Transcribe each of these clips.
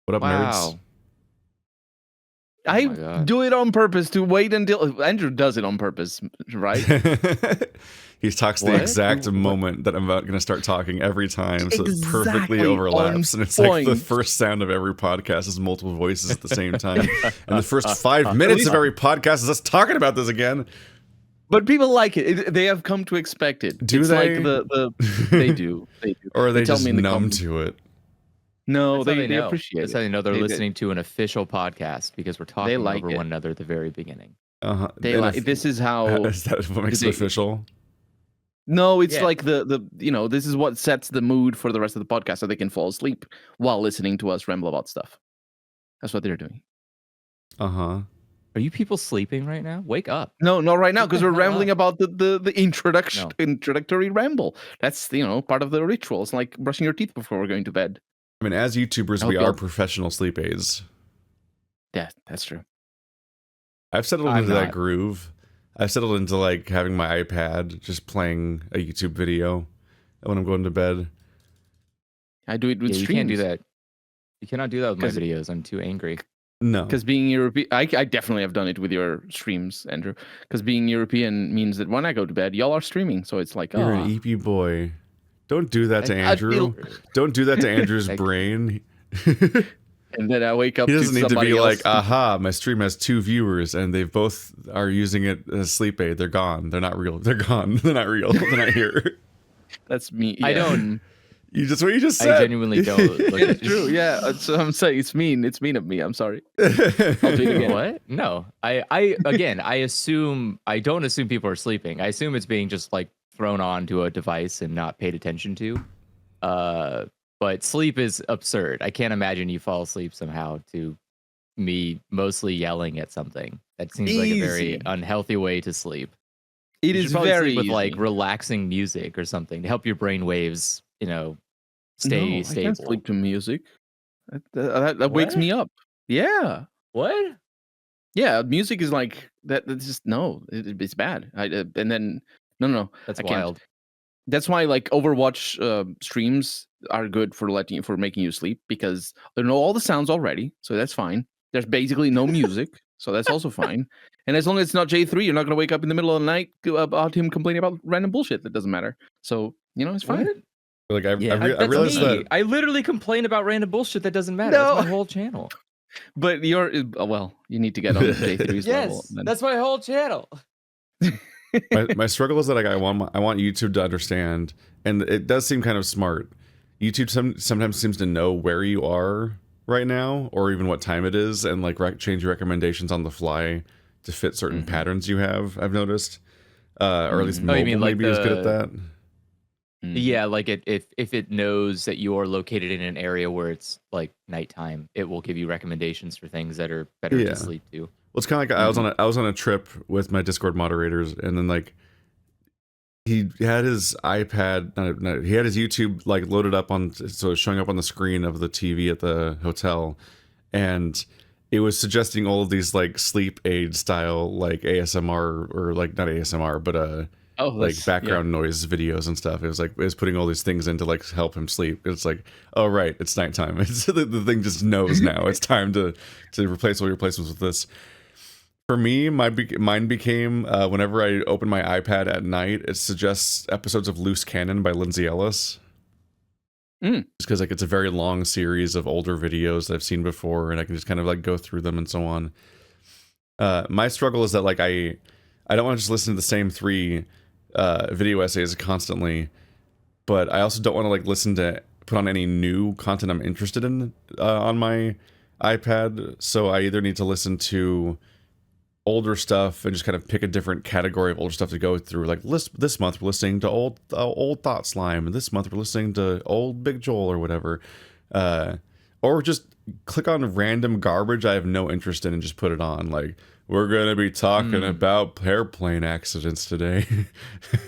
What up, nerds? Wow. I my God. do it on purpose to wait until Andrew does it on purpose, right? He talks What? the exact What? moment that I'm about going to start talking every time, so it perfectly Exactly overlaps. on And it's like the point. first sound of every podcast is multiple voices at the same time. And the first 5 minutes of every podcast is us talking about this again. But people like it. They have come to expect it. Do it's they? Like they do. They do. Or are they tell just me in the numb comments. to it? No, That's how they know. appreciate That's it. how they know they're They- listening to an official podcast because we're talking like over it. one another at the very beginning. They like. This is how. Is that what makes it official? No, it's Yeah. like the this is what sets the mood for the rest of the podcast, so they can fall asleep while listening to us ramble about stuff. That's what they're doing. Uh-huh. Are you people sleeping right now? Wake up. No, not right now, Wake because the we're hell rambling up. about the introduction, No. introductory ramble. That's part of the ritual. It's like brushing your teeth before we're going to bed. I mean, as YouTubers, we Okay. are professional sleep aids. Yeah, that's true. I've settled I'm into that not. groove. I've settled into like having my iPad just playing a YouTube video when I'm going to bed. I do it with Yeah, you streams. can't do that. You cannot do that with my 'Cause- videos. I'm too angry. No. Because being European, I definitely have done it with your streams, Andrew. Because being European means that when I go to bed, y'all are streaming. So it's like, You're an EP boy. Don't do that to I Andrew. Don't do that to Andrew's Like- brain. and then I wake up He to doesn't need to somebody be else. like, aha, my stream has 2 viewers and they both are using it as sleep aid. They're gone. They're not real. They're gone. They're not real. They're not here. That's me. I yeah. don't. You just what you just said. I genuinely don't. Look It's true. Yeah, that's what I'm saying. It's mean. It's mean of me. I'm sorry. I'll do it again. What? No. I again, I don't assume people are sleeping. I assume it's being just like thrown onto a device and not paid attention to. But sleep is absurd. I can't imagine you fall asleep somehow to me mostly yelling at something. That seems like a very Easy. unhealthy way to sleep. It You is should probably very sleep with easy. like relaxing music or something to help your brain waves, stay No, I stable. can't sleep to music. That wakes What? me up. Yeah. What? Yeah, music is like that. That's just no. It's bad. And then no. That's I can't. wild. That's why like Overwatch streams are good for making you sleep because they know all the sounds already, so that's fine. There's basically no music, so that's also fine. And as long as it's not J3, you're not gonna wake up in the middle of the night about him complaining about random bullshit that doesn't matter. So it's fine. What? Like I That's realized me. that I literally complain about random bullshit that doesn't matter. No. That's my whole channel. But you're well, you need to get on the J3's level. Yes, then. that's my whole channel. my struggle is that like I want YouTube to understand, and it does seem kind of smart. YouTube sometimes seems to know where you are right now, or even what time it is, and like change your recommendations on the fly to fit certain patterns you have. I've noticed, or at least Mhm. mobile Oh, you mean like maybe is good at the- that. Mm. Yeah, like if it knows that you are located in an area where it's like nighttime, it will give you recommendations for things that are better Yeah. to sleep to. Well, it's kind of like I was on a trip with my Discord moderators, and then like he had his iPad, no, he had his YouTube like loaded up on, so it was showing up on the screen of the TV at the hotel, and it was suggesting all of these like sleep aid style like ASMR or like not ASMR but like background noise videos and stuff. It was putting all these things in to like help him sleep. It's like, oh right, it's nighttime. It's the thing just knows now. It's time to replace all your replacements with this. For me, mine became whenever I open my iPad at night, it suggests episodes of Loose Cannon by Lindsay Ellis. Mm. Just because like it's a very long series of older videos that I've seen before, and I can just kind of like go through them and so on. My struggle is that like I don't want to just listen to the same 3 video essays constantly, but I also don't want to like put on any new content I'm interested in on my iPad. So I either need to listen to older stuff and just kind of pick a different category of older stuff to go through. Like this month we're listening to old Thought Slime, and this month we're listening to old Big Joel or whatever, or just click on random garbage I have no interest in and just put it on. Like, we're gonna be talking about airplane accidents today,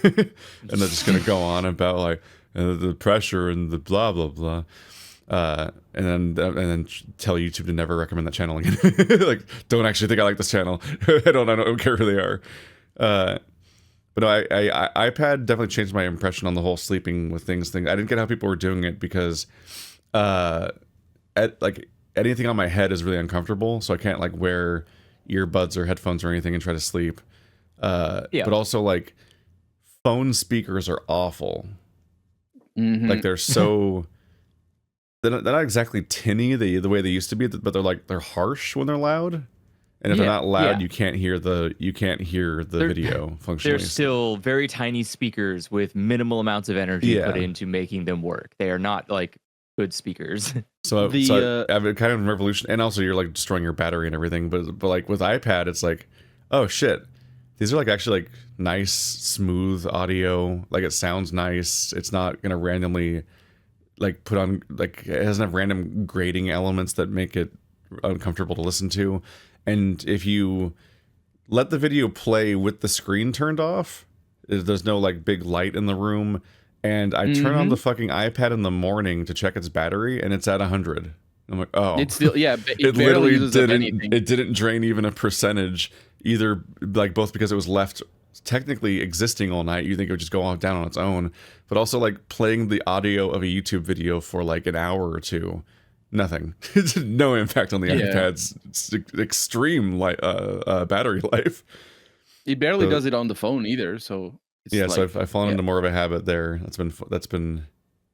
and they're just gonna go on about like the pressure and the blah blah blah. And then tell YouTube to never recommend that channel again. Like, don't actually think I like this channel. I don't care who they are. But no, iPad definitely changed my impression on the whole sleeping with things thing. I didn't get how people were doing it because, anything on my head is really uncomfortable, so I can't like wear earbuds or headphones or anything and try to sleep. But also like phone speakers are awful. Like they're so they're not exactly tinny the way they used to be, but they're harsh when they're loud. And if they're not loud, you can't hear the video functionally. They're still very tiny speakers with minimal amounts of energy put into making them work. They are not like good speakers. So I've been kind of in revolution, and also you're like destroying your battery and everything. But like with iPad, it's like, oh shit, these are like actually like nice, smooth audio. Like it sounds nice. It's not gonna randomly like put on like it doesn't have random grating elements that make it uncomfortable to listen to. And if you let the video play with the screen turned off, there's no like big light in the room. And I turn on the fucking iPad in the morning to check its battery, and it's at 100. I'm like, oh, it's still it literally didn't drain even a percentage either. Like both because it was left technically existing all night. You think it would just go down on its own, but also like playing the audio of a YouTube video for like an hour or two. Nothing. No impact on the iPad's extreme battery life. It barely does it on the phone either. So it's so I've fallen into more of a habit there. That's been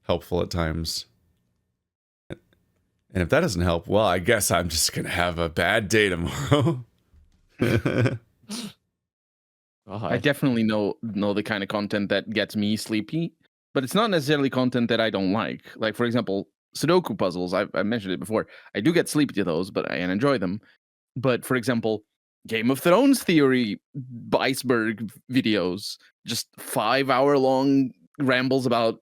helpful at times. And if that doesn't help, well, I guess I'm just gonna have a bad day tomorrow. I definitely know the kind of content that gets me sleepy, but it's not necessarily content that I don't like. Like for example, Sudoku puzzles, I mentioned it before. I do get sleepy to those, but I enjoy them. But for example, Game of Thrones theory iceberg videos, just 5-hour-long rambles about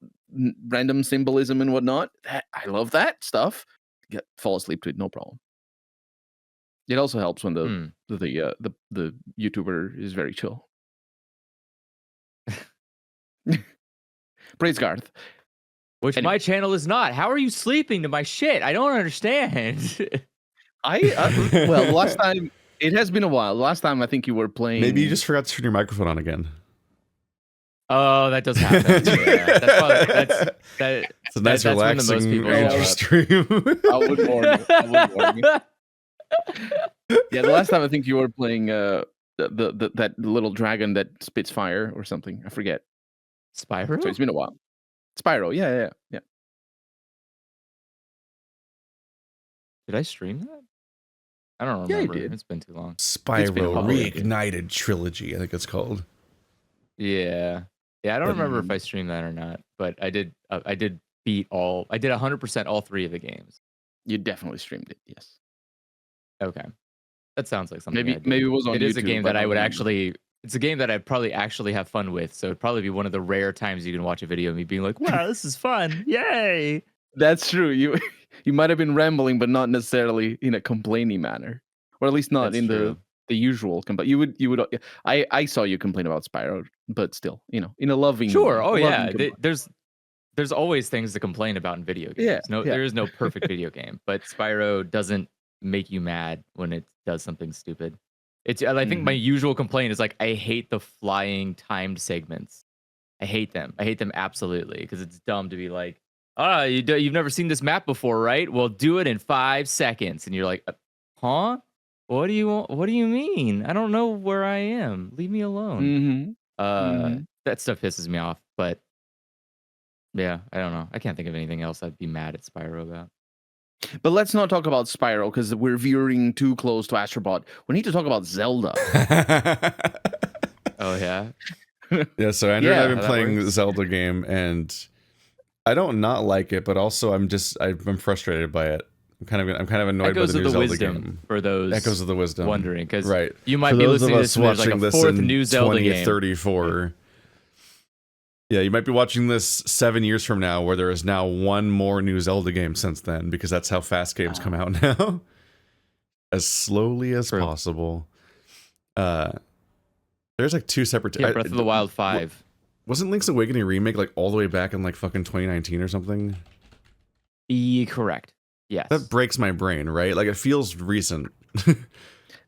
random symbolism and whatnot. I love that stuff. Fall asleep to it, no problem. It also helps when the YouTuber is very chill. Praise Garth. Which my channel is not. How are you sleeping to my shit? I don't understand. Well, last time, it has been a while. Last time I think you were playing. Maybe you just forgot to turn your microphone on again. Oh, that does happen. It's a nice relaxing stream. I would warn you. Yeah, the last time I think you were playing that little dragon that spits fire or something. I forget. Spyro? So it's been a while. Spyro, yeah. Did I stream that? I don't remember. Yeah, you did. It's been too long. Spyro Reignited Trilogy, I think it's called. Yeah, I don't remember if I streamed that or not, but I did. I did beat all. I did 100% all 3 of the games. You definitely streamed it. Yes. Okay, that sounds like something. Maybe it was on YouTube. It is a game that I would actually. It's a game that I'd probably actually have fun with. So it'd probably be one of the rare times you can watch a video of me being like, "Wow, this is fun! Yay!" That's true. You might have been rambling, but not necessarily in a complaining manner, or at least not in the usual. But you would. I saw you complain about Spyro, but still, in a loving. Sure. Oh yeah. There's always things to complain about in video games. There is no perfect video game, but Spyro doesn't make you mad when it does something stupid. I think my usual complaint is like, I hate the flying timed segments. I hate them. I hate them absolutely because it's dumb to be like, you've never seen this map before, right? Well, do it in 5 seconds, and you're like, huh? What do you want? What do you mean? I don't know where I am. Leave me alone. That stuff pisses me off. But yeah, I don't know. I can't think of anything else I'd be mad at Spyro about. But let's not talk about Spyro because we're veering too close to Astrobot. We need to talk about Zelda. Oh yeah. Yeah. So Andrew and I've been playing the Zelda game, and I don't not like it, but also I'm frustrated by it. I'm kind of annoyed by the new Zelda game. For those Echoes of the Wisdom, wondering, because right, you might be listening to this and there's like a 4th new Zelda game. 2034. Yeah, you might be watching this 7 years from now, where there is now one more new Zelda game since then, because that's how fast games come out now. As slowly as possible. There's like 2 separate. Yeah, Breath of the Wild 5. Wasn't Link's Awakening remake like all the way back in like fucking 2019 or something? Correct. Yes. That breaks my brain, right? Like it feels recent.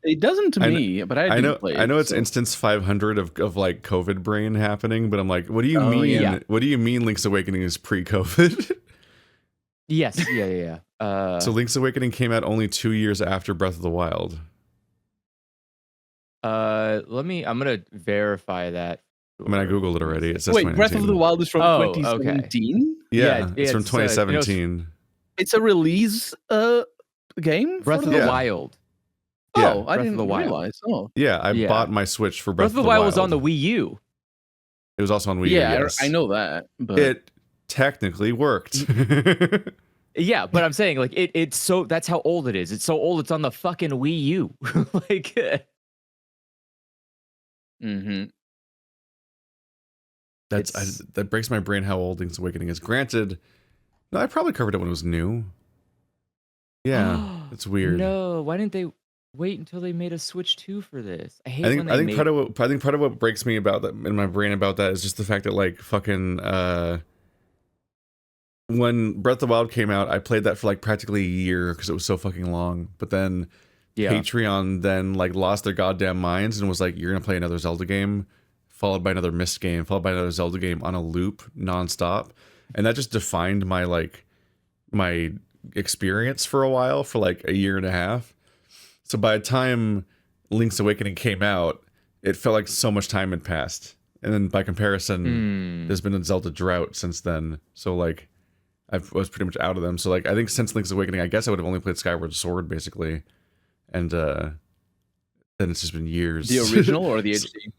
It doesn't to me, but I know it's instance 500 of like COVID brain happening, but I'm like, what do you mean? Yeah. What do you mean Link's Awakening is pre-COVID? Yes, yeah. So Link's Awakening came out only 2 years after Breath of the Wild. I'm gonna verify that. I mean, I googled it already. It says Wait, Breath of the 2019. Wild is from Oh, okay. 2017. Yeah, it's from it's, 2017. It's a release game. Breath for of the Yeah. Wild. Yeah. Oh, I Breath of didn't the Wild. realize. Oh, Yeah, I Yeah. bought my Switch for Breath of the Wild was on the Wii U. It was also on Wii U, yeah, yes. I know that. But It technically worked. Yeah, but I'm saying like it's so that's how old it is. It's so old. It's on the fucking Wii U. Like, that breaks my brain how old Link's Awakening is. Granted, no, I probably covered it when it was new. Yeah, it's weird. No, why didn't they wait until they made a Switch 2 for this? I hate I when think they I think make... part of what breaks me about that in my brain about that is just the fact that like fucking when Breath of the Wild came out, I played that for like practically a year because it was so fucking long. But then Patreon then like lost their goddamn minds and was like, "You're gonna play another Zelda game, followed by another Myst game, followed by another Zelda game on a loop nonstop," and that just defined my experience for a while, for like a year and a half. So by the time Link's Awakening came out, it felt like so much time had passed. And then by comparison, there's been a Zelda drought since then. So like I was pretty much out of them. So like I think since Link's Awakening, I guess I would have only played Skyward Sword basically. And then it's just been years. the original or the HD?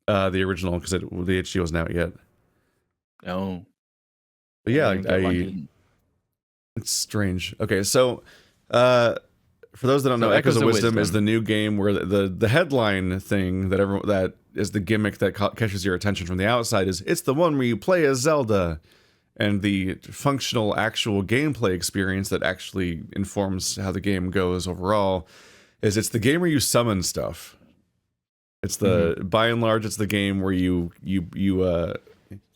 The original, because the HD wasn't out yet. Oh. But yeah, didn't get lucky. it's strange. Okay, so for those that don't know, Echoes of Wisdom is the new game where the headline thing that is the gimmick that catches your attention from the outside is it's the one where you play as Zelda, and the functional actual gameplay experience that actually informs how the game goes overall is it's the game where you summon stuff. It's the by and large it's the game where you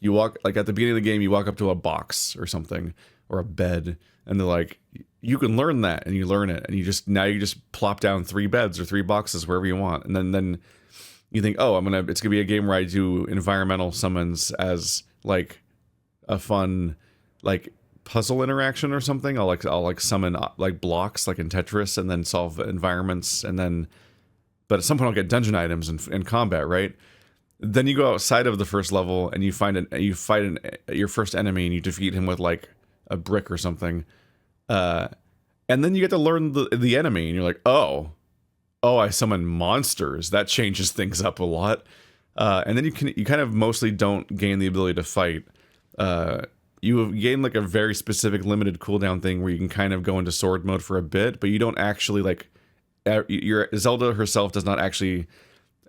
walk, like at the beginning of the game you walk up to a box or something or a bed and they're like, you can learn that, and you learn it, and you just plop down 3 beds or 3 boxes wherever you want, and then you think, oh, it's gonna be a game where I do environmental summons as like a fun like puzzle interaction or something. I'll summon like blocks like in Tetris and then solve environments, but at some point I'll get dungeon items in combat, right? Then you go outside of the first level and you fight your first enemy and you defeat him with like a brick or something. And then you get to learn the enemy, and you're like, oh, I summon monsters. That changes things up a lot. And then you kind of mostly don't gain the ability to fight. You gain like a very specific limited cooldown thing where you can kind of go into sword mode for a bit, but you don't actually like. Your Zelda herself does not actually,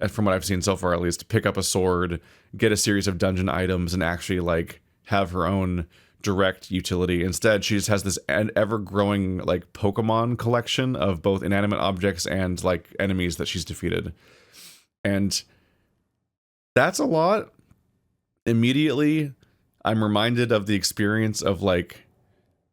from what I've seen so far at least, pick up a sword, get a series of dungeon items, and actually like have her own direct utility. Instead, she just has this ever-growing like Pokemon collection of both inanimate objects and like enemies that she's defeated, and that's a lot. Immediately, I'm reminded of the experience of like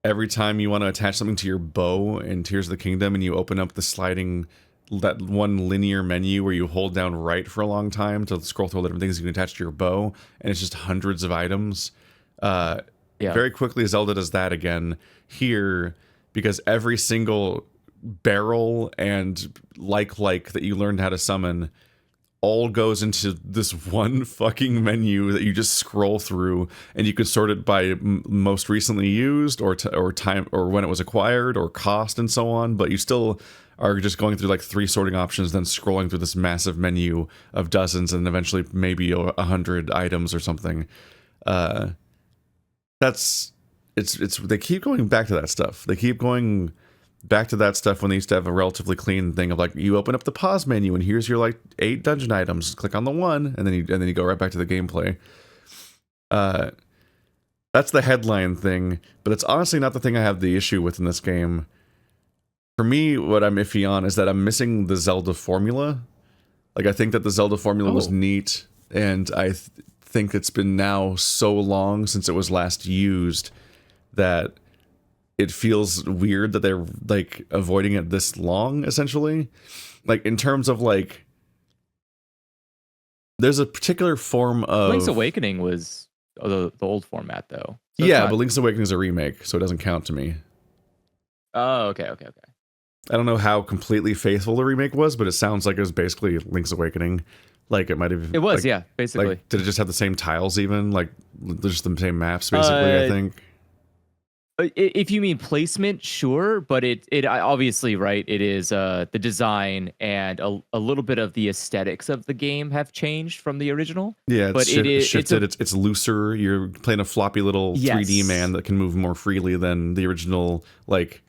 every time you want to attach something to your bow in Tears of the Kingdom, and you open up that one linear menu where you hold down right for a long time to scroll through all the different things you can attach to your bow, and it's just hundreds of items. Very quickly, Zelda does that again here, because every single barrel and like that you learned how to summon all goes into this one fucking menu that you just scroll through, and you can sort it by most recently used or time or when it was acquired or cost and so on, but you still are just going through like 3 sorting options, then scrolling through this massive menu of dozens and eventually maybe 100 items or something. They keep going back to that stuff. They keep going back to that stuff when they used to have a relatively clean thing of like, you open up the pause menu and here's your like 8 dungeon items. Click on the one, and then you go right back to the gameplay. That's the headline thing, but it's honestly not the thing I have the issue with in this game. For me, what I'm iffy on is that I'm missing the Zelda formula. Like, I think that the Zelda formula was neat, and I think it's been now so long since it was last used that it feels weird that they're like avoiding it this long, essentially. Like, in terms of like, there's a particular form of Link's Awakening was the old format though. So yeah, but Link's Awakening is a remake, so it doesn't count to me. Oh, okay. I don't know how completely faithful the remake was, but it sounds like it was basically Link's Awakening. Like it might have. It was, like, yeah, basically. Like, did it just have the same tiles? Even like just the same maps, basically. I think. If you mean placement, sure, but it obviously, right, it is the design and a little bit of the aesthetics of the game have changed from the original. Yeah, but it is shifted. It's looser. You're playing a floppy little 3D man that can move more freely than the original. Like,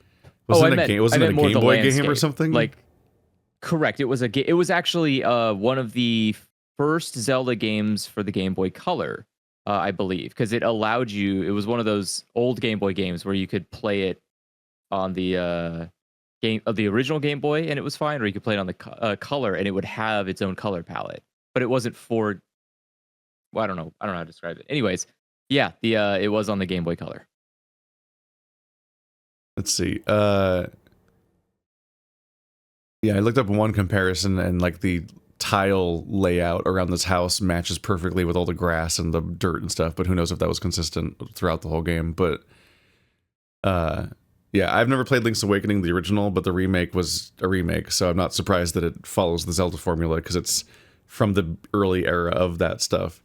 wasn't it a Game Boy game or something? Like, correct. It was it was actually one of the first Zelda games for the Game Boy Color. I believe, because it allowed you. It was one of those old Game Boy games where you could play it on the game of the original Game Boy, and it was fine, or you could play it on the color, and it would have its own color palette. But it wasn't for. Well, I don't know how to describe it. Anyways, yeah, it was on the Game Boy Color. Let's see. Yeah, I looked up one comparison, and like the tile layout around this house matches perfectly with all the grass and the dirt and stuff, but who knows if that was consistent throughout the whole game. But yeah, I've never played Link's Awakening, the original, but the remake was a remake, so I'm not surprised that it follows the Zelda formula, because it's from the early era of that stuff.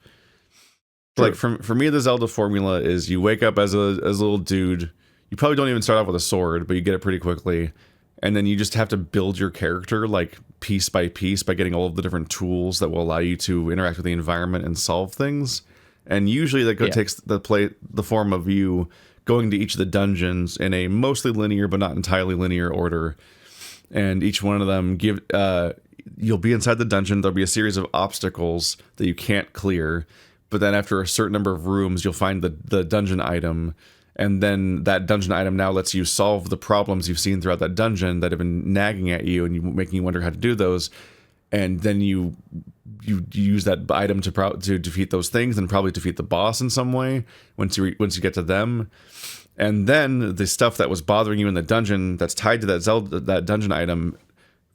True. Like for me, the Zelda formula is you wake up as a little dude. You probably don't even start off with a sword, but you get it pretty quickly. And then you just have to build your character like piece by piece by getting all of the different tools that will allow you to interact with the environment and solve things. And usually that takes the form of you going to each of the dungeons in a mostly linear but not entirely linear order. And each one of them you'll be inside the dungeon. There'll be a series of obstacles that you can't clear. But then after a certain number of rooms, you'll find the dungeon item. And then that dungeon item now lets you solve the problems you've seen throughout that dungeon that have been nagging at you and making you wonder how to do those. And then you use that item to defeat those things and probably defeat the boss in some way once you get to them. And then the stuff that was bothering you in the dungeon that's tied to that dungeon item,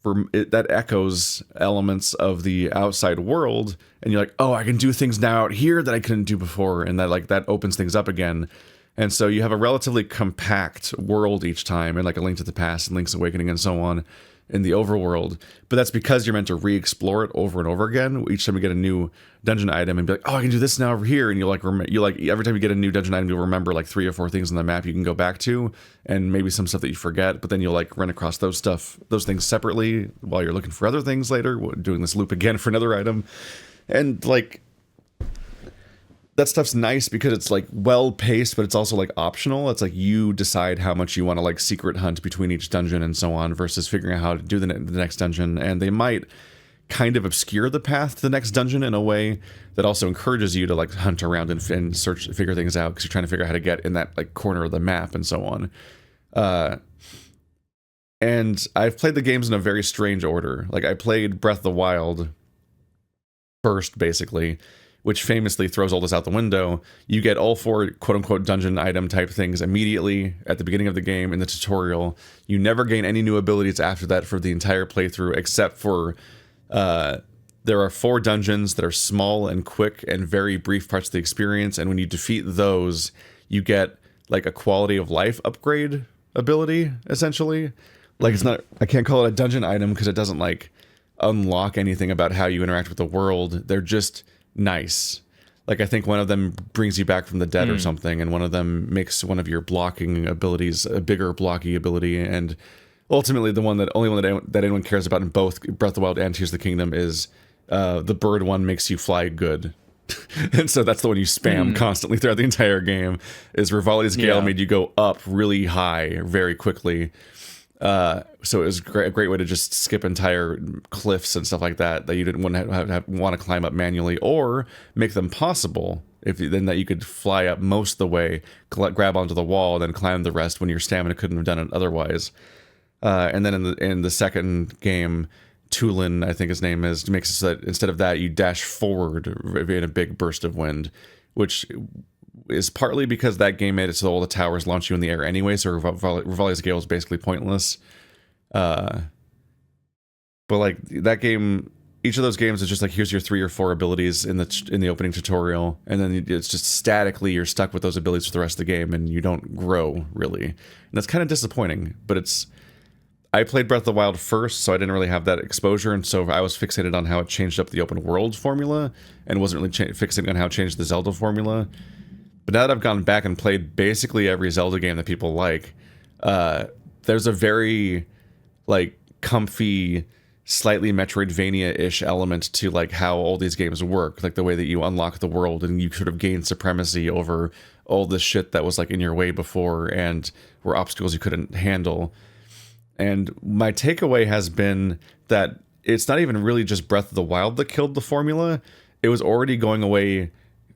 that echoes elements of the outside world. And you're like, oh, I can do things now out here that I couldn't do before. And that opens things up again. And so you have a relatively compact world each time, and like A Link to the Past and Link's Awakening and so on in the overworld. But that's because you're meant to re-explore it over and over again. Each time you get a new dungeon item and be like, oh, I can do this now over here. And you like every time you get a new dungeon item, you'll remember like 3 or 4 things on the map you can go back to, and maybe some stuff that you forget. But then you'll like run across those things separately while you're looking for other things later, doing this loop again for another item. And like, that stuff's nice because it's like well paced, but it's also like optional. It's like you decide how much you want to like secret hunt between each dungeon and so on, versus figuring out how to do the next dungeon. And they might kind of obscure the path to the next dungeon in a way that also encourages you to like hunt around and figure things out, because you're trying to figure out how to get in that like corner of the map and so on. And I've played the games in a very strange order. Like I played Breath of the Wild first, basically, which famously throws all this out the window. You get all 4 quote-unquote dungeon item type things immediately at the beginning of the game in the tutorial. You never gain any new abilities after that for the entire playthrough, except for there are 4 dungeons that are small and quick and very brief parts of the experience, and when you defeat those, you get like a quality of life upgrade ability, essentially. Like it's not, I can't call it a dungeon item because it doesn't like unlock anything about how you interact with the world. They're just nice. Like I think one of them brings you back from the dead or something, and one of them makes one of your blocking abilities a bigger blocky ability. And ultimately the only one that anyone cares about in both Breath of the Wild and Tears of the Kingdom is the bird one makes you fly good. And so that's the one you spam constantly throughout the entire game. Is Rivali's Gale made you go up really high very quickly. So it was a great way to just skip entire cliffs and stuff like that you didn't want to climb up manually, or make them possible then that you could fly up most of the way, grab onto the wall, and then climb the rest when your stamina couldn't have done it otherwise. And then in the second game, Tulin, I think his name is, makes it so that instead of that you dash forward in a big burst of wind, which is partly because that game made it so all the towers launch you in the air anyway, so Rivali's Gale is basically pointless. But like that game each of those games is just like, here's your 3 or 4 abilities in the opening tutorial, and then it's just statically you're stuck with those abilities for the rest of the game, and you don't grow really, and that's kind of disappointing. But I played Breath of the Wild first, so I didn't really have that exposure, and so I was fixated on how it changed up the open world formula, and wasn't really fixated on how it changed the Zelda formula. But now that I've gone back and played basically every Zelda game that people like, there's a very like comfy, slightly Metroidvania-ish element to like how all these games work, like the way that you unlock the world and you sort of gain supremacy over all this shit that was like in your way before and were obstacles you couldn't handle. And my takeaway has been that it's not even really just Breath of the Wild that killed the formula. It was already going away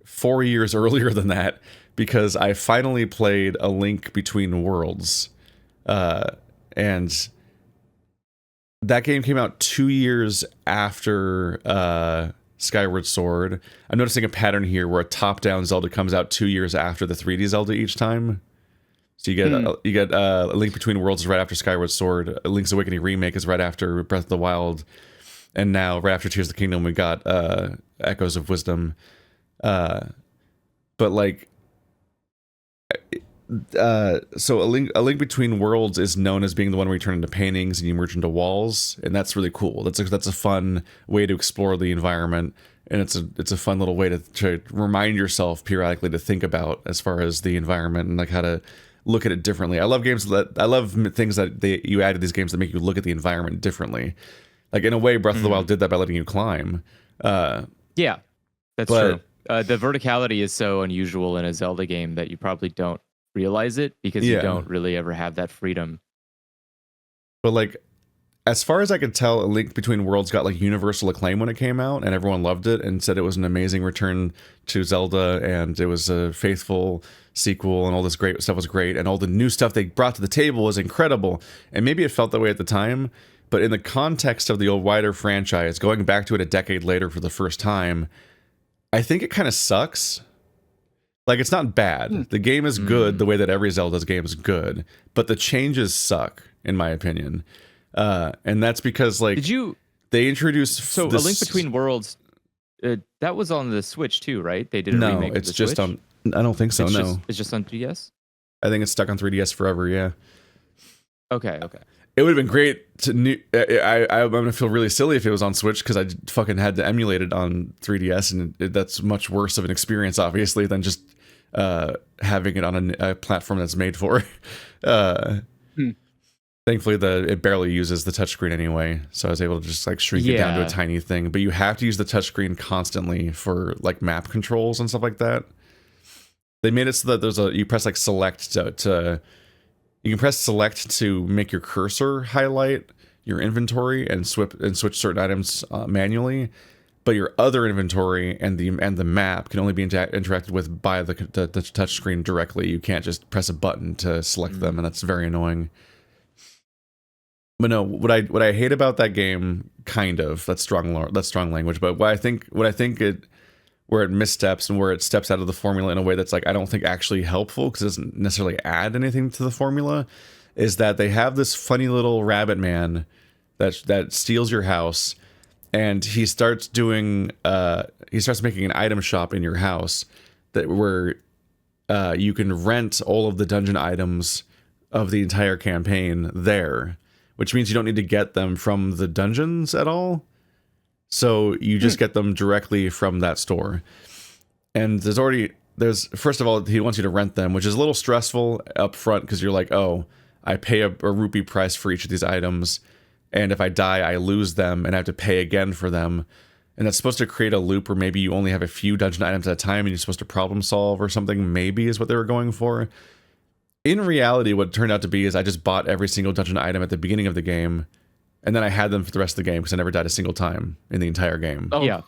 4 years earlier than that, because I finally played A Link Between Worlds. And that game came out 2 years after Skyward Sword. I'm noticing a pattern here where a top-down Zelda comes out 2 years after the 3D Zelda each time. So you get A Link Between Worlds is right after Skyward Sword. A Link's Awakening Remake is right after Breath of the Wild. And now, right after Tears of the Kingdom, we got Echoes of Wisdom. But like... so a link Between Worlds is known as being the one where you turn into paintings and you merge into walls, and that's really cool. That's a fun way to explore the environment, and it's a fun little way to remind yourself periodically to think about as far as the environment and like how to look at it differently. I love things that you add to these games that make you look at the environment differently. Like in a way, Breath of the Wild did that by letting you climb. Yeah, that's true. The verticality is so unusual in a Zelda game that you probably don't realize it because you don't really ever have that freedom. But like, as far as I could tell, A Link Between Worlds got like universal acclaim when it came out, and everyone loved it and said it was an amazing return to Zelda, and it was a faithful sequel, and all this great stuff was great, and all the new stuff they brought to the table was incredible. And maybe it felt that way at the time, but in the context of the old wider franchise, going back to it a decade later for the first time, I think it kind of sucks. Like, it's not bad. The game is good the way that every Zelda's game is good, but the changes suck, in my opinion. And that's because, like, they introduced... A Link Between Worlds, that was on the Switch too, right? They did a remake of the just Switch? on... I don't think so, It's just on 3DS? I think it's stuck on 3DS forever, yeah. Okay. It would have been great to... I'm going to feel really silly if it was on Switch, because I fucking had to emulate it on 3DS, and that's much worse of an experience, obviously, than just having it on a platform that's made for. Thankfully, it barely uses the touchscreen anyway, so I was able to just like shrink it down to a tiny thing. But you have to use the touchscreen constantly for like map controls and stuff like that. They made it so that you press like select you can press select to make your cursor highlight your inventory and switch certain items manually. But your other inventory and the map can only be interacted with by the touch screen directly. You can't just press a button to select them, and that's very annoying. But no, what I hate about that game, kind of, that's strong language. But where it missteps and where it steps out of the formula in a way that's like I don't think actually helpful, because it doesn't necessarily add anything to the formula, is that they have this funny little rabbit man that steals your house. And he starts making an item shop in your house where you can rent all of the dungeon items of the entire campaign there, which means you don't need to get them from the dungeons at all. So you just get them directly from that store. And first of all, he wants you to rent them, which is a little stressful up front, because you're like, oh, I pay a rupee price for each of these items, and if I die, I lose them and I have to pay again for them. And that's supposed to create a loop where maybe you only have a few dungeon items at a time and you're supposed to problem solve or something, maybe is what they were going for. In reality, what it turned out to be is I just bought every single dungeon item at the beginning of the game, and then I had them for the rest of the game because I never died a single time in the entire game. Oh, yeah.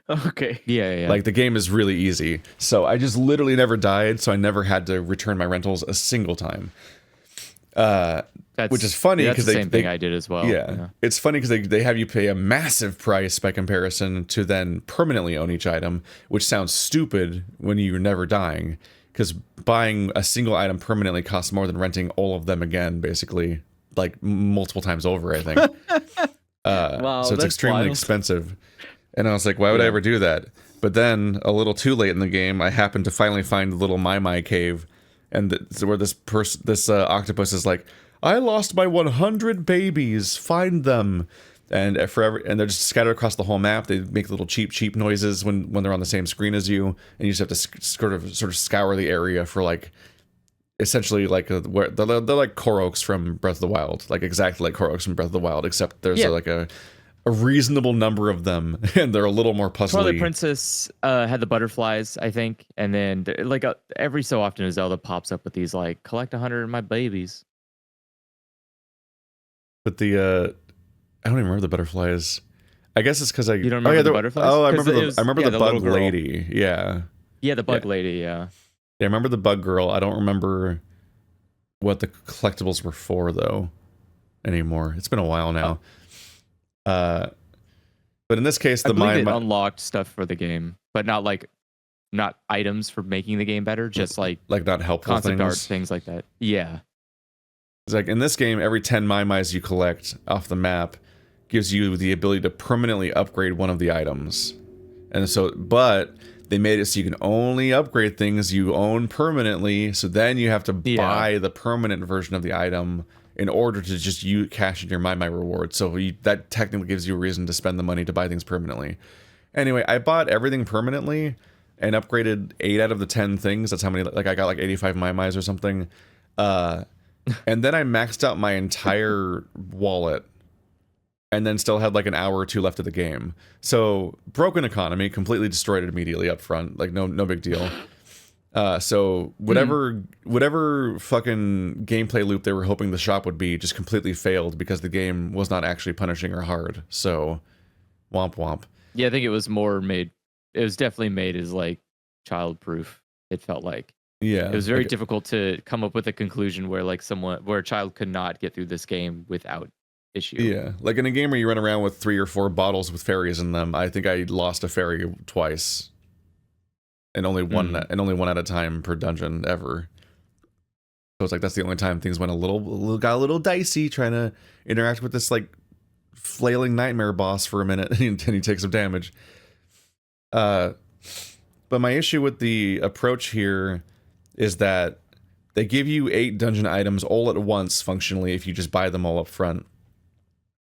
Okay. Yeah. Like, the game is really easy. So I just literally never died, so I never had to return my rentals a single time. Which is funny because that's the same thing I did as well. Yeah. It's funny because they have you pay a massive price by comparison to then permanently own each item, which sounds stupid when you're never dying, because buying a single item permanently costs more than renting all of them again, basically, like multiple times over, I think. Wow, so it's that's extremely wild. expensive. And I was like, why would I Yeah. ever do that? But then a little too late in the game, I happened to finally find the little My cave, and where this octopus is like, I lost my 100 babies. Find them. And and they're just scattered across the whole map. They make little cheap noises when they're on the same screen as you, and you just have to sort of scour the area for like, essentially like where they're like Koroks from Breath of the Wild, like exactly like Koroks from Breath of the Wild, except there's Yeah. a reasonable number of them, and they're a little more puzzly. Twilight Princess had the butterflies, I think, and then like every so often Zelda pops up with these like collect 100 of my babies. But the I don't even remember the butterflies. I guess it's because You don't remember the butterflies? Oh, I 'Cause remember it I remember was- the yeah, the little bug girl. lady. Yeah. Yeah, the bug lady. Yeah. Yeah, I remember the bug girl. I don't remember what the collectibles were for though anymore. It's been a while now. But in this case, I the believe My it unlocked stuff for the game, but not items for making the game better, just like not helpful concept art, things. things like that. Yeah. It's like in this game, every 10 Mai you collect off the map gives you the ability to permanently upgrade one of the items. And so, but they made it so you can only upgrade things you own permanently. So then you have to buy the permanent version of the item in order to just cash in your My reward. So that technically gives you a reason to spend the money to buy things permanently. Anyway, I bought everything permanently and upgraded 8 out of the 10 things. That's how many, like I got like 85 Mai or something. And then I maxed out my entire wallet and then still had like an hour or two left of the game. So broken economy, completely destroyed it immediately up front. Like no big deal. So whatever fucking gameplay loop they were hoping the shop would be just completely failed because the game was not actually punishing her hard. So womp womp. Yeah, I think it was it was definitely made as like child proof. It felt like. Yeah. It was very difficult to come up with a conclusion where a child could not get through this game without issue. Yeah, like in a game where you run around with 3 or 4 bottles with fairies in them, I think I lost a fairy twice, and only one at a time per dungeon ever. So it's like that's the only time things went got a little dicey trying to interact with this like flailing nightmare boss for a minute, and he takes some damage. But my issue with the approach here is that they give you 8 dungeon items all at once functionally if you just buy them all up front,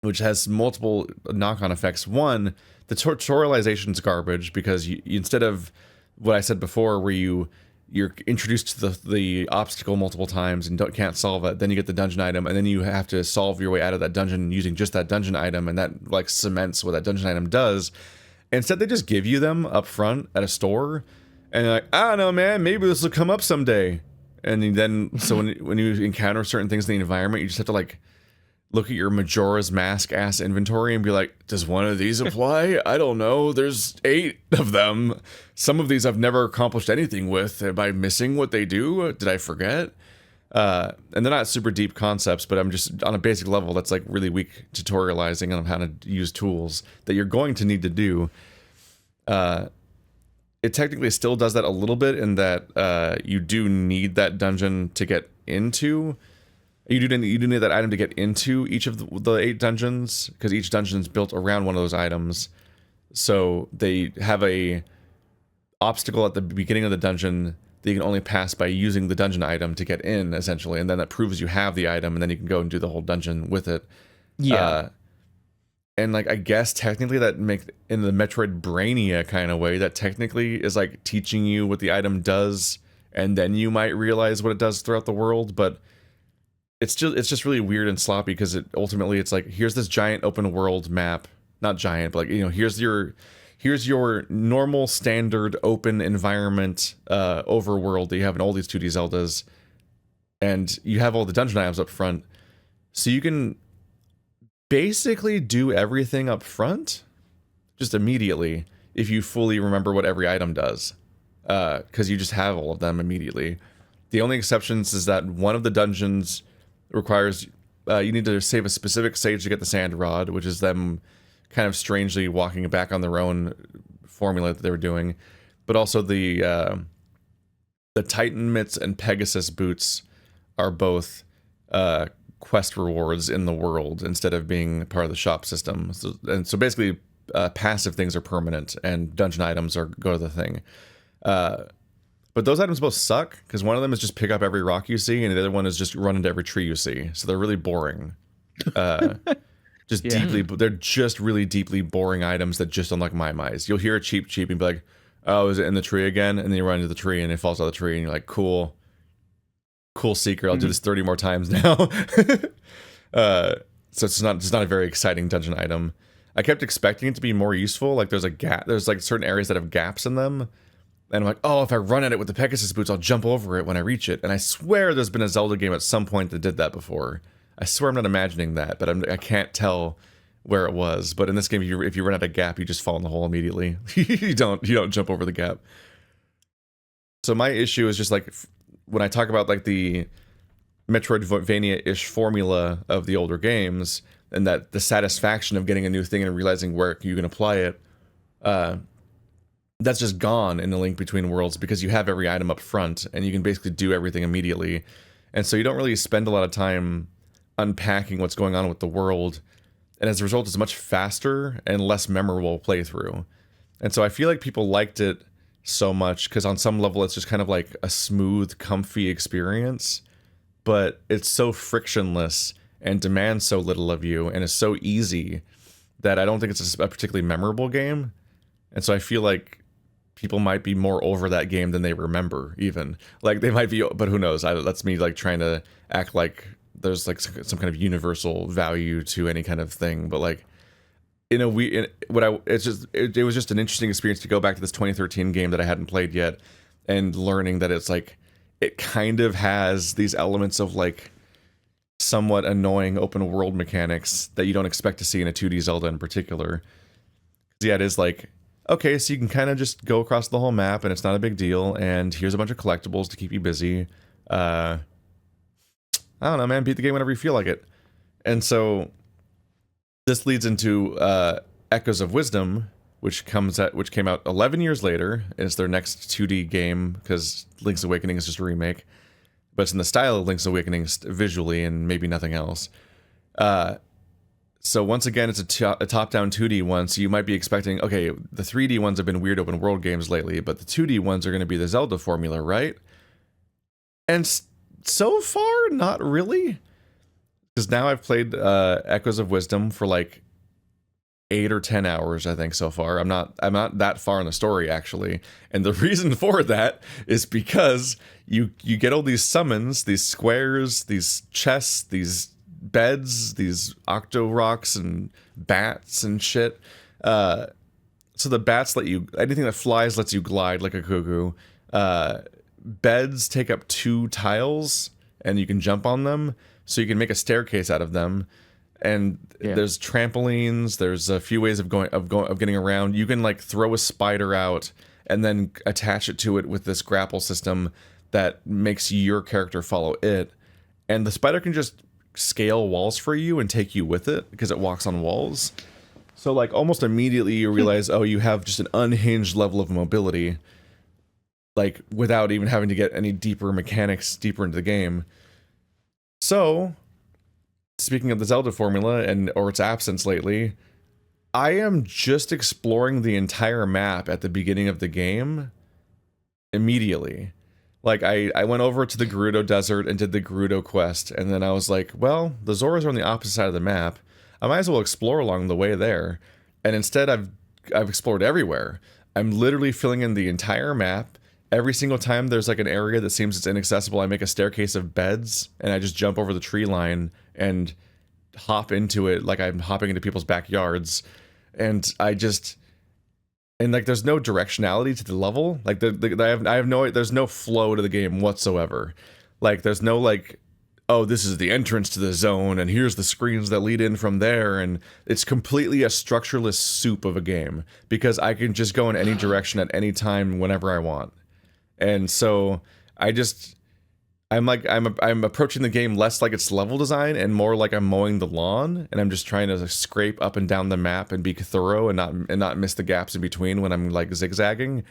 which has multiple knock-on effects. One, the tutorialization's garbage because you instead of what I said before, where you're introduced to the obstacle multiple times and can't solve it, then you get the dungeon item, and then you have to solve your way out of that dungeon using just that dungeon item, and that like cements what that dungeon item does. Instead, they just give you them up front at a store, and you're like, I don't know, man, maybe this will come up someday. And then, so when you encounter certain things in the environment, you just have to like look at your Majora's Mask ass inventory and be like, does one of these apply? I don't know. There's 8 of them. Some of these I've never accomplished anything with. Am I missing what they do? Did I forget? And they're not super deep concepts, but I'm just on a basic level that's like really weak tutorializing on how to use tools that you're going to need to do. It technically still does that a little bit in that you do need that dungeon to get into. You do need that item to get into each of the 8 dungeons, because each dungeon is built around one of those items. So they have a obstacle at the beginning of the dungeon that you can only pass by using the dungeon item to get in, essentially, and then that proves you have the item, and then you can go and do the whole dungeon with it. Yeah. And like I guess technically that in the Metroid Brainia kind of way, that technically is like teaching you what the item does, and then you might realize what it does throughout the world, but it's just really weird and sloppy because ultimately it's like, here's this giant open world map, not giant, but like, you know, here's your normal standard open environment overworld that you have in all these 2D Zeldas, and you have all the dungeon items up front, so you can basically do everything up front just immediately if you fully remember what every item does, because you just have all of them immediately. The only exceptions is that one of the dungeons requires you need to save a specific stage to get the sand rod, which is them kind of strangely walking back on their own formula that they were doing. But also the Titan mitts and Pegasus boots are both quest rewards in the world instead of being part of the shop system. So basically, passive things are permanent and dungeon items go to the thing. But those items both suck because one of them is just pick up every rock you see, and the other one is just run into every tree you see. So they're really boring. They're just really deeply boring items that just unlock my eyes. You'll hear a cheep and be like, "Oh, is it in the tree again?" And then you run into the tree and it falls out of the tree, and you're like, "Cool seeker. I'll do this 30 more times now." So it's not a very exciting dungeon item. I kept expecting it to be more useful. Like there's like certain areas that have gaps in them. And I'm like, oh, if I run at it with the Pegasus boots, I'll jump over it when I reach it. And I swear there's been a Zelda game at some point that did that before. I swear I'm not imagining that, but I can't tell where it was. But in this game, if you run at a gap, you just fall in the hole immediately. you don't jump over the gap. So my issue is just like when I talk about like the Metroidvania-ish formula of the older games, and that the satisfaction of getting a new thing and realizing where you can apply it, that's just gone in the Link Between Worlds because you have every item up front and you can basically do everything immediately. And so you don't really spend a lot of time unpacking what's going on with the world. And as a result, it's a much faster and less memorable playthrough. And so I feel like people liked it so much because on some level it's just kind of like a smooth, comfy experience. But it's so frictionless and demands so little of you and is so easy that I don't think it's a particularly memorable game. And so I feel like people might be more over that game than they remember, even. Like, they might be, but who knows? That's me, like, trying to act like there's, like, some kind of universal value to any kind of thing. But, like, it was just an interesting experience to go back to this 2013 game that I hadn't played yet and learning that it's, like, it kind of has these elements of, like, somewhat annoying open world mechanics that you don't expect to see in a 2D Zelda in particular. Yeah, it is like, okay, so you can kind of just go across the whole map and it's not a big deal, and here's a bunch of collectibles to keep you busy. I don't know, man, beat the game whenever you feel like it. And so this leads into Echoes of Wisdom, which came out 11 years later. It's their next 2D game because Link's Awakening is just a remake, but it's in the style of Link's Awakening visually and maybe nothing else. So once again, it's a top-down 2D one, so you might be expecting, okay, the 3D ones have been weird open world games lately, but the 2D ones are going to be the Zelda formula, right? And so far, not really. Because now I've played Echoes of Wisdom for like 8 or 10 hours, I think, so far. I'm not that far in the story, actually. And the reason for that is because you get all these summons, these squares, these chests, these beds, these octo rocks and bats and shit. So the bats anything that flies lets you glide like a cuckoo. Beds take up 2 tiles and you can jump on them, so you can make a staircase out of them. And there's trampolines, there's a few ways of getting around. You can like throw a spider out and then attach it to it with this grapple system that makes your character follow it. And the spider can just scale walls for you and take you with it because it walks on walls. So like almost immediately you realize, oh, you have just an unhinged level of mobility, like without even having to get any mechanics deeper into the game. So speaking of the Zelda formula or its absence lately, I am just exploring the entire map at the beginning of the game immediately. Like, I went over to the Gerudo Desert and did the Gerudo quest, and then I was like, well, the Zoras are on the opposite side of the map. I might as well explore along the way there. And instead, I've explored everywhere. I'm literally filling in the entire map. Every single time there's like an area that seems it's inaccessible, I make a staircase of beds, and I just jump over the tree line and hop into it like I'm hopping into people's backyards. And there's no directionality to the level. Like there's no flow to the game whatsoever. Like there's no like, oh, this is the entrance to the zone and here's the screens that lead in from there, and it's completely a structureless soup of a game because I can just go in any direction at any time whenever I want. And so I'm approaching the game less like it's level design and more like I'm mowing the lawn, and I'm just trying to scrape up and down the map and be thorough and not miss the gaps in between when I'm like zigzagging.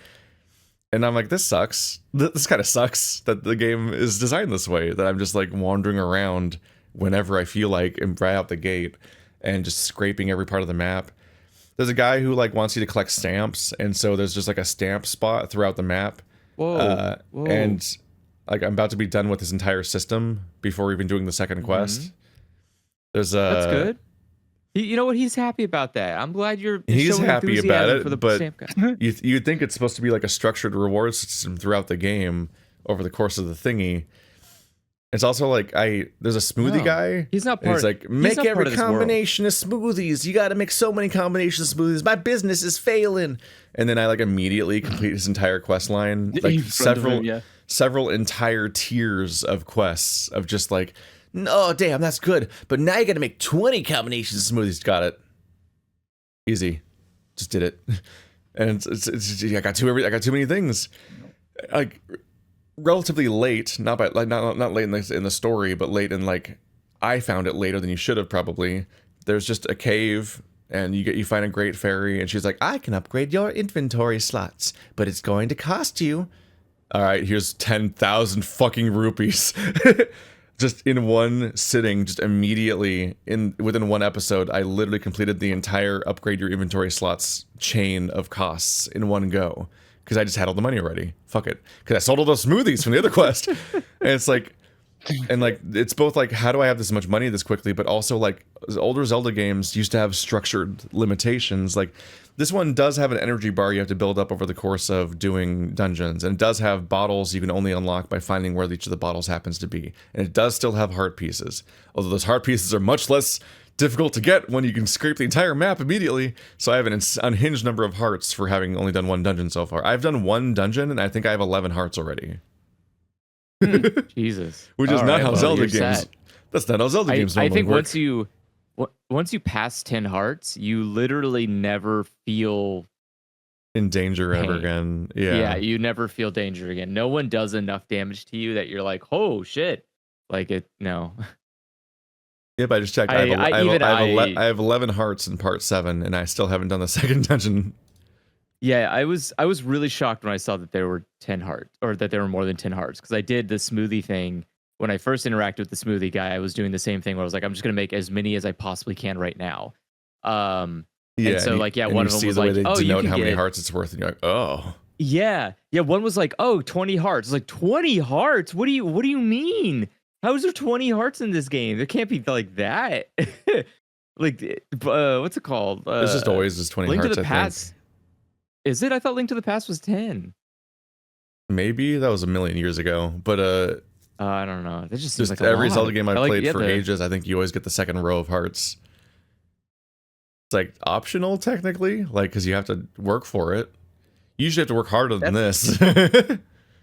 And I'm like, this sucks. This kind of sucks that the game is designed this way, that I'm just like wandering around whenever I feel like, and right out the gate, and just scraping every part of the map. There's a guy who like wants you to collect stamps, and so there's just like a stamp spot throughout the map. Whoa. And like I'm about to be done with this entire system before even doing the second quest. There's That's good. You know what? He's happy about that. I'm glad you're he's showing happy about enthusiasm it, for the but stamp guy. you'd think it's supposed to be like a structured reward system throughout the game over the course of the thingy. It's also like there's a smoothie guy. He's not and part. He's like, make every combination of smoothies. You got to make so many combinations of smoothies. My business is failing. And then I like immediately complete his entire quest line, like several entire tiers of quests of just like, oh damn, that's good. But now you got to make 20 combinations of smoothies. Got it. Easy. Just did it. And it's I got too many things. Like relatively late, not late in the story, but late in like I found it later than you should have probably. There's just a cave and you find a great fairy and she's like, I can upgrade your inventory slots, but it's going to cost you. All right, here's 10,000 fucking rupees. Just in one sitting, just immediately within one episode, I literally completed the entire upgrade your inventory slots chain of costs in one go. Because I just had all the money already. Fuck it. Because I sold all those smoothies from the other quest. And it's like, it's both like, how do I have this much money this quickly? But also like, older Zelda games used to have structured limitations. Like, this one does have an energy bar you have to build up over the course of doing dungeons. And it does have bottles you can only unlock by finding where each of the bottles happens to be. And it does still have heart pieces. Although those heart pieces are much less difficult to get when you can scrape the entire map immediately. So I have an unhinged number of hearts for having only done one dungeon so far. I've done one dungeon and I think I have 11 hearts already. Jesus. Which is not how Zelda games. Sad. That's not how Zelda games normally I think work. once you pass 10 hearts, you literally never feel in danger pain. Ever again. Yeah, you never feel danger again. No one does enough damage to you that you're like, oh shit. Like no. Yep, I just checked. I have 11 hearts in part 7, and I still haven't done the second dungeon. Yeah, I was really shocked when I saw that there were 10 hearts, or that there were more than 10 hearts, because I did the smoothie thing. When I first interacted with the smoothie guy, I was doing the same thing where I was like, I'm just going to make as many as I possibly can right now. And so, one of them was like, oh, you can how many hearts it's worth, and you're like, oh. Yeah, one was like, oh, 20 hearts. It's like, 20 hearts? What do you mean? How is there 20 hearts in this game? There can't be like that. Like, what's it called? It's just always just 20 Link hearts, to the Past. Is it? I thought Link to the Past was 10. Maybe that was a million years ago, but I don't know. That just seems like every lot. Zelda game I've played for ages, I think you always get the second row of hearts. It's like optional technically, like because you have to work for it. You usually have to work harder than this.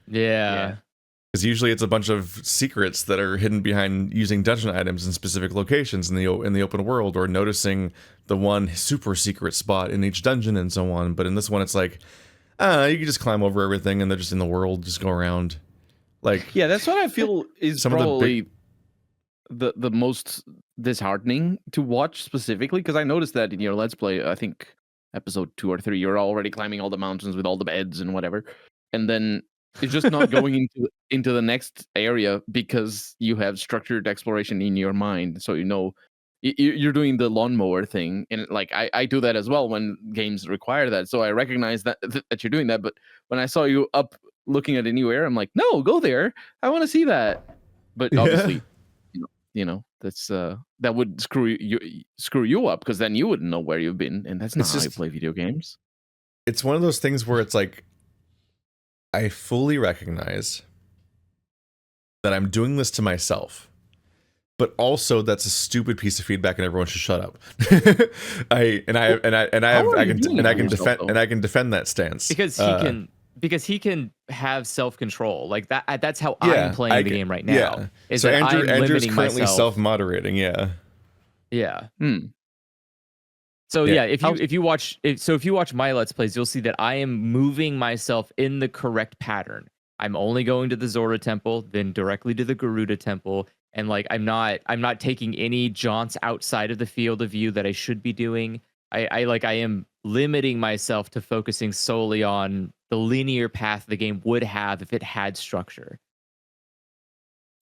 Yeah. Because usually it's a bunch of secrets that are hidden behind using dungeon items in specific locations in the open world, or noticing the one super secret spot in each dungeon and so on. But in this one, it's like, you can just climb over everything and they're just in the world, just go around. Like, yeah, that's what I feel is probably the most disheartening to watch specifically, because I noticed that in your Let's Play, I think episode 2 or 3, you're already climbing all the mountains with all the beds and whatever, and then it's just not going into the next area because you have structured exploration in your mind. So you're doing the lawnmower thing, and like I do that as well when games require that. So I recognize that you're doing that. But when I saw you up looking at a new area, I'm like, no, go there. I want to see that. But obviously, that's that would screw you up, because then you wouldn't know where you've been, and that's not how you play video games. It's one of those things where it's like, I fully recognize that I'm doing this to myself, but also that's a stupid piece of feedback, and everyone should shut up. I can defend that stance because he can have self-control like that. That's how I'm playing the game right now. Yeah. So Andrew's currently self-moderating. Yeah. So if you watch my Let's Plays, you'll see that I am moving myself in the correct pattern. I'm only going to the Zora Temple, then directly to the Garuda Temple, and like I'm not taking any jaunts outside of the field of view that I should be doing. I am limiting myself to focusing solely on the linear path the game would have if it had structure.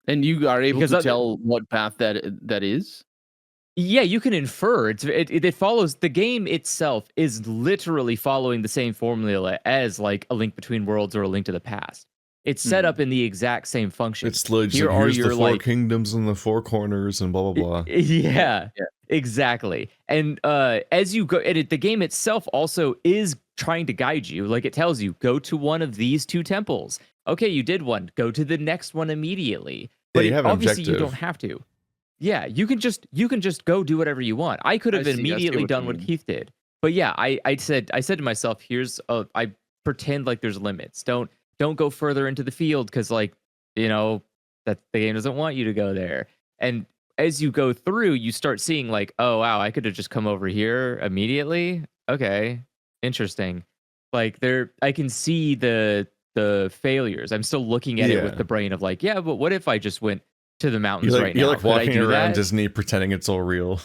And you are able Because to tell what path that is? Yeah, you can infer. It follows the game itself is literally following the same formula as like A Link Between Worlds or A Link to the Past. It's set up in the exact same function. It's like, Here are here's your the four like kingdoms and the four corners and blah blah blah. yeah, Yeah. exactly. And as you go, the game itself also is trying to guide you. Like it tells you, go to one of these two temples. Okay, you did one. Go to the next one immediately. But you have an obviously you objective. don't have to. Yeah, you can just go do whatever you want. I could have I see immediately what done you what mean. Keith did. But yeah, I said to myself, I pretend like there's limits. Don't go further into the field because like, that the game doesn't want you to go there. And as you go through, you start seeing like, oh wow, I could have just come over here immediately. Okay, interesting. Like I can see the failures. I'm still looking at it with Yeah. the brain of like, yeah, but what if I just went to the mountains You're right like, now? you're like Could I walking do around that? Disney pretending it's all real.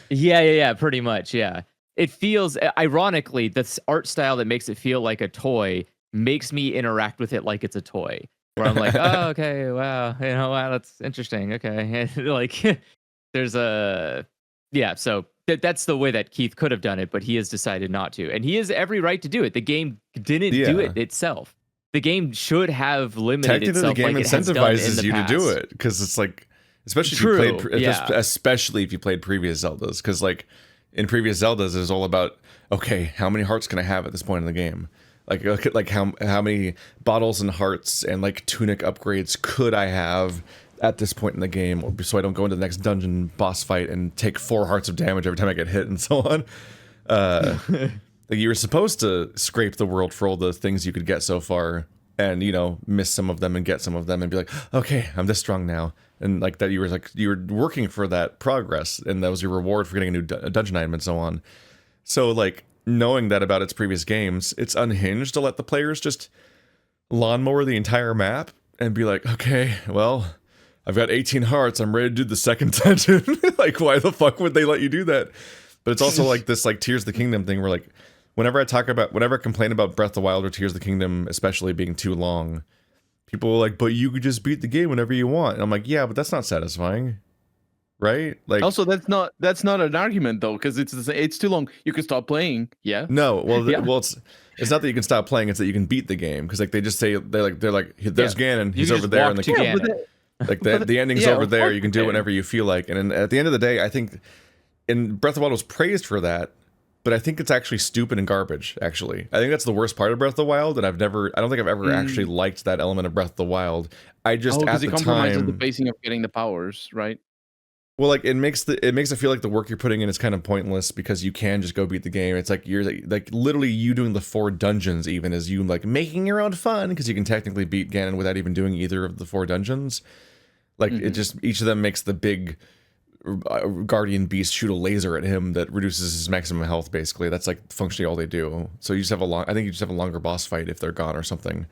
Yeah, pretty much. Yeah. It feels ironically, this art style that makes it feel like a toy makes me interact with it like it's a toy. Where I'm like, oh, okay, wow, wow, that's interesting. Okay. Like there's so that's the way that Keith could have done it, but he has decided not to. And he has every right to do it. The game didn't do Yeah. it itself. The game should have limited Technically, the itself game like it has done in incentivizes the you past. to do it because it's like, especially True, if you played, yeah. especially if you played previous Zeldas, because like in previous Zeldas, it's all about, okay, how many hearts can I have at this point in the game? Like, look at like how many bottles and hearts and like tunic upgrades could I have at this point in the game, so I don't go into the next dungeon boss fight and take 4 hearts of damage every time I get hit and so on. Like you were supposed to scrape the world for all the things you could get so far, and miss some of them and get some of them and be like, okay, I'm this strong now, and like that you were working for that progress, and that was your reward for getting a new dungeon item and so on. So like knowing that about its previous games, it's unhinged to let the players just lawnmower the entire map and be like, okay, well, I've got 18 hearts, I'm ready to do the second dungeon. Like, why the fuck would they let you do that? But it's also like this like Tears of the Kingdom thing where like whenever I complain about Breath of the Wild or Tears of the Kingdom especially being too long, people are like, but you could just beat the game whenever you want. And I'm like, yeah, but that's not satisfying. Right? Like, Also, that's not an argument though, because it's too long. You can stop playing. Yeah. no, well, Yeah. it's not that you can stop playing; it's that you can beat the game. Because like they just say there's Ganon, he's can over just there, walk and the to Ganon. like the ending's over there. You can do it whenever you feel like. And at the end of the day, I think, and Breath of the Wild was praised for that, but I think it's actually stupid and garbage. Actually, I think that's the worst part of Breath of the Wild, and I don't think I've ever actually liked that element of Breath of the Wild. I just at because the it compromises time, the pacing of getting the powers, right? well, like it makes it feel like the work you're putting in is kind of pointless because you can just go beat the game. It's like you're like literally you doing the 4 dungeons even as you like making your own fun because you can technically beat Ganon without even doing either of the 4 dungeons. Like it just each of them makes the big guardian beast shoot a laser at him that reduces his maximum health. Basically, that's like functionally all they do. So you just have I think you just have a longer boss fight if they're gone or something.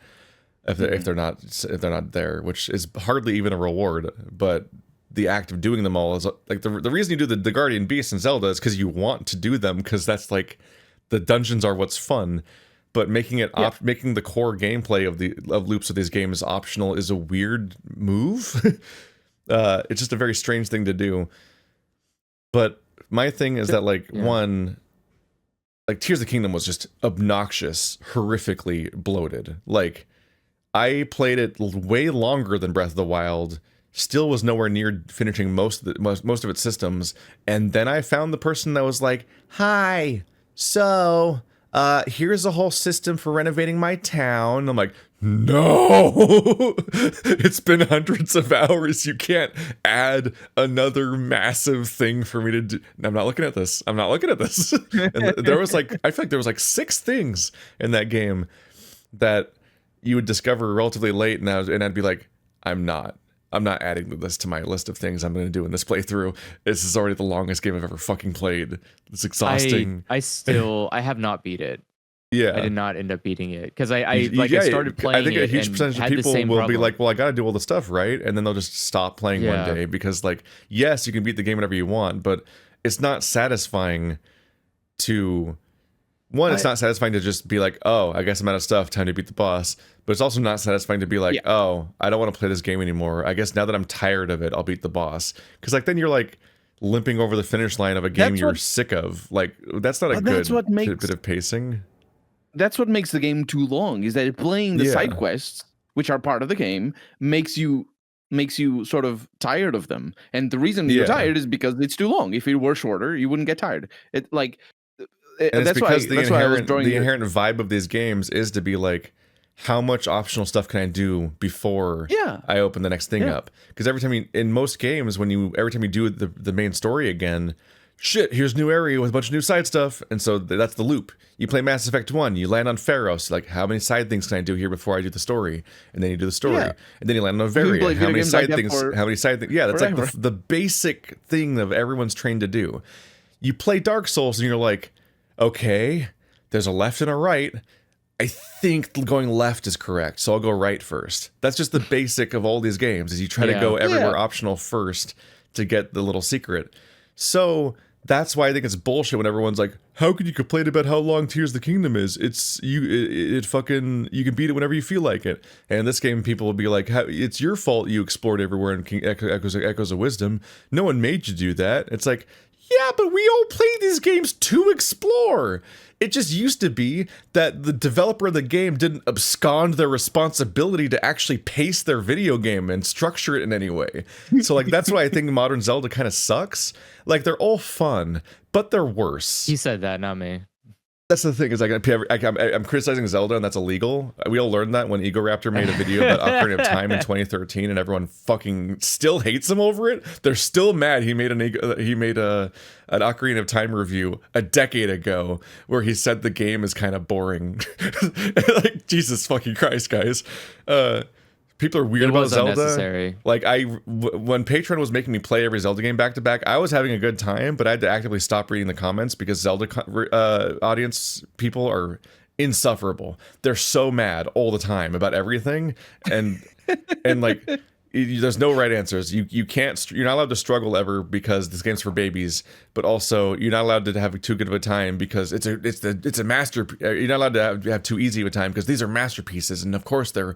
If they're not there, which is hardly even a reward, but the act of doing them all is like the reason you do the guardian beasts in Zelda is because you want to do them because that's like the dungeons are what's fun. But making it making the core gameplay of loops of these games optional is a weird move. It's just a very strange thing to do. But my thing is that like one, like Tears of the Kingdom was just obnoxious, horrifically bloated. Like I played it way longer than Breath of the Wild. Still was nowhere near finishing most of its systems, and then I found the person that was like, "Hi, so here's a whole system for renovating my town." I'm like, "No, it's been hundreds of hours. You can't add another massive thing for me to do." I'm not looking at this. I'm not looking at this. And there was like, I feel like there was like 6 things in that game that you would discover relatively late, and I'd be like, I'm not adding this to my list of things I'm going to do in this playthrough. This is already the longest game I've ever fucking played. It's exhausting. I have not beat it. Yeah, I did not end up beating it because I started playing. I think a huge percentage of people will be like, "Well, I got to do all the stuff, right?" And then they'll just stop playing one day because, like, yes, you can beat the game whenever you want, but it's not satisfying to one, it's not satisfying to just be like, oh, I guess I'm out of stuff, time to beat the boss. But it's also not satisfying to be like, oh, I don't want to play this game anymore. I guess now that I'm tired of it, I'll beat the boss. Because like then you're like limping over the finish line of a game you're sick of. Like that's not a good bit of pacing. That's what makes the game too long, is that playing the side quests, which are part of the game, makes you sort of tired of them. And the reason you're tired is because it's too long. If it were shorter, you wouldn't get tired. It like and it's because the inherent vibe of these games is to be like, how much optional stuff can I do before I open the next thing up? Because every time in most games, every time you do the main story again, shit, here's a new area with a bunch of new side stuff, and so that's the loop. You play Mass Effect 1, you land on Pharos, like, how many side things can I do here before I do the story? And then you do the story. And then you land on Varian, how many side things? Yeah, that's like the basic thing that everyone's trained to do. You play Dark Souls and you're like, okay, there's a left and a right. I think going left is correct, so I'll go right first. That's just the basic of all these games, is you try to go everywhere optional first to get the little secret. So that's why I think it's bullshit when everyone's like, how could you complain about how long Tears of the Kingdom is? You can beat it whenever you feel like it. And in this game, people will be like, it's your fault you explored everywhere in Echoes of Wisdom. No one made you do that. It's like, yeah, but we all play these games to explore. It just used to be that the developer of the game didn't abscond their responsibility to actually pace their video game and structure it in any way. So like that's why I think modern Zelda kind of sucks. Like they're all fun, but they're worse. He said that, not me. That's the thing, is like I'm criticizing Zelda, and that's illegal. We all learned that when Egoraptor made a video about Ocarina of Time in 2013, and everyone fucking still hates him over it. They're still mad he made an Ocarina of Time review a decade ago where he said the game is kind of boring. Like, Jesus fucking Christ, guys. People are weird about Zelda. Unnecessary. Like when Patreon was making me play every Zelda game back to back, I was having a good time, but I had to actively stop reading the comments because Zelda audience people are insufferable. They're so mad all the time about everything, and like there's no right answers. You're not allowed to struggle ever because this game's for babies, but also you're not allowed to have too good of a time because it's a master. You're not allowed to have too easy of a time because these are masterpieces, and of course they're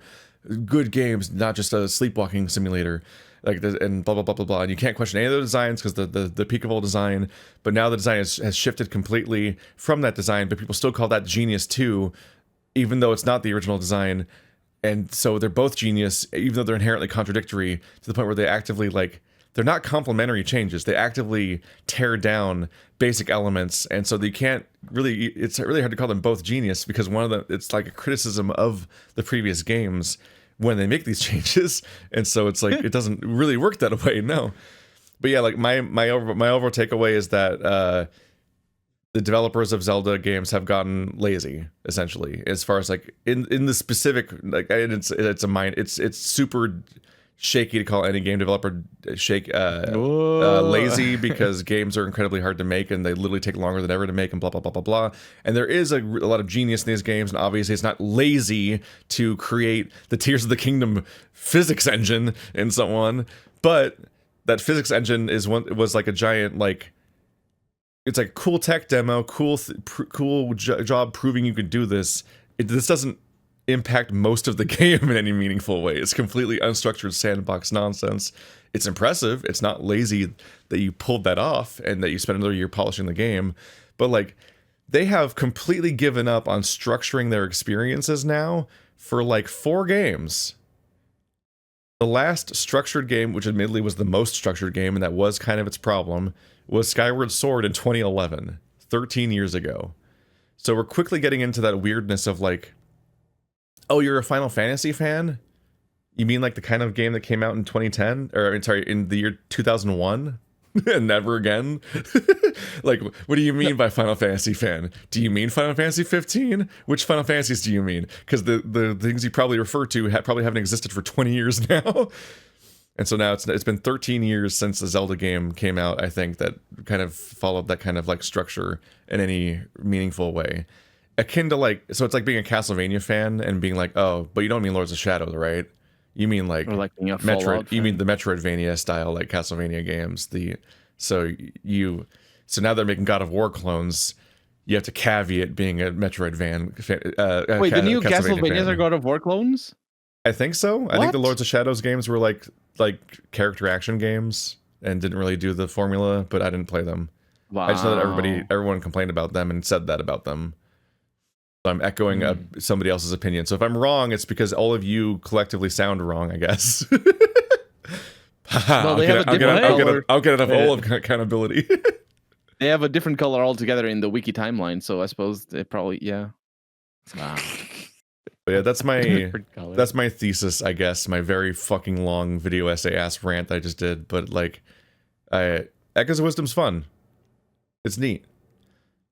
good games, not just a sleepwalking simulator, like and blah blah blah blah blah. And you can't question any of the designs because the peak of all design. But now the design has shifted completely from that design, but people still call that genius too, even though it's not the original design. And so they're both genius, even though they're inherently contradictory, to the point where they actively they're not complementary changes. They actively tear down basic elements, and so they can't really. It's really hard to call them both genius because one of them, it's like a criticism of the previous games when they make these changes, and so it's like it doesn't really work that way. No, but yeah, like my overall takeaway is that the developers of Zelda games have gotten lazy, essentially, as far as like in the specific, like it's super shaky to call any game developer lazy because games are incredibly hard to make and they literally take longer than ever to make and blah blah blah blah blah. And there is a lot of genius in these games, and obviously it's not lazy to create the Tears of the Kingdom physics engine and so on, but that physics engine was like a giant, like, it's like cool tech demo, cool job proving you could do this. This doesn't impact most of the game in any meaningful way. It's completely unstructured sandbox nonsense. It's impressive. It's not lazy that you pulled that off and that you spent another year polishing the game, but like they have completely given up on structuring their experiences now for like 4 games. The last structured game, which admittedly was the most structured game, and that was kind of its problem, was Skyward Sword in 2011, 13 years ago. So we're quickly getting into that weirdness of like, oh, you're a Final Fantasy fan? You mean like the kind of game that came out in 2010? Or, sorry, in the year 2001? And never again? Like, what do you mean by Final Fantasy fan? Do you mean Final Fantasy 15? Which Final Fantasies do you mean? Because the things you probably refer to probably haven't existed for 20 years now. And so now it's been 13 years since the Zelda game came out, I think, that kind of followed that kind of like structure in any meaningful way. Akin to like, so it's like being a Castlevania fan and being like, oh, but you don't mean Lords of Shadow, right? You mean like being a Metroid? You mean the Metroidvania style, like Castlevania games? So now they're making God of War clones. you have to caveat being a Metroidvania. Wait, the new Castlevania Castlevanias fan. are God of War clones? I think so. I think the What? Lords of Shadows games were like character action games and didn't really do the formula, but I didn't play them. Wow. I just know that everyone complained about them and said that about them. So I'm echoing somebody else's opinion. So if I'm wrong, it's because all of you collectively sound wrong, I guess. Well, they have a different color. I'll get enough all of accountability. They have a different color altogether in the wiki timeline, so I suppose they probably Wow. But yeah, that's my Different color. that's my thesis, I guess. My very fucking long video essay ass rant I just did. But like, Echoes of Wisdom's fun. It's neat.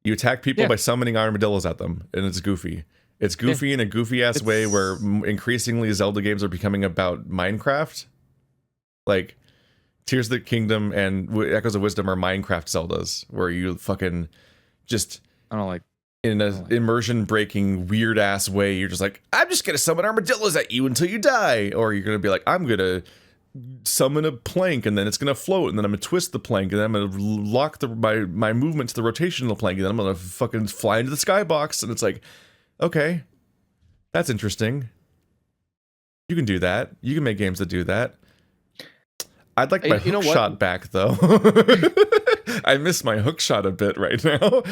You attack people by summoning armadillos at them, and it's goofy. It's goofy in a goofy ass way where increasingly Zelda games are becoming about Minecraft. Like, Tears of the Kingdom and Echoes of Wisdom are Minecraft Zeldas, where you fucking just I don't like. in an immersion breaking weird ass way, you're just like, I'm just gonna summon armadillos at you until you die, or you're gonna be like, I'm gonna summon a plank and then it's gonna float and then I'm gonna twist the plank and then I'm gonna lock my movement to the rotational plank and then I'm gonna fucking fly into the skybox, and it's like, okay, that's interesting. You can do that. You can make games that do that. I'd like my hook shot back though. I miss my hook shot a bit right now.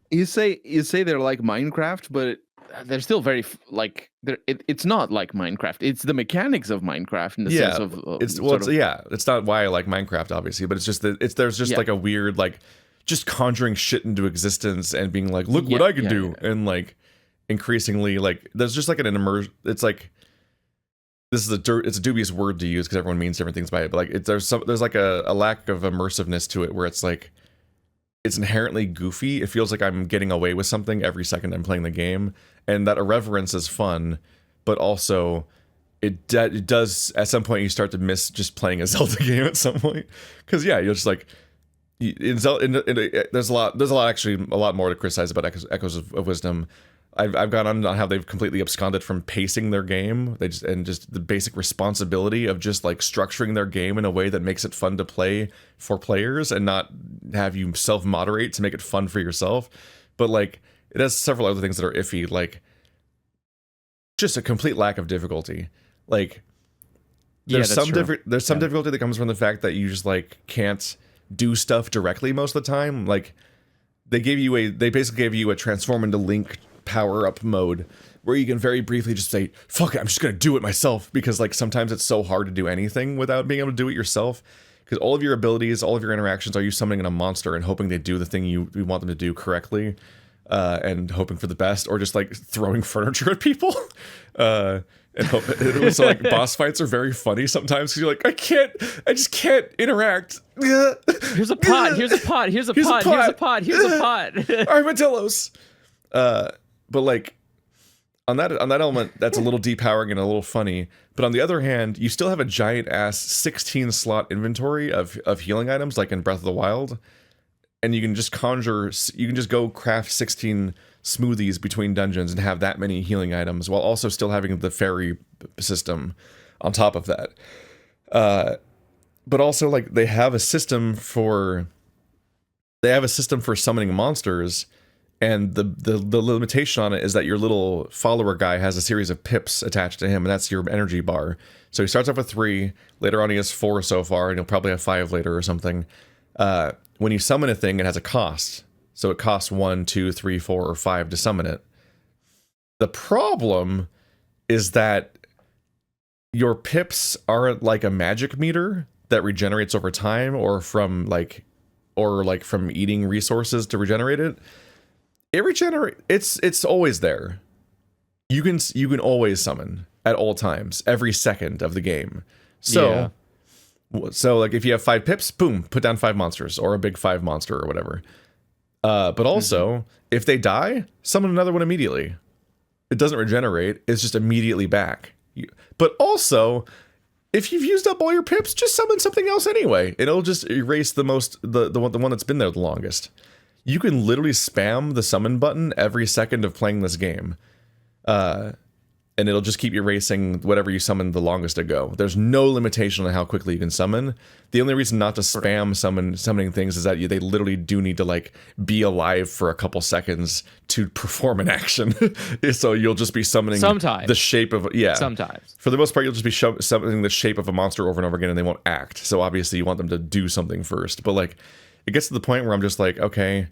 You say they're like Minecraft, but they're still very it's not like Minecraft. It's the mechanics of Minecraft in the sense of it's not why I like Minecraft obviously, but it's just that there's just like a weird like just conjuring shit into existence and being like, look what I can do, and like increasingly like there's just like an immersion. It's like, it's a dubious word to use because everyone means different things by it, but like there's like a lack of immersiveness to it where it's like it's inherently goofy. It feels like I'm getting away with something every second I'm playing the game, and that irreverence is fun, but also it does at some point you start to miss just playing a Zelda game at some point, because you're just like there's a lot more to criticize about Echoes of Wisdom. I've gone on how they've completely absconded from pacing their game. Just the basic responsibility of just like structuring their game in a way that makes it fun to play for players and not have you self-moderate to make it fun for yourself. But like it has several other things that are iffy, like just a complete lack of difficulty. Like there's some difficulty that comes from the fact that you just like can't do stuff directly most of the time. Like they basically gave you a transform into Link power-up mode where you can very briefly just say, fuck it, I'm just gonna do it myself, because like sometimes it's so hard to do anything without being able to do it yourself, because all of your abilities, all of your interactions are you summoning a monster and hoping they do the thing you want them to do correctly, and hoping for the best, or just like throwing furniture at people. So like boss fights are very funny sometimes because you're like, I just can't interact. Here's a pot, here's a pot, here's a pot, here's a pot, here's a pot. Armadillos. But like on that element, that's a little depowering and a little funny. But on the other hand, you still have a giant ass 16 slot inventory of healing items, like in Breath of the Wild, and you can just go craft 16 smoothies between dungeons and have that many healing items while also still having the fairy system on top of that. But also like they have a system for summoning monsters. And the limitation on it is that your little follower guy has a series of pips attached to him, and that's your energy bar. So he starts off with 3, later on he has 4 so far, and he'll probably have 5 later or something. When you summon a thing, it has a cost. So it costs 1, 2, 3, 4, or 5 to summon it. The problem is that your pips aren't like a magic meter that regenerates over time, or from eating resources to regenerate it. It's always there. You can always summon at all times, every second of the game. So like if you have 5 pips, boom, put down 5 monsters or a big 5 monster or whatever. But also, if they die, summon another one immediately. It doesn't regenerate, it's just immediately back. But also, if you've used up all your pips, just summon something else anyway. It'll just erase the one that's been there the longest. You can literally spam the summon button every second of playing this game. And and it'll just keep erasing whatever you summon the longest ago. There's no limitation on how quickly you can summon. The only reason not to spam summoning things is that they literally do need to like be alive for a couple seconds to perform an action. So you'll just be summoning sometimes the shape of sometimes. For the most part, you'll just be summoning the shape of a monster over and over again, and they won't act. So obviously, you want them to do something first. But like, it gets to the point where I'm just like, okay,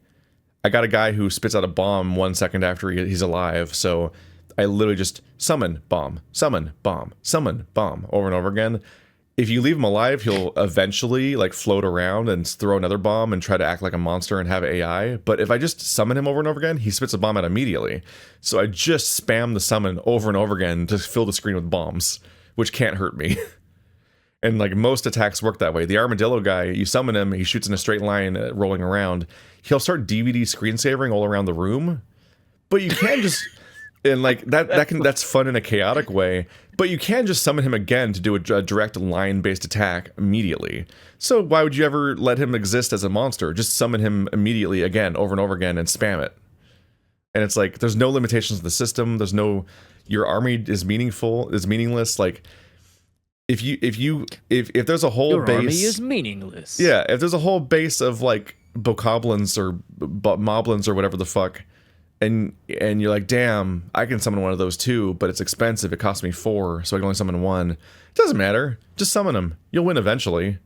I got a guy who spits out a bomb 1 second after he's alive, so I literally just summon bomb, summon bomb, summon bomb over and over again. If you leave him alive, he'll eventually like float around and throw another bomb and try to act like a monster and have AI. But if I just summon him over and over again, he spits a bomb out immediately. So I just spam the summon over and over again to fill the screen with bombs, which can't hurt me. And like most attacks work that way. The armadillo guy, you summon him, he shoots in a straight line rolling around. He'll start DVD screensavering all around the room. But you can just... And like that's fun in a chaotic way, but you can just summon him again to do a direct line-based attack immediately. So why would you ever let him exist as a monster? Just summon him immediately again, over and over again, and spam it. And it's like there's no limitations to the system. There's no your army is meaningless. Like if there's a whole Your base, army is meaningless. Yeah, if there's a whole base of like bokoblins or moblins or whatever the fuck. And you're like, damn, I can summon one of those too, but it's expensive. It costs me 4, so I can only summon 1. It doesn't matter. Just summon him. You'll win eventually.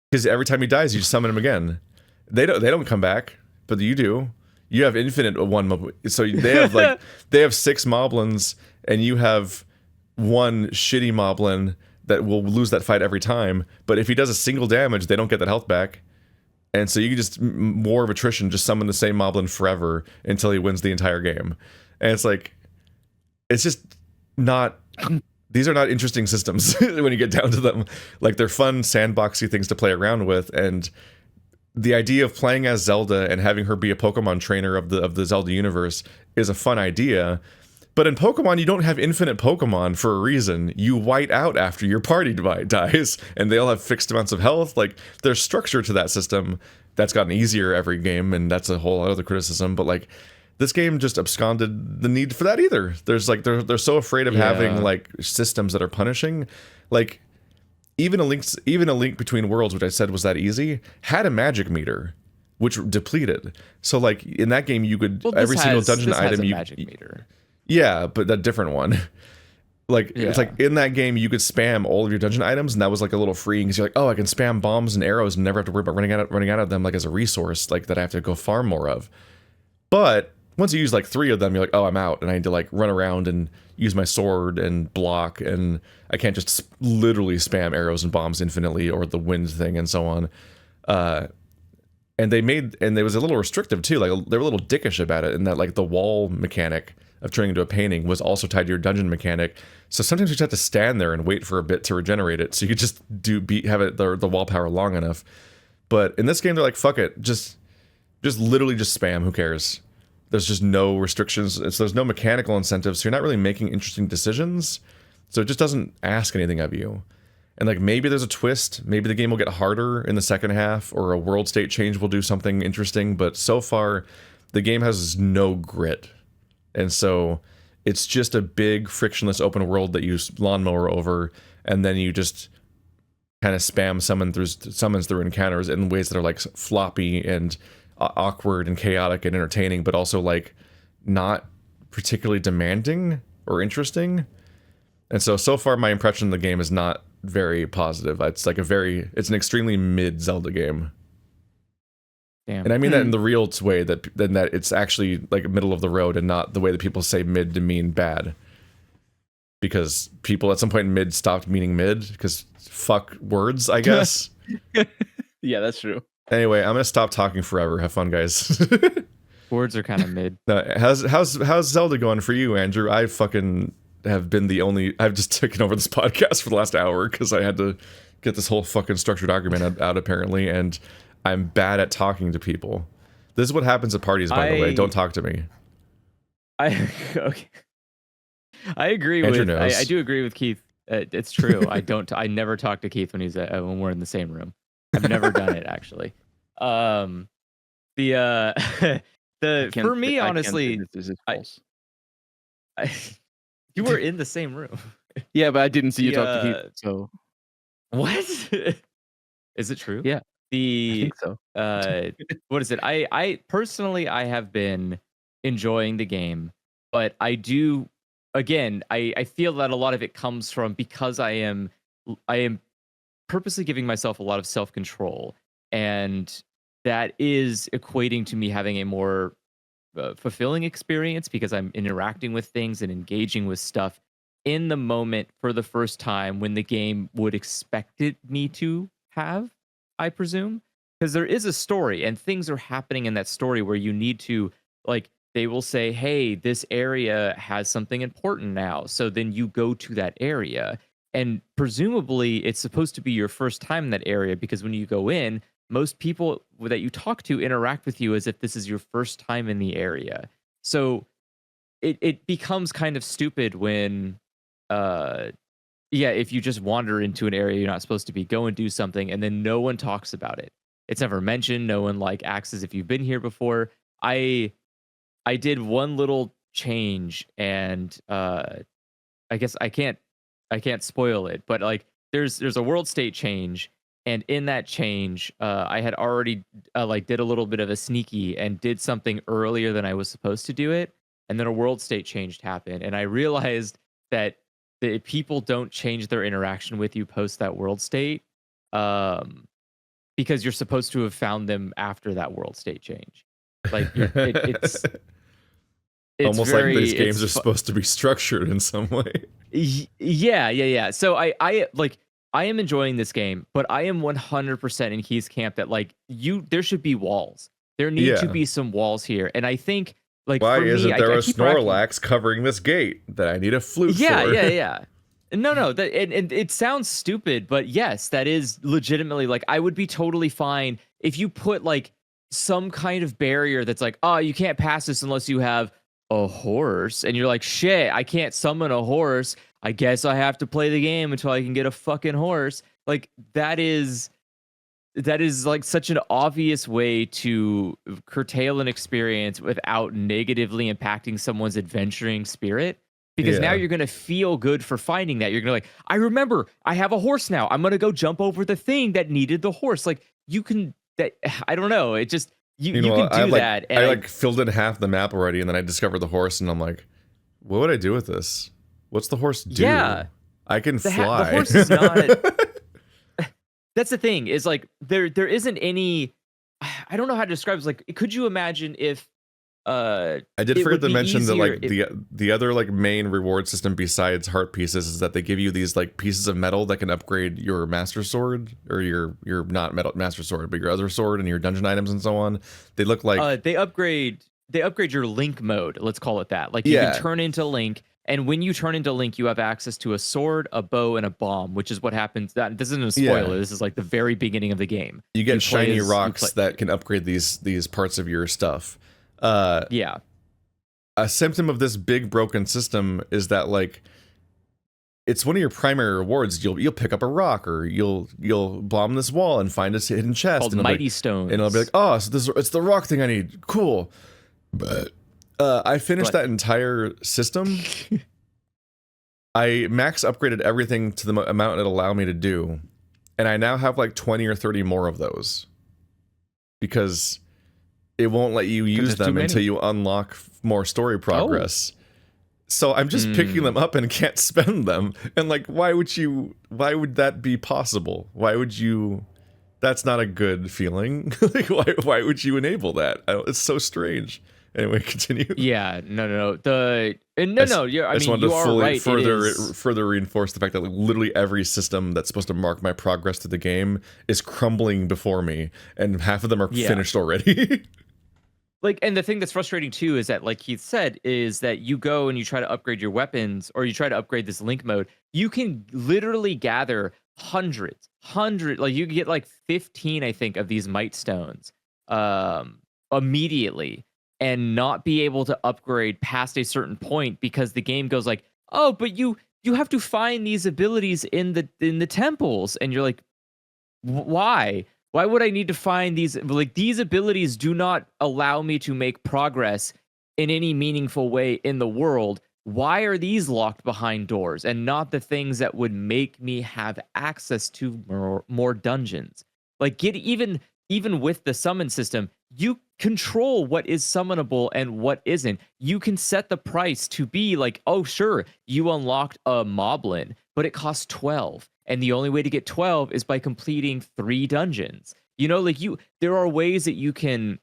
Because every time he dies, you just summon him again. They don't come back, but you do. You have infinite one. So they have like they have 6 moblins, and you have 1 shitty moblin that will lose that fight every time. But if he does a single damage, they don't get that health back. And so you can just, war of attrition, just summon the same moblin forever until he wins the entire game. And it's like, it's just not, these are not interesting systems when you get down to them. Like, they're fun, sandboxy things to play around with. And the idea of playing as Zelda and having her be a Pokemon trainer of the Zelda universe is a fun idea. But in Pokemon, you don't have infinite Pokemon for a reason. You white out after your party dies, and they all have fixed amounts of health. Like, there's structure to that system that's gotten easier every game, and that's a whole other criticism. But like, this game just absconded the need for that either. There's like they're so afraid of having like systems that are punishing. Like, even a link between worlds, which I said was that easy, had a magic meter, which depleted. So like in that game, you could every single dungeon item you magic meter. Yeah, but that different one. Like, it's like in that game, you could spam all of your dungeon items, and that was like a little freeing because you're like, oh, I can spam bombs and arrows and never have to worry about running out of them like as a resource, like that I have to go farm more of. But once you use like 3 of them, you're like, oh, I'm out, and I need to like run around and use my sword and block, and I can't just literally spam arrows and bombs infinitely or the wind thing and so on. And they was a little restrictive too. Like, they were a little dickish about it in that like the wall mechanic of turning into a painting was also tied to your dungeon mechanic. So sometimes you just have to stand there and wait for a bit to regenerate it. So you could just have it the wall power long enough. But in this game, they're like, fuck it, just literally just spam. Who cares? There's just no restrictions. So there's no mechanical incentives. So you're not really making interesting decisions. So it just doesn't ask anything of you. And like, maybe there's a twist. Maybe the game will get harder in the second half, or a world state change will do something interesting. But so far, the game has no grit. And so it's just a big frictionless open world that you lawnmower over, and then you just kind of spam summons through encounters in ways that are like floppy and awkward and chaotic and entertaining, but also like not particularly demanding or interesting. And so far my impression of the game is not very positive. It's like it's an extremely mid Zelda game. Damn. And I mean that in the real way, that it's actually like middle of the road and not the way that people say mid to mean bad. Because people at some point in mid stopped meaning mid, because fuck words, I guess. Yeah, that's true. Anyway, I'm gonna stop talking forever. Have fun, guys. Words are kind of mid. How's Zelda going for you, Andrew? I fucking have been I've just taken over this podcast for the last hour because I had to get this whole fucking structured argument out apparently, and I'm bad at talking to people. This is what happens at parties, by the way. Don't talk to me. Okay. I agree Andrew with. knows. I do agree with Keith. It's true. I never talk to Keith when when we're in the same room. I've never done it actually. For me, honestly, You were in the same room. Yeah, but I didn't see you The, talk to people. So what? Is it true? yeah, I The think so. what is it? I personally I have been enjoying the game, but I do again, I feel that a lot of it comes from because I am purposely giving myself a lot of self-control, and that is equating to me having a more fulfilling experience because I'm interacting with things and engaging with stuff in the moment for the first time when the game would expect it me to have, I presume. Because there is a story and things are happening in that story where you need to, like, they will say, hey, this area has something important now. So then you go to that area. And presumably it's supposed to be your first time in that area because when you go in, most people that you talk to interact with you as if this is your first time in the area. So it becomes kind of stupid when uh yeah, if you just wander into an area you're not supposed to be, go and do something and then no one talks about it. It's never mentioned, no one like acts as if you've been here before. I did one little change and I guess I can't spoil it, but like there's a world state change, and in that change, I had already like did a little bit of a sneaky and did something earlier than I was supposed to do it, and then a world state change happened, and I realized that the people don't change their interaction with you post that world state, um, because you're supposed to have found them after that world state change. Like it's Almost like very these games it's are supposed to be structured in some way. Yeah. So I like I am enjoying this game, but I am 100% in Keith's camp that like there should be walls. There need to Yeah. be some walls here, and I think like Why for me, isn't there I a keep racking. Snorlax covering this gate that I need a flute Yeah, for? yeah. No, that and it sounds stupid, but yes, that is legitimately like I would be totally fine if you put like some kind of barrier that's like, oh, you can't pass this unless you have a horse, and you're like, shit, I can't summon a horse. I guess I have to play the game until I can get a fucking horse. Like that is like such an obvious way to curtail an experience without negatively impacting someone's adventuring spirit. Because now Yeah. you're gonna feel good for finding that. You're gonna like, I remember I have a horse now. I'm gonna go jump over the thing that needed the horse. Like you can that I don't know. It just you can do that. And I like filled in half the map already, and then I discovered the horse, and I'm like, what would I do with this? What's the horse do? Yeah. I can The fly. horse is not. That's the thing is like there isn't any. I don't know how to describe it. It's like, could you imagine if I did it forget would to be mention that easier like the other like main reward system besides heart pieces is that they give you these like pieces of metal that can upgrade your master sword or your not metal master sword but your other sword and your dungeon items and so on. They look like they upgrade your Link mode, let's call it that. Like you can turn into Link, and when you turn into Link, you have access to a sword, a bow, and a bomb, which is what happens. That this isn't a spoiler. This is like the very beginning of the game. you get play shiny as- rocks play- that can upgrade these parts of your stuff. Yeah. A symptom of this big broken system is that like it's one of your primary rewards. You'll pick up a rock or you'll bomb this wall and find this hidden chest Called and it'll be Mighty Stones. and I'll be like, oh, so it's the rock thing I need. Cool. But I finished that entire system. I max upgraded everything to the amount it allowed me to do, and I now have like 20 or 30 more of those because it won't let you use them until you unlock more story progress. So I'm just picking them up and can't spend them. And like, why would that be possible? Why would you? That's not a good feeling. Like, why would you enable that? It's so strange. Anyway, continue. Yeah, no. I mean, I just wanted you to are fully right. further reinforce the fact that like, literally every system that's supposed to mark my progress through the game is crumbling before me, and half of them are finished already. Like, and the thing that's frustrating too is that, like Keith said, is that you go and you try to upgrade your weapons, or you try to upgrade this Link mode. You can literally gather hundreds, like you can get like 15, I think, of these Might Stones, immediately, and not be able to upgrade past a certain point because the game goes like, oh, but you have to find these abilities in the temples, and you're like, why? Why would I need to find these? Like, these abilities do not allow me to make progress in any meaningful way in the world. why are these locked behind doors and not the things that would make me have access to more dungeons? Like, get even with the summon system, you control what is summonable and what isn't. You can set the price to be like, oh, sure, you unlocked a moblin, but it costs 12. And the only way to get 12 is by completing 3 dungeons. You know, like there are ways that you can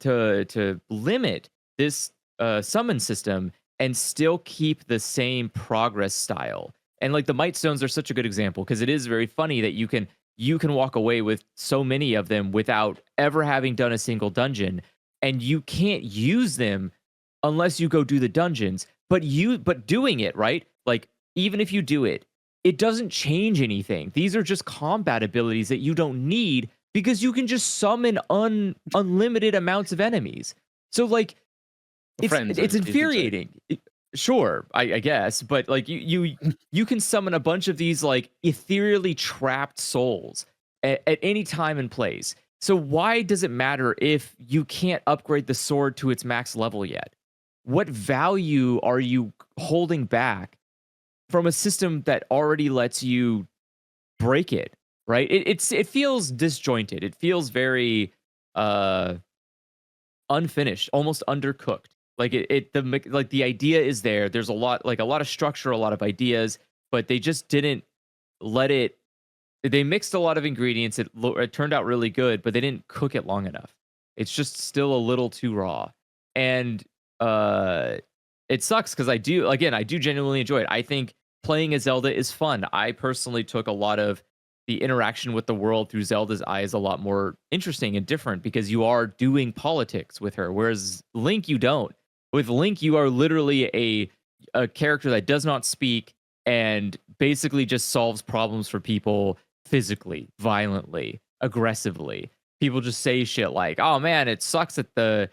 to limit this summon system and still keep the same progress style. And like the Might Stones are such a good example because it is very funny that you can walk away with so many of them without ever having done a single dungeon, and you can't use them unless you go do the dungeons. But doing it, right? Like, even if you do it, it doesn't change anything. These are just combat abilities that you don't need because you can just summon unlimited amounts of enemies. So like, it's infuriating. Sure, I guess, but like you can summon a bunch of these like ethereally trapped souls at any time and place. So why does it matter if you can't upgrade the sword to its max level yet? What value are you holding back from a system that already lets you break it? Right? It feels disjointed. It feels very unfinished, almost undercooked. Like the idea is there. There's a lot of structure, a lot of ideas, but they just didn't let it. They mixed a lot of ingredients. It turned out really good, but they didn't cook it long enough. It's just still a little too raw, and it sucks because I do genuinely enjoy it. I think playing as Zelda is fun. I personally took a lot of the interaction with the world through Zelda's eyes a lot more interesting and different because you are doing politics with her, whereas Link, you don't. With Link, you are literally a character that does not speak and basically just solves problems for people physically, violently, aggressively. People just say shit like, "Oh man, it sucks that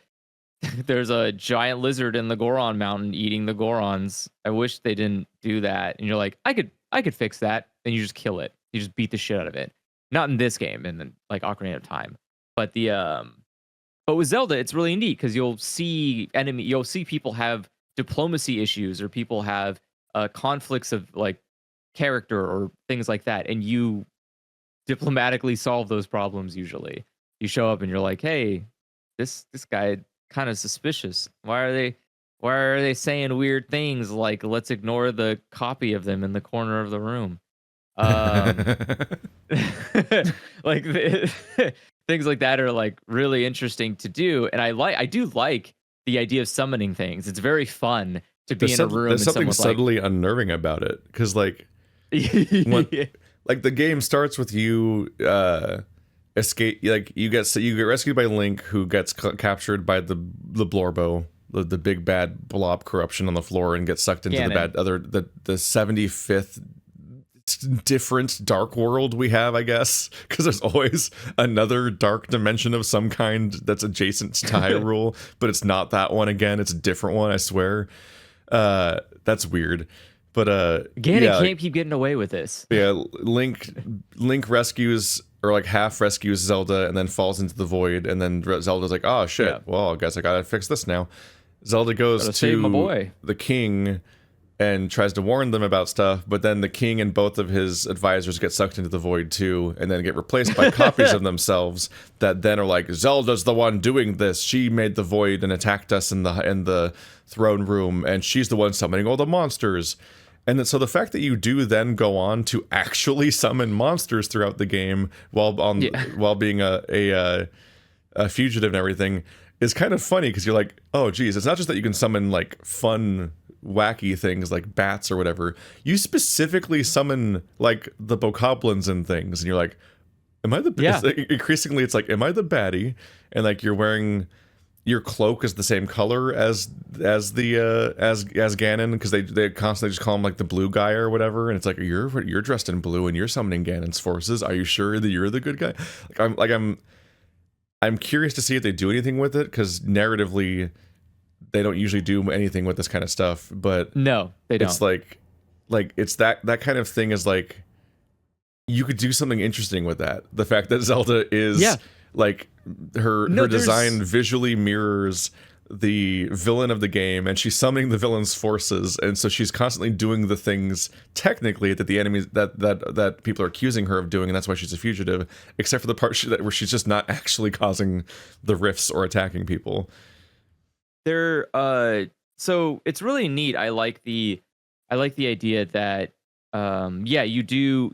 there's a giant lizard in the Goron Mountain eating the Gorons. I wish they didn't do that." And you're like, I could fix that." And you just kill it. You just beat the shit out of it. Not in this game, and then like Ocarina of Time, but but with Zelda, it's really neat because you'll see people have diplomacy issues or people have conflicts of like character or things like that, and you diplomatically solve those problems. Usually, you show up and you're like, "Hey, this guy kind of suspicious. Why are they saying weird things like let's ignore the copy of them in the corner of the room?" Like things like that are like really interesting to do, and I do like the idea of summoning things. It's very fun to be in a room. There's and something subtly unnerving about it because like like the game starts with you escape, like you get rescued by Link, who gets captured by the Blorbo, the big bad blob corruption on the floor, and gets sucked into the 75th different dark world we have, I guess, because there's always another dark dimension of some kind that's adjacent to Hyrule, but it's not that one again. It's a different one, I swear. That's weird. But Ganon can't keep getting away with this. Yeah, Link rescues, or like half rescues Zelda and then falls into the void, and then Zelda's like, "Oh shit, well, I guess I gotta fix this now." Zelda goes to the king and tries to warn them about stuff, but then the king and both of his advisors get sucked into the void too, and then get replaced by copies of themselves that then are like, "Zelda's the one doing this. She made the void and attacked us in the throne room, and she's the one summoning all the monsters." And then, so the fact that you do then go on to actually summon monsters throughout the game while being a fugitive and everything is kind of funny, because you're like, oh geez, it's not just that you can summon like fun wacky things like bats or whatever. You specifically summon like the bokoblins and things, and you're like, am I the increasingly it's like, am I the baddie? And like you're wearing, your cloak is the same color as Ganon, because they constantly just call him like the blue guy or whatever, and it's like, you're dressed in blue and you're summoning Ganon's forces. Are you sure that you're the good guy? I'm curious to see if they do anything with it, because narratively they don't usually do anything with this kind of stuff. But no, they don't. It's like it's that kind of thing is like, you could do something interesting with that. The fact that Zelda is like her design visually mirrors the villain of the game, and she's summoning the villain's forces, and so she's constantly doing the things technically that the enemies that people are accusing her of doing, and that's why she's a fugitive. Except for the part where she's just not actually causing the rifts or attacking people. So it's really neat. I like the idea that you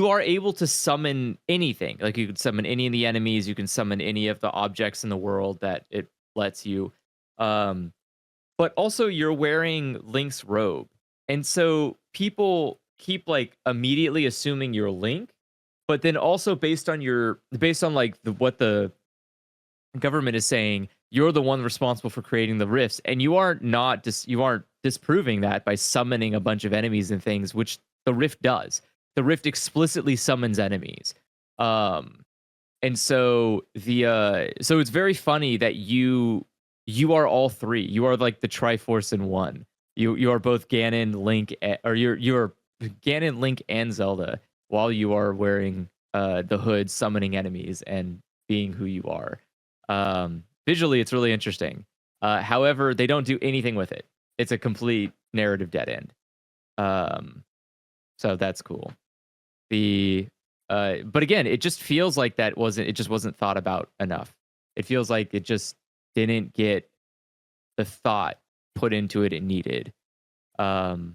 are able to summon anything. Like you can summon any of the enemies, you can summon any of the objects in the world that it lets you. But also you're wearing Link's robe. And so people keep like immediately assuming you're Link, but then also based on like what the government is saying, you're the one responsible for creating the rifts, and you aren't disproving that by summoning a bunch of enemies and things, which the rift does. The rift explicitly summons enemies, and so so it's very funny that you are all three. You are like the Triforce in one. You are both Ganon, Link, or you're Ganon, Link, and Zelda, while you are wearing the hood, summoning enemies, and being who you are. Visually, it's really interesting. However, they don't do anything with it. It's a complete narrative dead end. So that's cool. But again, it just feels like it just wasn't thought about enough. It feels like it just didn't get the thought put into it needed. To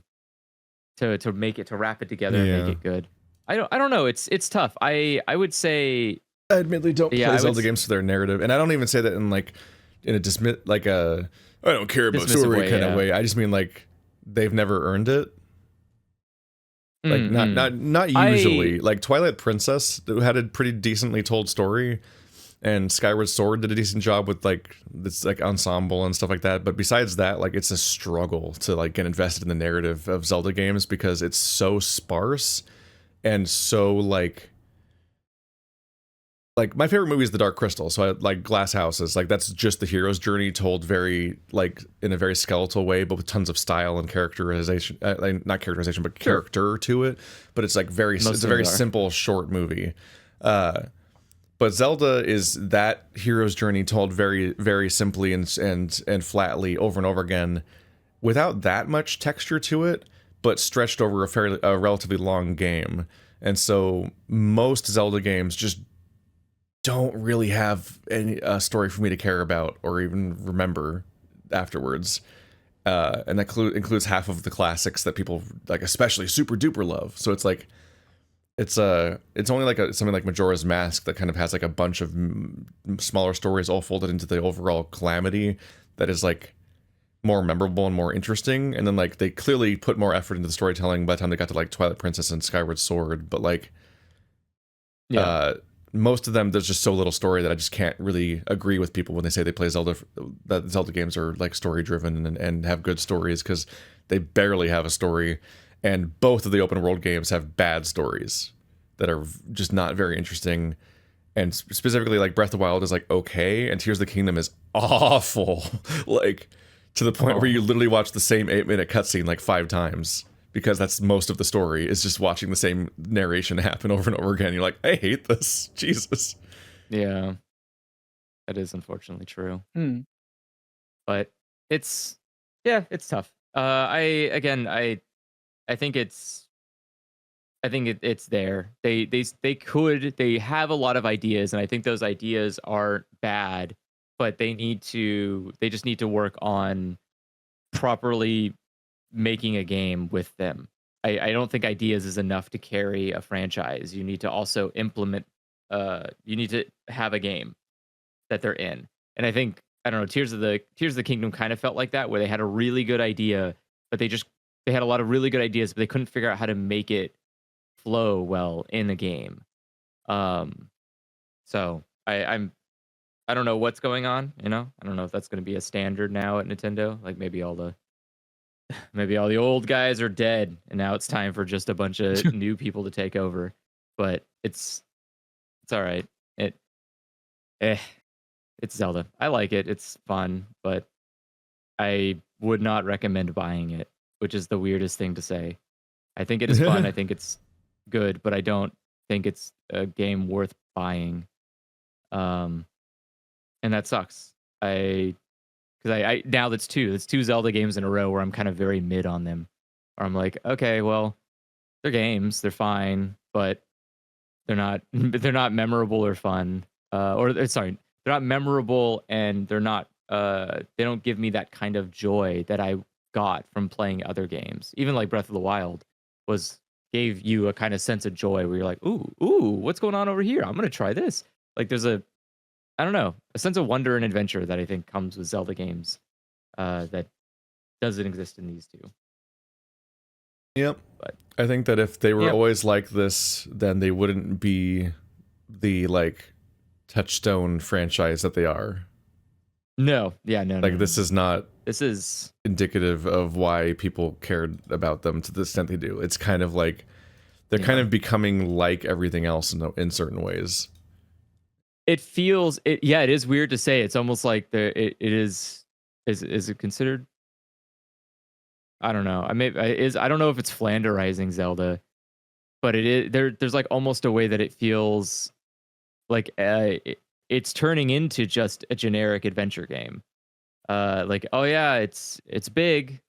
wrap it together and make it good. I don't know. It's tough. I would say I admittedly don't play Zelda games for their narrative, and I don't even say that in a I don't care about story kind of way. I just mean like they've never earned it. Like not usually. Like Twilight Princess had a pretty decently told story, and Skyward Sword did a decent job with like this like ensemble and stuff like that. But besides that, like it's a struggle to like get invested in the narrative of Zelda games because it's so sparse and so like my favorite movie is The Dark Crystal, so I like Glass Houses. Like that's just the hero's journey told very like in a very skeletal way, but with tons of style and characterization. Not characterization, but character to it. But it's like it's a very simple, short movie. But Zelda is that hero's journey told very, very simply and flatly over and over again, without that much texture to it, but stretched over a relatively long game. And so most Zelda games just don't really have any story for me to care about or even remember afterwards, and that includes half of the classics that people like, especially super duper love. So it's like it's only like something like Majora's Mask that kind of has like a bunch of smaller stories all folded into the overall calamity that is like more memorable and more interesting. And then like they clearly put more effort into the storytelling by the time they got to like Twilight Princess and Skyward Sword, but like most of them, there's just so little story that I just can't really agree with people when they say they play Zelda, that Zelda games are like story driven and have good stories, because they barely have a story. And both of the open world games have bad stories that are just not very interesting. And specifically like Breath of the Wild is like okay, and Tears of the Kingdom is awful. Like to the point where you literally watch the same 8-minute cutscene like 5 times. Because that's most of the story, is just watching the same narration happen over and over again. You're like, I hate this. Jesus. Yeah. That is unfortunately true. But it's tough. I think it's there. They have a lot of ideas, and I think those ideas aren't bad, but they just need to work on properly making a game with them. I don't think ideas is enough to carry a franchise. You need to also implement you need to have a game that they're in. And I think, I don't know, Tears of the Kingdom kind of felt like that, where they had a really good idea, but they had a lot of really good ideas, but they couldn't figure out how to make it flow well in the game. So I don't know what's going on, I don't know if that's going to be a standard now at Nintendo. Like maybe all the old guys are dead and now it's time for just a bunch of new people to take over. But it's all right. It's Zelda. I like it. It's fun, but I would not recommend buying it, which is the weirdest thing to say. I think it is fun. I think it's good, but I don't think it's a game worth buying. And that sucks. I because I now that's two Zelda games in a row where I'm kind of very mid on them. Or I'm like, okay, well, they're games, they're fine, but they're not memorable or fun. Sorry, they're not memorable and they're not they don't give me that kind of joy that I got from playing other games. Even like Breath of the Wild gave you a kind of sense of joy where you're like, ooh, what's going on over here? I'm gonna try this. Like there's I don't know, a sense of wonder and adventure that I think comes with Zelda games that doesn't exist in these two. Yep. But I think that if they were always like this, then they wouldn't be the like touchstone franchise that they are. No, yeah, no. Like this is not. This is indicative of why people cared about them to the extent they do. It's kind of like they're kind of becoming like everything else in certain ways. It feels it. Yeah, it is weird to say. It's almost like it is. Is it considered? I don't know. I don't know if it's flanderizing Zelda, but it is there's like almost a way that it feels like it's turning into just a generic adventure game. Like, oh yeah, it's big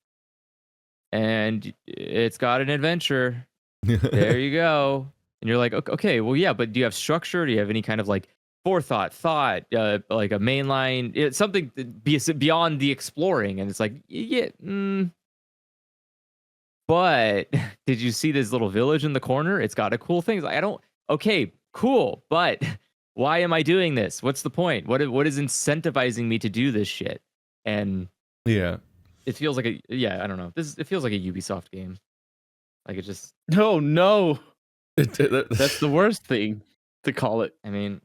and it's got an adventure. There you go. And you're like, okay, well, yeah, but do you have structure? Do you have any kind of like forethought, thought, like a mainline, something beyond the exploring? And it's like, yeah. But did you see this little village in the corner? It's got a cool thing. Like, okay, cool. But why am I doing this? What's the point? What is incentivizing me to do this shit? And yeah, it feels like I don't know. It feels like a Ubisoft game. Like it just no. That's the worst thing to call it. I mean,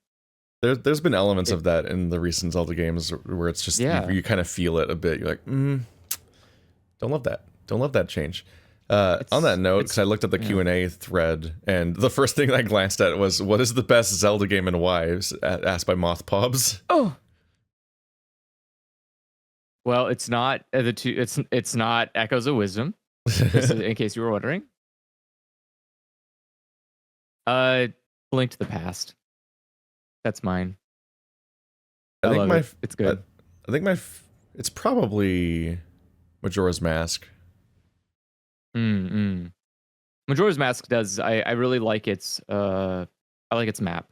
there's been elements of that in the recent Zelda games where it's just you kind of feel it a bit. You're like, don't love that. Don't love that change. On that note, because I looked at the Q&A thread, and the first thing I glanced at was, "What is the best Zelda game and why?" Asked by Mothpobs. Oh. Well, it's not the two. It's not Echoes of Wisdom, in case you were wondering. Link to the Past. That's mine. I think it's good. I think it's probably Majora's Mask. Majora's Mask does. I really like its. I like its map.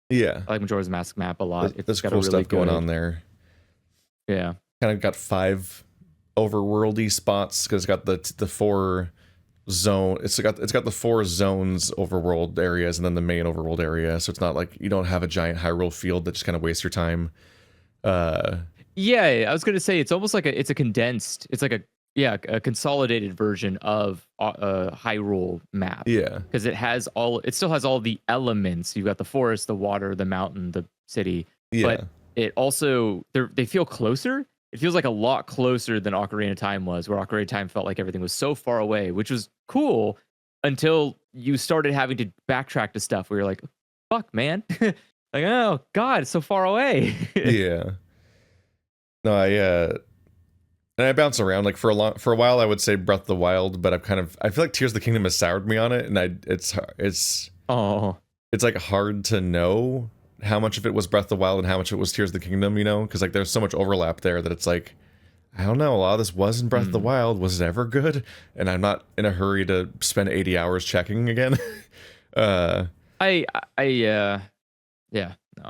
Yeah, I like Majora's Mask map a lot. There's cool stuff going on there. Yeah. Kind of got 5 overworldy spots because it's got the 4 zone. It's got the 4 zones overworld areas and then the main overworld area. So it's not like you don't have a giant Hyrule field that just kind of wastes your time. Yeah, I was gonna say it's almost like it's a consolidated version of a Hyrule map. Yeah, because it still has all the elements. You've got the forest, the water, the mountain, the city. Yeah. But it also they feel closer. It feels like a lot closer than Ocarina of Time was, where Ocarina of Time felt like everything was so far away, which was cool until you started having to backtrack to stuff where you're like, fuck, man. Like, oh, God, it's so far away. Yeah. No, I bounce around. Like, for a while, I would say Breath of the Wild, but I feel like Tears of the Kingdom has soured me on it, and it's like hard to know how much of it was Breath of the Wild and how much of it was Tears of the Kingdom, you know? Because like there's so much overlap there that it's like, I don't know, a lot of this was in Breath of the Wild. Was it ever good? And I'm not in a hurry to spend 80 hours checking again. Yeah. No,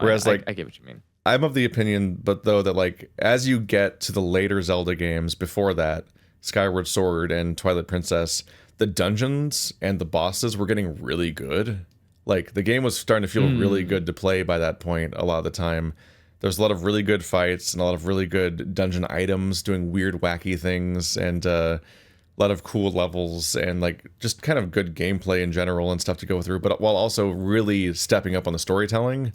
whereas I get what you mean. I'm of the opinion, but though, that like as you get to the later Zelda games before that, Skyward Sword and Twilight Princess, the dungeons and the bosses were getting really good. Like, the game was starting to feel really good to play by that point a lot of the time. There's a lot of really good fights and a lot of really good dungeon items doing weird, wacky things, and a lot of cool levels, and like just kind of good gameplay in general and stuff to go through, but while also really stepping up on the storytelling.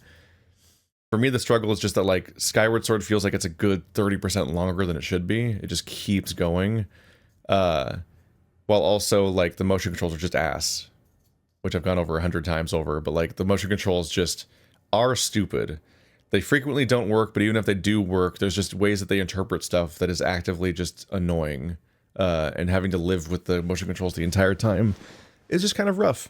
For me, the struggle is just that like Skyward Sword feels like it's a good 30% longer than it should be. It just keeps going. While also like the motion controls are just ass. Which I've gone over 100 times over, but like the motion controls just are stupid. They frequently don't work, but even if they do work, there's just ways that they interpret stuff that is actively just annoying. And having to live with the motion controls the entire time is just kind of rough.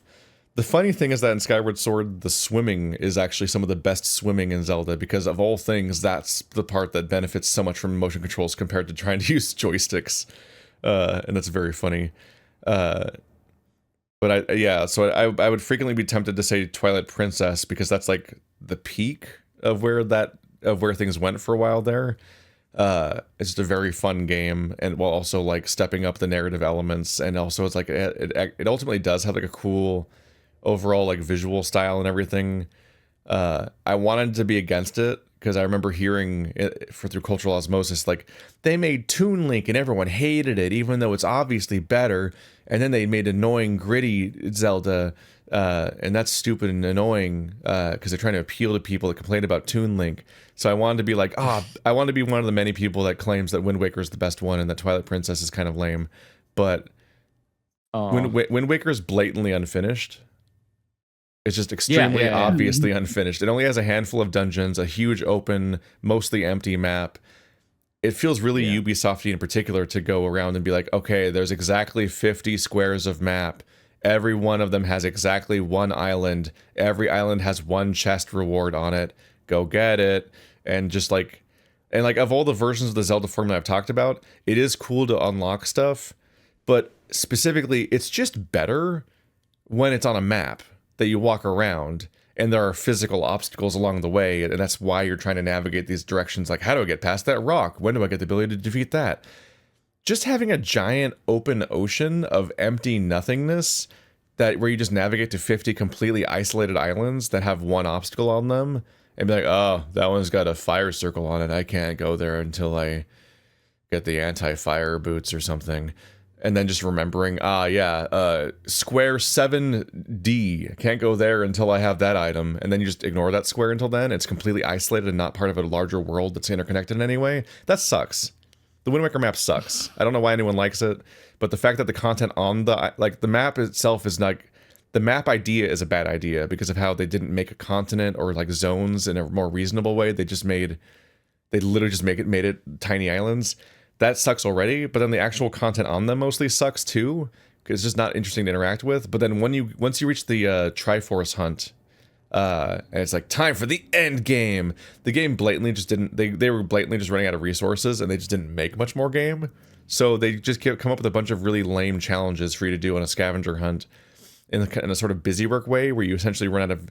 The funny thing is that in Skyward Sword, the swimming is actually some of the best swimming in Zelda, because of all things, that's the part that benefits so much from motion controls compared to trying to use joysticks. And that's very funny. But so I would frequently be tempted to say Twilight Princess, because that's like the peak of where things went for a while there. It's just a very fun game, and while also like stepping up the narrative elements, and also it's like it ultimately does have like a cool overall like visual style and everything. I wanted to be against it because I remember hearing it through cultural osmosis, like they made Toon Link and everyone hated it, even though it's obviously better. And then they made annoying, gritty Zelda, and that's stupid and annoying because they're trying to appeal to people that complain about Toon Link. So I wanted to be like, I want to be one of the many people that claims that Wind Waker is the best one and that Twilight Princess is kind of lame. But Wind Waker is blatantly unfinished. It's just extremely obviously unfinished. It only has a handful of dungeons, a huge open, mostly empty map. It feels really Ubisofty in particular to go around and be like, okay, there's exactly 50 squares of map. Every one of them has exactly one island. Every island has one chest reward on it. Go get it. And just like, of all the versions of the Zelda Formula I've talked about, it is cool to unlock stuff, but specifically, it's just better when it's on a map that you walk around and there are physical obstacles along the way, and that's why you're trying to navigate these directions. Like, how do I get past that rock? When do I get the ability to defeat that? Just having a giant open ocean of empty nothingness where you just navigate to 50 completely isolated islands that have one obstacle on them and be like, oh, that one's got a fire circle on it. I can't go there until I get the anti-fire boots or something. And then just remembering, square 7D, can't go there until I have that item. And then you just ignore that square until then. It's completely isolated and not part of a larger world that's interconnected in any way. That sucks. The Wind Waker map sucks. I don't know why anyone likes it, but the fact that the content on the map itself is not... The map idea is a bad idea because of how they didn't make a continent or like zones in a more reasonable way. They literally just made it tiny islands. That sucks already, but then the actual content on them mostly sucks too, because it's just not interesting to interact with. But then once you reach the Triforce hunt, and it's like time for the end game, the game blatantly just didn't. They were blatantly just running out of resources, and they just didn't make much more game. So they just come up with a bunch of really lame challenges for you to do on a scavenger hunt in a sort of busy work way, where you essentially run out of.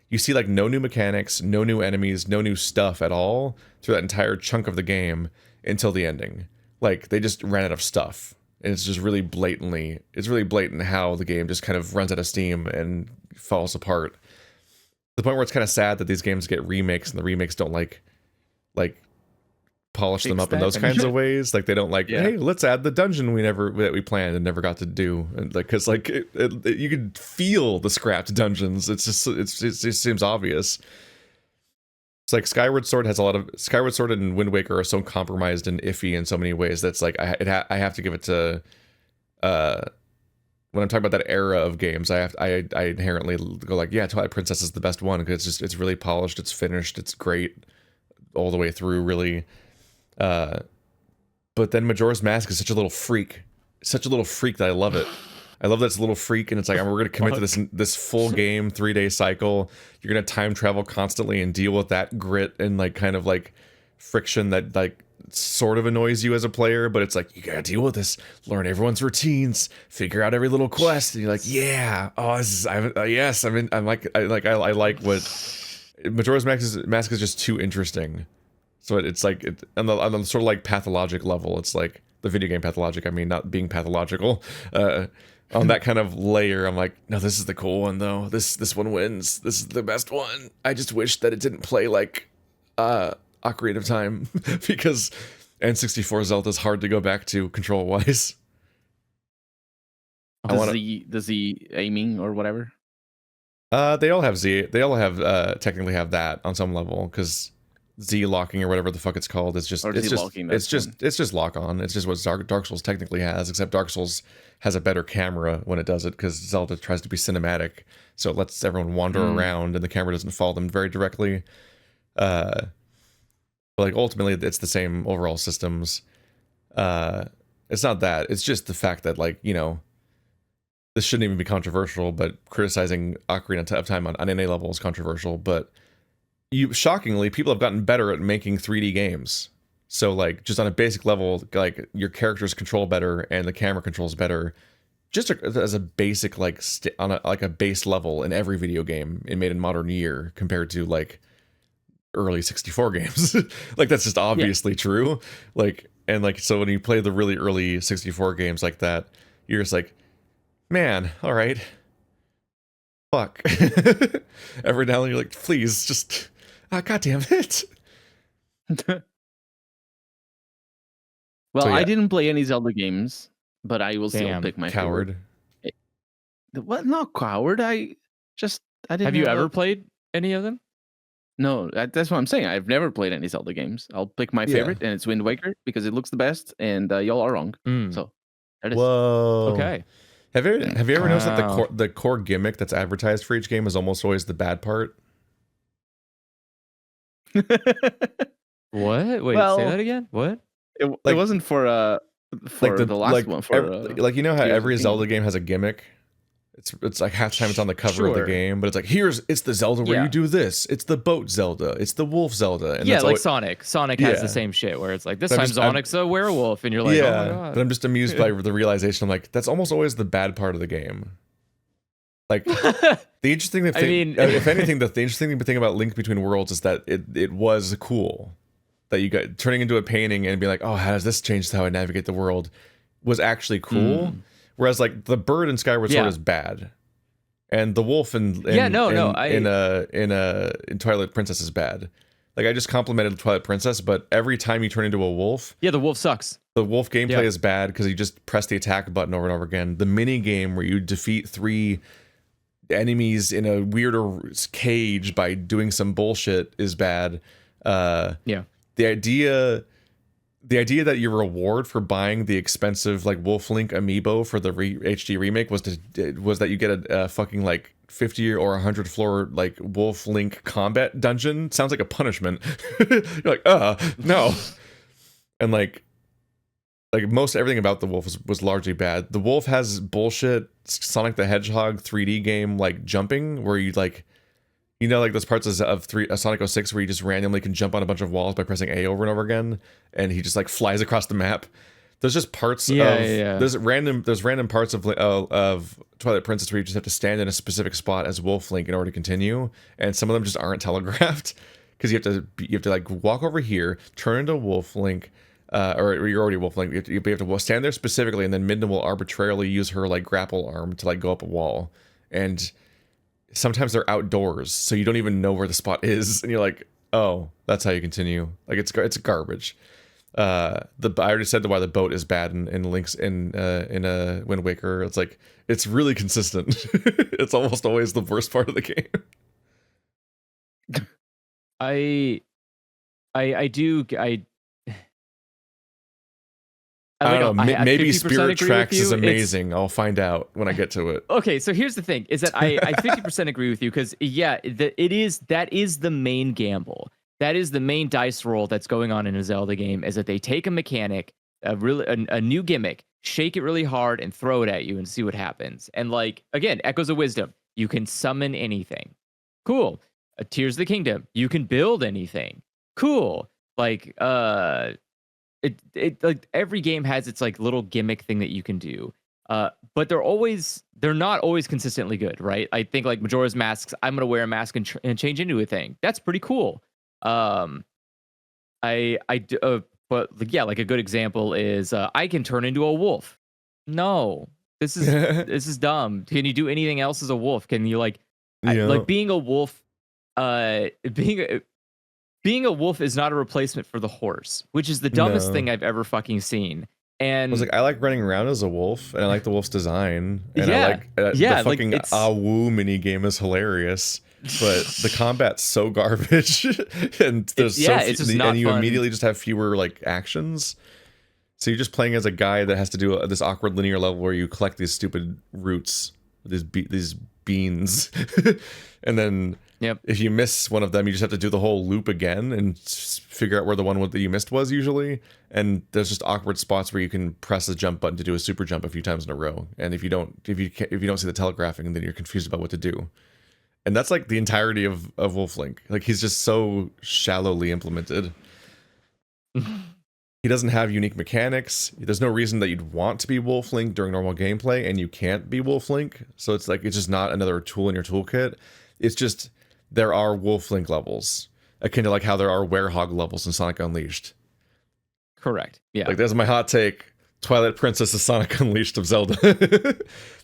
You see like no new mechanics, no new enemies, no new stuff at all through that entire chunk of the game until the ending. Like, they just ran out of stuff. And it's just really blatant how the game just kind of runs out of steam and falls apart. To the point where it's kind of sad that these games get remakes and the remakes don't like polish them up in those kinds of ways. Like, they don't hey, let's add the dungeon that we planned and never got to do. And like, cause like you could feel the scrapped dungeons. It just seems obvious. It's like Skyward Sword and Wind Waker are so compromised and iffy in so many ways that's like I have to give it to when I'm talking about that era of games, I inherently go like, yeah, Twilight Princess is the best one because it's really polished, it's finished, it's great all the way through, really. But then Majora's Mask is such a little freak that I love it. I love that it's a little freak, and it's like, we're going to commit to this full game 3-day cycle. You're going to time travel constantly and deal with that grit and like kind of like friction that like sort of annoys you as a player, but it's like, you got to deal with this, learn everyone's routines, figure out every little quest, and you're like, yeah, oh, this is, yes, I mean, I like what Majora's Mask is just too interesting. So it's like on the sort of like pathologic level, it's like the video game pathologic. I mean, not being pathological. On that kind of layer, I'm like, no, this is the cool one though. This one wins. This is the best one. I just wish that it didn't play like Ocarina of Time because N64 Zelda is hard to go back to control wise. Does the aiming or whatever? They all have Z. They all have technically have that on some level because Z locking or whatever the fuck it's called is just it's just lock on. It's just what Dark Souls technically has, except Dark Souls has a better camera when it does it because Zelda tries to be cinematic, so it lets everyone wander around and the camera doesn't follow them very directly. But like ultimately it's the same overall systems. It's not that. It's just the fact that like, you know, this shouldn't even be controversial, but criticizing Ocarina of Time on NA level is controversial. But shockingly, people have gotten better at making 3D games. So like just on a basic level, like your characters control better and the camera controls better. Just as a basic like on a base level in every video game made in modern year compared to like early 64 games. Like that's just obviously true. Like and like so when you play the really early 64 games like that, you're just like, man, all right. Fuck. Every now and then you're like, please just god damn it. Well, So, yeah. I didn't play any Zelda games, but I will still pick my coward. favorite. What? Not coward. I didn't. Have you ever played any of them? No, that's what I'm saying. I've never played any Zelda games. I'll pick my favorite, and it's Wind Waker because it looks the best, and y'all are wrong. So, there it is. Whoa. Okay. Have you ever noticed that the core gimmick that's advertised for each game is almost always the bad part? What? Wait, Well, say that again? What? It wasn't for the last one. Like you know how Tears of every the Zelda Kingdom. game has a gimmick. It's like half the time it's on the cover of the Sure. game, but it's like it's the Zelda where Yeah. you do this. It's the boat Zelda. It's the wolf Zelda. And Yeah, that's like always, Sonic. Sonic has Yeah. the same shit where it's like this But time I'm Sonic's a werewolf, and you're like, oh my god. but I'm just amused by the realization. I'm like, that's almost always the bad part of the game. Like the interesting thing, I mean- if anything, the interesting thing about Link Between Worlds is that it was cool. That you got turning into a painting and be like, oh, how does this change how I navigate the world? Was actually cool. Whereas like the bird in Skyward Sword Yeah. is bad, and the wolf in Twilight Princess is bad. Like I just complimented Twilight Princess, but every time you turn into a wolf, Yeah, the wolf sucks. the wolf gameplay Yeah. is bad because you just press the attack button over and over again. The mini game where you defeat 3 enemies in a weirder cage by doing some bullshit is bad. Yeah. The idea that your reward for buying the expensive like Wolf Link amiibo for the HD remake was that you get a fucking like 50 or 100 floor like Wolf Link combat dungeon. Sounds like a punishment. You're like, no. And like most everything about the wolf was largely bad. The wolf has bullshit Sonic the Hedgehog 3D game like jumping where you like, you know, like those parts of Sonic 06 where you just randomly can jump on a bunch of walls by pressing A over and over again, and he just like flies across the map. There's just parts there's random parts of Twilight Princess where you just have to stand in a specific spot as Wolf Link in order to continue, and some of them just aren't telegraphed because you have to like walk over here, turn into Wolf Link, or you're already Wolf Link. You have to stand there specifically, and then Midna will arbitrarily use her like grapple arm to like go up a wall, and sometimes they're outdoors, so you don't even know where the spot is, and you're like, oh, that's how you continue. Like it's garbage. I already said why the boat is bad in Link's in Wind Waker. It's like it's really consistent. It's almost always the worst part of the game. I don't know. Maybe 50% Spirit agree Tracks with you. is amazing. I'll find out when I get to it. Okay, so here's the thing: is that I 50% agree with you because that is the main gamble. That is the main dice roll that's going on in a Zelda game. Is that they take a mechanic, a new gimmick, shake it really hard, and throw it at you and see what happens. And like again, Echoes of Wisdom, you can summon anything. Cool. Tears of the Kingdom, you can build anything. Cool. Like It like every game has its like little gimmick thing that you can do, but they're not always consistently good, right? I think like Majora's Masks, I'm gonna wear a mask and change into a thing. That's pretty cool. But yeah, like a good example is I can turn into a wolf. No, this is dumb. Can you do anything else as a wolf? Can you like being a wolf? Being a wolf is not a replacement for the horse, which is the dumbest thing I've ever fucking seen. And I was like, I like running around as a wolf, and I like the wolf's design, and Yeah. I like the Yeah, like, fucking it's- Awoo mini game is hilarious, but the combat's so garbage, and there's it's just not and you fun. immediately just have fewer like actions. So you're just playing as a guy that has to do this awkward linear level where you collect these stupid roots, these beans, and then Yep. If you miss one of them, you just have to do the whole loop again and figure out where the one that you missed was usually. And there's just awkward spots where you can press the jump button to do a super jump a few times in a row. And if you don't see the telegraphing, then you're confused about what to do. And that's like the entirety of Wolflink. Like he's just so shallowly implemented. He doesn't have unique mechanics. There's no reason that you'd want to be Wolflink during normal gameplay, and you can't be Wolflink. So it's like it's just not another tool in your toolkit. It's just there are Wolflink levels, akin to like how there are Werehog levels in Sonic Unleashed. Correct. Yeah. Like that's my hot take. Twilight Princess is Sonic Unleashed of Zelda.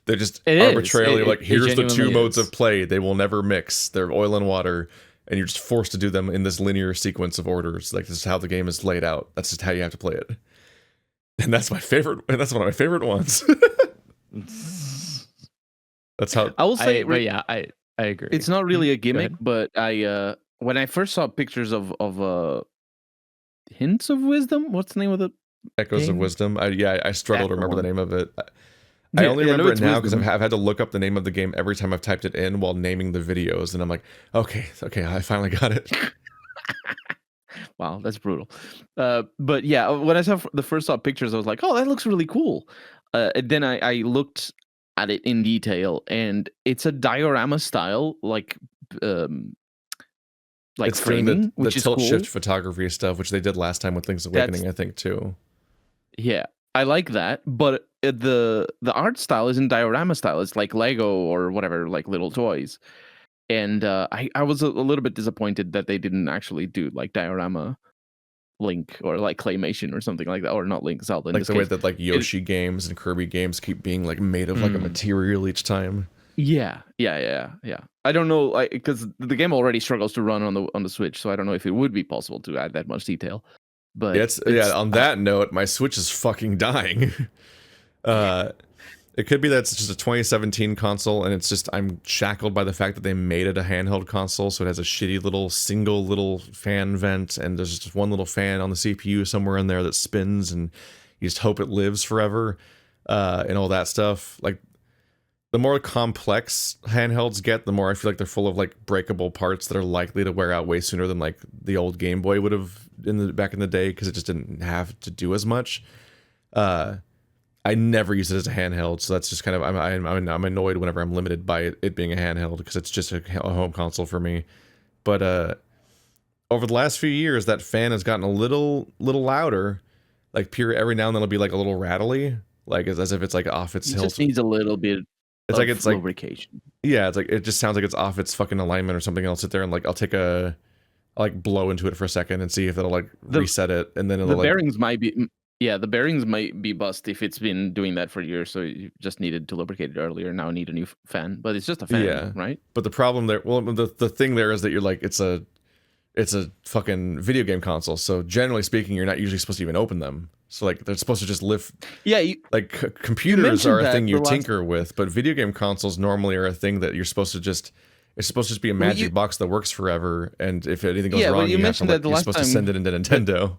They're just It arbitrarily is. like, here's the two modes is. of play. They will never mix. They're oil and water, and you're just forced to do them in this linear sequence of orders. Like this is how the game is laid out. That's just how you have to play it. And that's my favorite. And that's one of my favorite ones. That's how I will say, but yeah, I agree. it's not really a gimmick, ahead. but I when I first saw pictures of Hints of Wisdom, what's the name of the Echoes of game? Wisdom. I struggle to remember the name of it. I Yeah, only I know remember it it's now because Wisdom. I've had to look up the name of the game every time I've typed it in while naming the videos, and I'm like, okay, I finally got it. Wow, that's brutal. But yeah, when I saw the first saw pictures, I was like, oh, that looks really cool. And then I looked at it in detail, and it's a diorama style, like It's doing framing, the which is tilt cool. shift photography stuff, which they did last time with Link's Awakening, I think too. Yeah, I like that, but the art style isn't diorama style. It's like Lego or whatever, like little toys. And I was a little bit disappointed that they didn't actually do like diorama Link or like claymation or something like that, or not Link, Zelda. In Like this the way case. that like Yoshi games and Kirby games keep being like made of like a material each time. Yeah. I don't know, because the game already struggles to run on the Switch, so I don't know if it would be possible to add that much detail. But Yeah, on that note, my Switch is fucking dying. It could be that it's just a 2017 console, and it's just I'm shackled by the fact that they made it a handheld console, so it has a shitty little single little fan vent, and there's just one little fan on the CPU somewhere in there that spins, and you just hope it lives forever, and all that stuff. Like the more complex handhelds get, the more I feel like they're full of like breakable parts that are likely to wear out way sooner than like the old Game Boy would have back in the day, because it just didn't have to do as much. I never use it as a handheld, so that's just kind of I'm annoyed whenever I'm limited by it being a handheld, because it's just a home console for me. But over the last few years, that fan has gotten a little louder. Like every now and then it'll be like a little rattly, like as if it's like off its it hilt. just needs a little bit. It's like lubrication. Yeah, it's like it just sounds like it's off its fucking alignment or something. I'll sit there and like I'll like blow into it for a second and see if it'll like reset it, and then it'll the bearings might be. Yeah, the bearings might be bust if it's been doing that for years. So you just needed to lubricate it earlier. Now need a new fan, but it's just a fan, yeah, right? But the problem there, well, the thing there is that you're like it's a fucking video game console. So generally speaking, you're not usually supposed to even open them. So like they're supposed to just lift. Yeah, computers are a thing you tinker with, but video game consoles normally are a thing that you're supposed to just. It's supposed to just be a magic box that works forever, and if anything goes wrong, you're supposed to send it into Nintendo.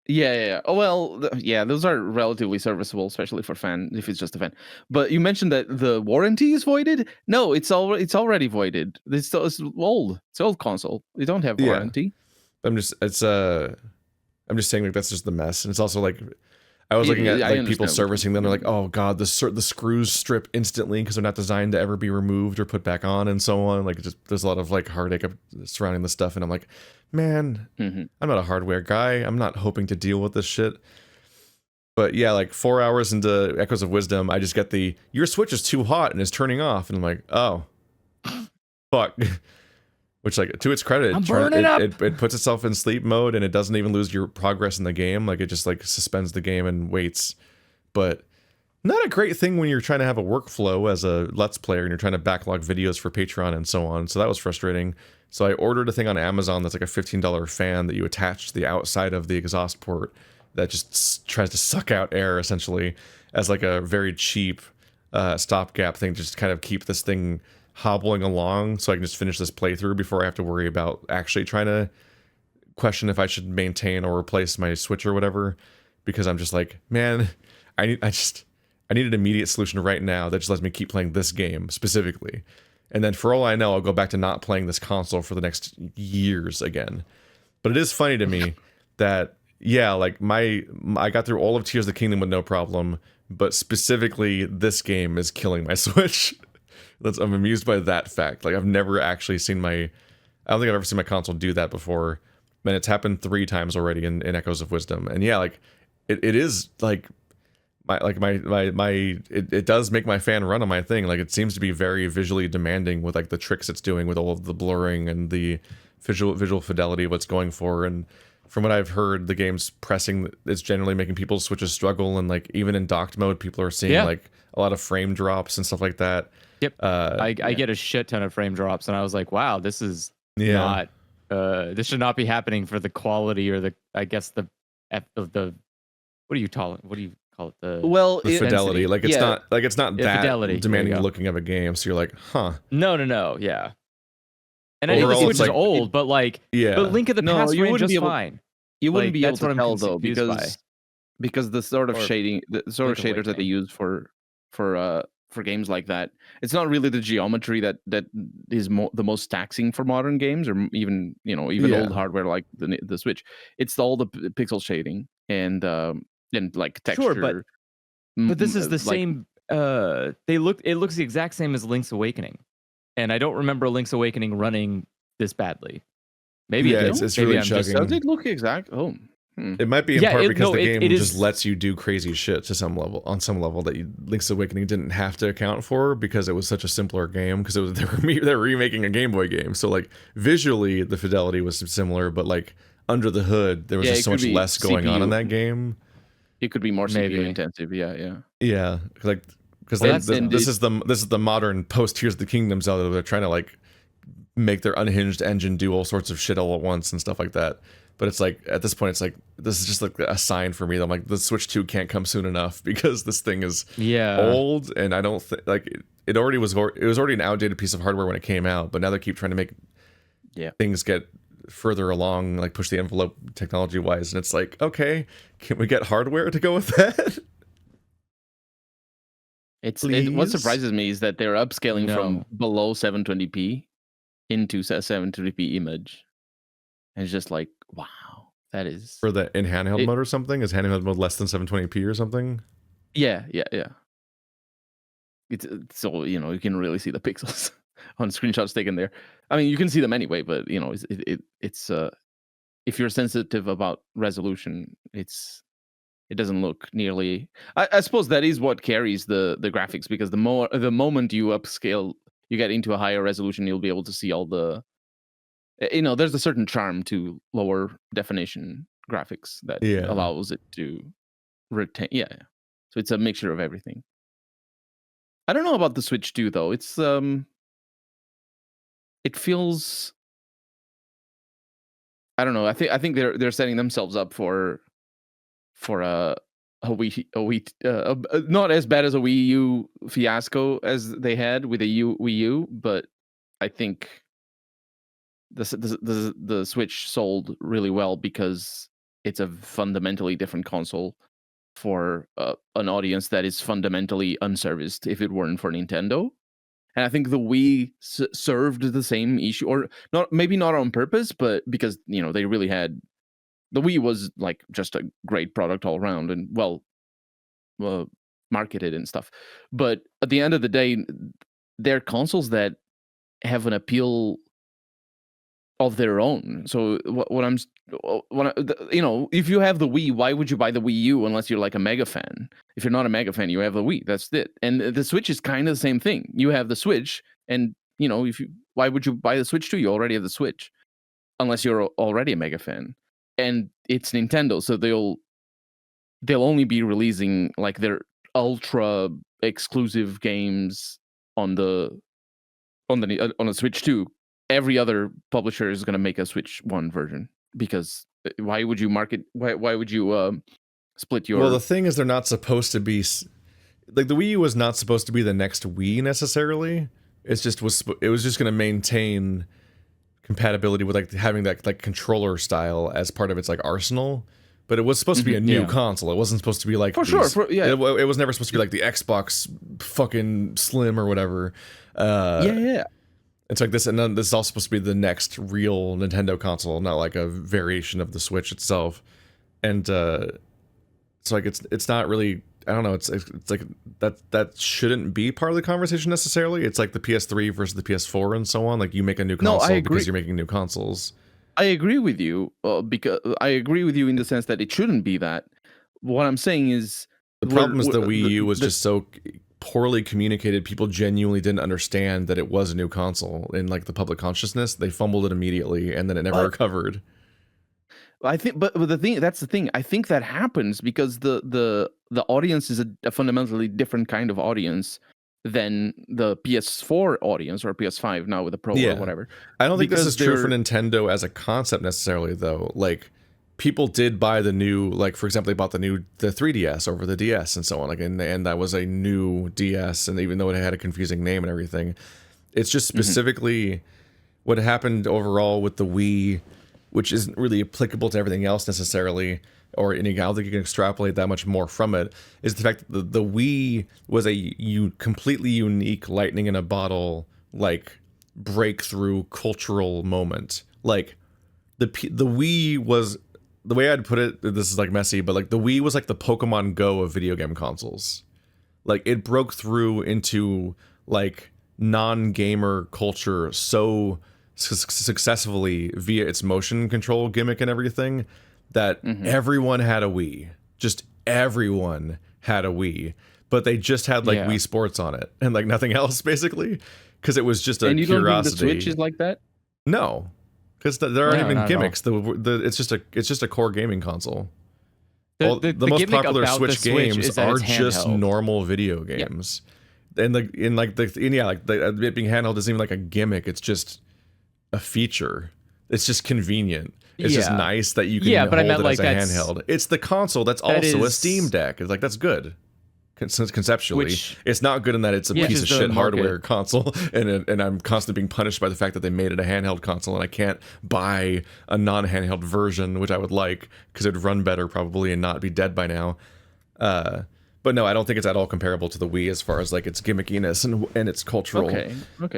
Yeah. Oh well, those are relatively serviceable, especially for fan if it's just a fan. But you mentioned that the warranty is voided. No, it's already voided. It's old. It's old console. They don't have warranty. I'm just saying like that's just the mess, and it's also like I was looking at like people servicing them. They're like, oh god, the screws strip instantly because they're not designed to ever be removed or put back on, and so on. Like there's a lot of like heartache surrounding the stuff, and I'm like, man, I'm not a hardware guy. I'm not hoping to deal with this shit. But yeah, like 4 hours into Echoes of Wisdom, I just get your Switch is too hot and is turning off, and I'm like, oh, fuck. Which, like, to its credit, it puts itself in sleep mode, and it doesn't even lose your progress in the game. Like, it just like suspends the game and waits. But not a great thing when you're trying to have a workflow as a Let's Player and you're trying to backlog videos for Patreon and so on. So that was frustrating. So I ordered a thing on Amazon that's like a $15 fan that you attach to the outside of the exhaust port that just tries to suck out air, essentially, as like a very cheap stopgap thing to just kind of keep this thing hobbling along so I can just finish this playthrough before I have to worry about actually trying to question if I should maintain or replace my Switch or whatever, because I'm just like, man, I need an immediate solution right now that just lets me keep playing this game specifically. and then for all I know, I'll go back to not playing this console for the next years again. But it is funny to me that like I got through all of Tears of the Kingdom with no problem, but specifically this game is killing my Switch. I'm amused by that fact. Like I've never actually seen I don't think I've ever seen my console do that before, and it's happened 3 times already in Echoes of Wisdom. And yeah, like it is like it does make my fan run on my thing. Like it seems to be very visually demanding with like the tricks it's doing with all of the blurring and the visual fidelity of what's going for. And from what I've heard, the game's pressing is generally making people's Switches struggle, and like even in docked mode, people are seeing like a lot of frame drops and stuff like that. Yep. I get a shit ton of frame drops, and I was like, wow, this is not this should not be happening for the quality or the what do you call it? The fidelity. Like it's not that fidelity. demanding looking of a game. So you're like, huh. No. Yeah. And I know the Switch is old, but like, but Link of the Past ran just fine. You wouldn't be able to tell though, because the sort of shading, the sort of shaders that they use for games like that, it's not really the geometry that is the most taxing for modern games, or even old hardware like the Switch. It's all the pixel shading and like texture. Sure, but this is the same. It looks the exact same as Link's Awakening. And I don't remember Link's Awakening running this badly. Maybe it's really chugging. Does it look exact? Oh, it might be in part because the game just lets you do crazy shit to some level. On some level, that Link's Awakening didn't have to account for because it was such a simpler game. Because they were remaking a Game Boy game, so like visually the fidelity was similar, but like under the hood there was just so much less going on in that game. It could be more CPU intensive. Yeah. Like. Because this is the modern post Tears of the Kingdom Zelda. They're trying to like make their unhinged engine do all sorts of shit all at once and stuff like that. But it's like at this point, it's like this is just like a sign for me that I'm like the Switch 2 can't come soon enough because this thing is old, and I don't think like it was already an outdated piece of hardware when it came out. But now they keep trying to make things get further along, like push the envelope technology wise, and it's like, okay, can we get hardware to go with that? What surprises me is that they're upscaling from below 720p into 720p image, and it's just like, wow, that is for the in handheld mode or something. Is handheld mode less than 720p or something? Yeah. It's so you can really see the pixels on screenshots taken there. I mean, you can see them anyway, but it's if you're sensitive about resolution, it doesn't look nearly. I suppose that is what carries the graphics, because the moment you upscale, you get into a higher resolution, you'll be able to see all the. There's a certain charm to lower definition graphics that allows it to retain. Yeah. So it's a mixture of everything. I don't know about the Switch 2 though. It's it feels. I don't know. I think they're setting themselves up for a Wii, not as bad as a Wii U fiasco as they had with the Wii U, but I think the Switch sold really well because it's a fundamentally different console for an audience that is fundamentally unserviced if it weren't for Nintendo. And I think the Wii served the same issue, or maybe not on purpose, but because they really had. The Wii was like just a great product all around and well marketed and stuff. But at the end of the day, they're consoles that have an appeal of their own. So if you have the Wii, why would you buy the Wii U unless you're like a mega fan? If you're not a mega fan, you have the Wii. That's it. And the Switch is kind of the same thing. You have the Switch, and why would you buy the Switch 2? You already have the Switch, unless you're already a mega fan. And it's Nintendo, so they'll only be releasing like their ultra exclusive games on the Switch 2. Every other publisher is going to make a Switch 1 version, because why would you market? Why would you split your? Well, the thing is, they're not supposed to be like the Wii U was not supposed to be the next Wii necessarily. It was just going to maintain compatibility with like having that like controller style as part of its like arsenal, but it was supposed to be a new console. It wasn't supposed to be like it was never supposed to be like the Xbox fucking Slim or whatever. It's like this, and then this is all supposed to be the next real Nintendo console, not like a variation of the Switch itself. And so like it's not really, I don't know, it's like that shouldn't be part of the conversation necessarily. It's like the PS3 versus the PS4 and so on. Like you make a new console because you're making new consoles. I agree with you, because I agree with you in the sense that it shouldn't be that. What I'm saying is the problem is the Wii U was just so poorly communicated. People genuinely didn't understand that it was a new console in like the public consciousness. They fumbled it immediately, and then it never recovered. I think, but that's the thing. I think that happens because the audience is a fundamentally different kind of audience than the PS4 audience or PS5 now with the Pro or whatever. I don't think this is true for Nintendo as a concept necessarily, though. Like, people did buy the new, like, for example, they bought the 3DS over the DS and so on. Like, and that was a new DS, and even though it had a confusing name and everything, it's just specifically what happened overall with the Wii, which isn't really applicable to everything else necessarily, or I don't think you can extrapolate that much more from it, is the fact that the Wii was a completely unique lightning in a bottle, like, breakthrough cultural moment. Like, the Wii was, the way I'd put it, this is like messy, but like the Wii was like the Pokemon Go of video game consoles. Like, it broke through into like non-gamer culture so successfully via its motion control gimmick and everything that everyone had a Wii. Just everyone had a Wii, but they just had like Wii Sports on it and like nothing else basically, because it was just a curiosity. And you don't think the Switch is like that? No, because there aren't even gimmicks. It's just a core gaming console. The most popular Switch games are just normal video games, and it being handheld isn't even like a gimmick. It's just a feature. It's just convenient. It's just nice that you can hold it as a handheld. It's the console that's also a Steam Deck. It's like, that's good. Conceptually, it's not good in that it's a piece of shit hardware console, and I'm constantly being punished by the fact that they made it a handheld console, and I can't buy a non-handheld version, which I would like, because it would run better probably and not be dead by now. But no, I don't think it's at all comparable to the Wii as far as like its gimmickiness and its cultural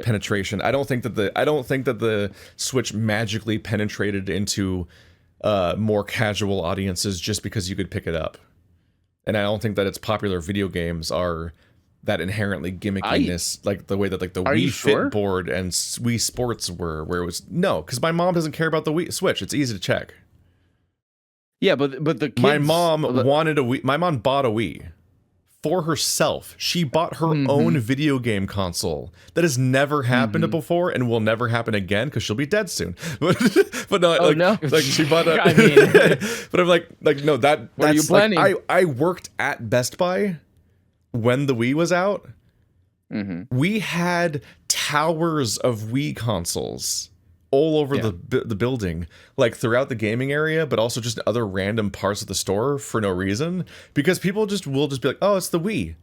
penetration. I don't think that the Switch magically penetrated into more casual audiences just because you could pick it up. And I don't think that its popular video games are that inherently gimmickiness, like the way that like the Wii Fit board and Wii Sports were, where it was because my mom doesn't care about the Wii Switch. It's easy to check. Yeah, but the kids, my mom wanted a Wii. My mom bought a Wii for herself. She bought her own video game console. That has never happened before and will never happen again because she'll be dead soon. But no, like she bought a. I mean, but I'm like no, that's are you planning? Like, I worked at Best Buy when the Wii was out. We had towers of Wii consoles all over the building, like throughout the gaming area, but also just other random parts of the store for no reason, because people will just be like, oh, it's the Wii.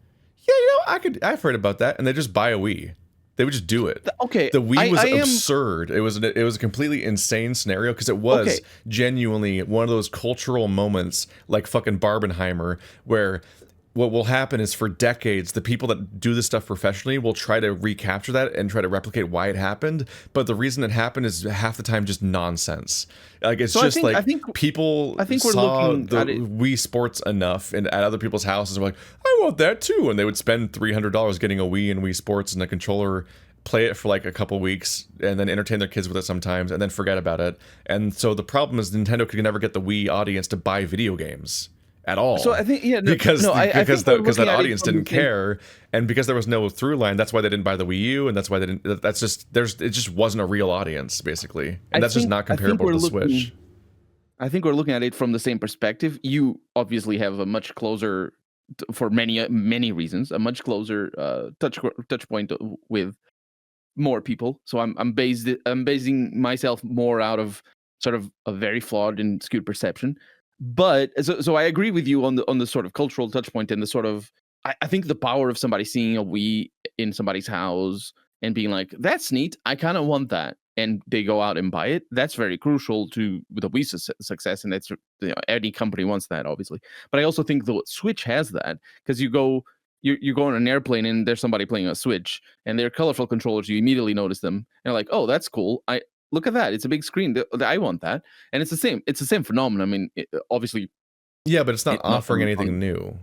Yeah, I've heard about that, and they just buy a Wii. They would just do it. Okay, the Wii was absurd. It was a completely insane scenario because it was genuinely one of those cultural moments, like fucking Barbenheimer, where what will happen is for decades, the people that do this stuff professionally will try to recapture that and try to replicate why it happened. But the reason it happened is half the time just nonsense. Like it's just I think people saw the Wii Sports enough and at other people's houses and were like, I want that too. And they would spend $300 getting a Wii and Wii Sports and a controller, play it for like a couple weeks, and then entertain their kids with it sometimes, and then forget about it. And so the problem is Nintendo could never get the Wii audience to buy video games at all. So I think because that audience didn't care, and because there was no through line, that's why they didn't buy the Wii U, and that's why they didn't. It just wasn't a real audience basically, and that's just not comparable to the Switch. I think we're looking at it from the same perspective. You obviously have a much closer, for many reasons, a much closer touch point with more people. So I'm basing myself more out of sort of a very flawed and skewed perception. But so I agree with you on the sort of cultural touch point and the sort of I think the power of somebody seeing a Wii in somebody's house and being like, that's neat, I kind of want that, and they go out and buy it. That's very crucial to the Wii's success, and that's any company wants that, obviously. But I also think the Switch has that, because you go you go on an airplane and there's somebody playing a Switch and they're colorful controllers. You immediately notice them and you're like, oh, that's cool. I look at that. It's a big screen. I want that. And it's the same. It's the same phenomenon. I mean, obviously, Yeah, but it's not offering from- anything new.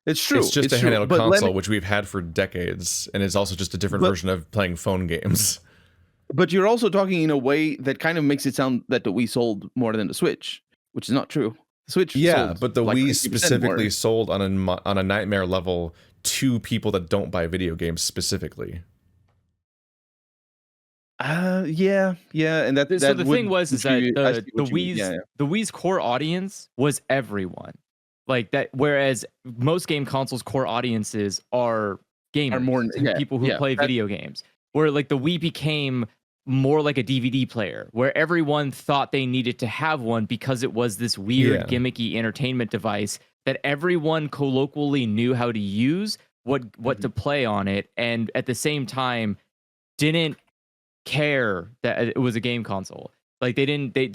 it's true. It's just a true. handheld But let console, me- which we've had for decades, and it's also just a different But- version of playing phone games. But you're also talking in a way that kind of makes it sound that the Wii sold more than the Switch, which is not true. The Switch, Yeah, sold but the like Wii 50% specifically more. sold on a nightmare level to people that don't buy video games specifically. Yeah, and that. So the would thing was is that contribute- I see the what you mean. Wii's the Wii's core audience was everyone. Like that, whereas most game consoles' core audiences are gamers, more- yeah, people who play video games. Where like the Wii became more like a DVD player, where everyone thought they needed to have one because it was this weird gimmicky entertainment device that everyone colloquially knew how to use, what to play on it, and at the same time didn't care that it was a game console. Like they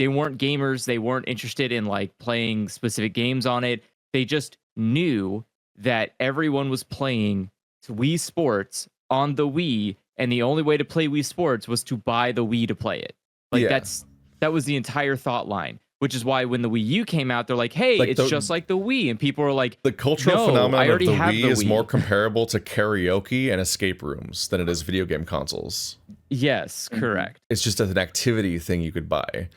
weren't gamers, they weren't interested in like playing specific games on it. They just knew that everyone was playing Wii Sports on the Wii, and the only way to play Wii Sports was to buy the Wii to play it. Like that was the entire thought line. Which is why when the Wii U came out, they're like, "Hey, Like it's just like the Wii," and people are like, The cultural "No, I phenomenon of already the have Wii the is Wii." more comparable to karaoke and escape rooms than it is video game consoles. Yes, correct. It's just an activity thing you could buy.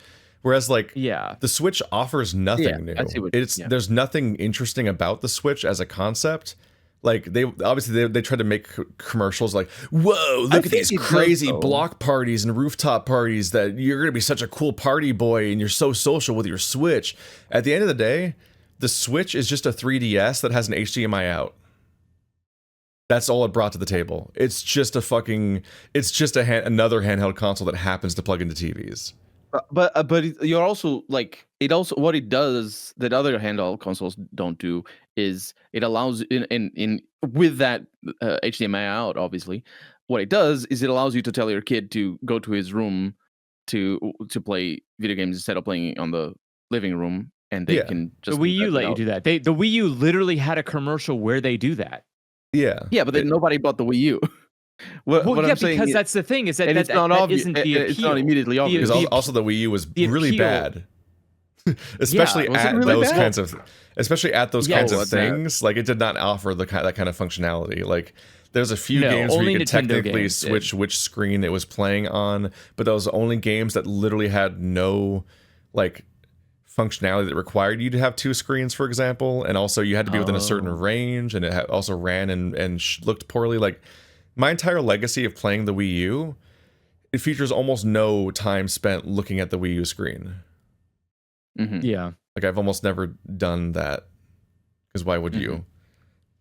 Whereas like Yeah. the Switch offers nothing new. I see what- It's yeah. there's nothing interesting about the Switch as a concept. Like they tried to make commercials like, whoa, look at think these it does, crazy though. block parties and rooftop parties that you're gonna be such a cool party boy and you're so social with your Switch. At the end of the day, the Switch is just a 3DS that has an HDMI out. That's all it brought to the table. It's just another handheld console that happens to plug into TVs. But you're also like it also what it does that other handheld consoles don't do is it allows in with that HDMI out, obviously what it does is it allows you to tell your kid to go to his room to play video games instead of playing on the living room, and they can just The Wii U let you do that. The Wii U literally had a commercial where they do that. Yeah. Yeah, but then nobody bought the Wii U. what Well, I'm yeah, saying because is- that's the thing is that and that, it's not that obvious. isn't the appeal. It's not immediately obvious. Because the- also the Wii U was the really appeal- bad. Especially was it at really those bad? kinds of kinds of what's that? things. Like it did not offer that kind of functionality. Like there's a few No, games where only you could Nintendo technically games did. switch which screen it was playing on, but those only games that literally had no like functionality that required you to have two screens, for example, and also you had to be within a certain range, and it also ran and looked poorly. Like my entire legacy of playing the Wii U, it features almost no time spent looking at the Wii U screen. Mhm. Yeah. Like I've almost never done that, because why would you?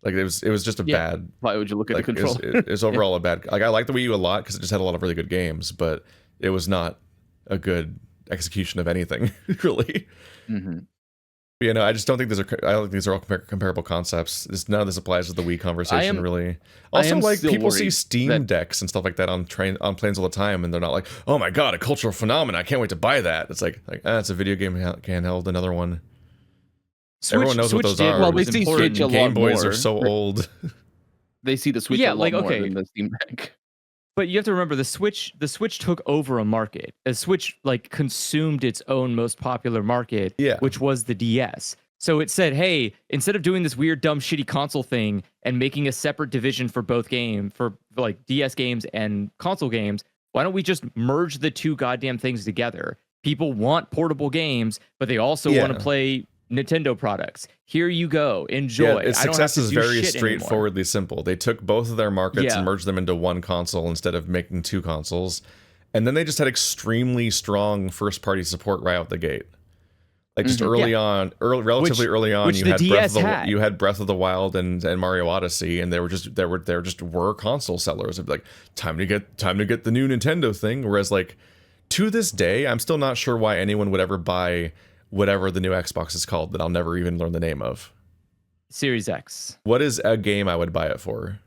Like it was just a Yeah. bad. Why would you look at Like the controller? it's overall a bad. Like I like the Wii U a lot because it just had a lot of really good games, but it was not a good execution of anything really. Mhm. You know, I just don't think I don't think these are all comparable concepts. None of this applies to the Wii conversation, really. Also, am like still people see worried Steam that- decks and stuff like that on planes all the time, and they're not like, "Oh my god, a cultural phenomenon! I can't wait to buy that." It's like it's a video game handheld, another one. Everyone knows what those did are. what Well, they was see important. Switch a lot Game Boys more. are so old. They see the Switch Yeah, a lot like, more okay. than the Steam Deck. But you have to remember the Switch took over a market. The Switch like consumed its own most popular market, Yeah. which was the DS. So it said, hey, instead of doing this weird, dumb, shitty console thing and making a separate division for for like DS games and console games, why don't we just merge the two goddamn things together? People want portable games, but they also want to play Nintendo products. Here you go. Enjoy. Its I don't have success to is do very shit anymore. straightforwardly simple. They took both of their markets Yeah. and merged them into one console instead of making two consoles. And then they just had extremely strong first-party support right out the gate. Like just relatively early on, which you the had DS had. you had Breath of the Wild and Mario Odyssey, and they were just console sellers. It'd be like time to get the new Nintendo thing. Whereas like to this day, I'm still not sure why anyone would ever buy whatever the new Xbox is called that I'll never even learn the name of. Series X. What is a game I would buy it for?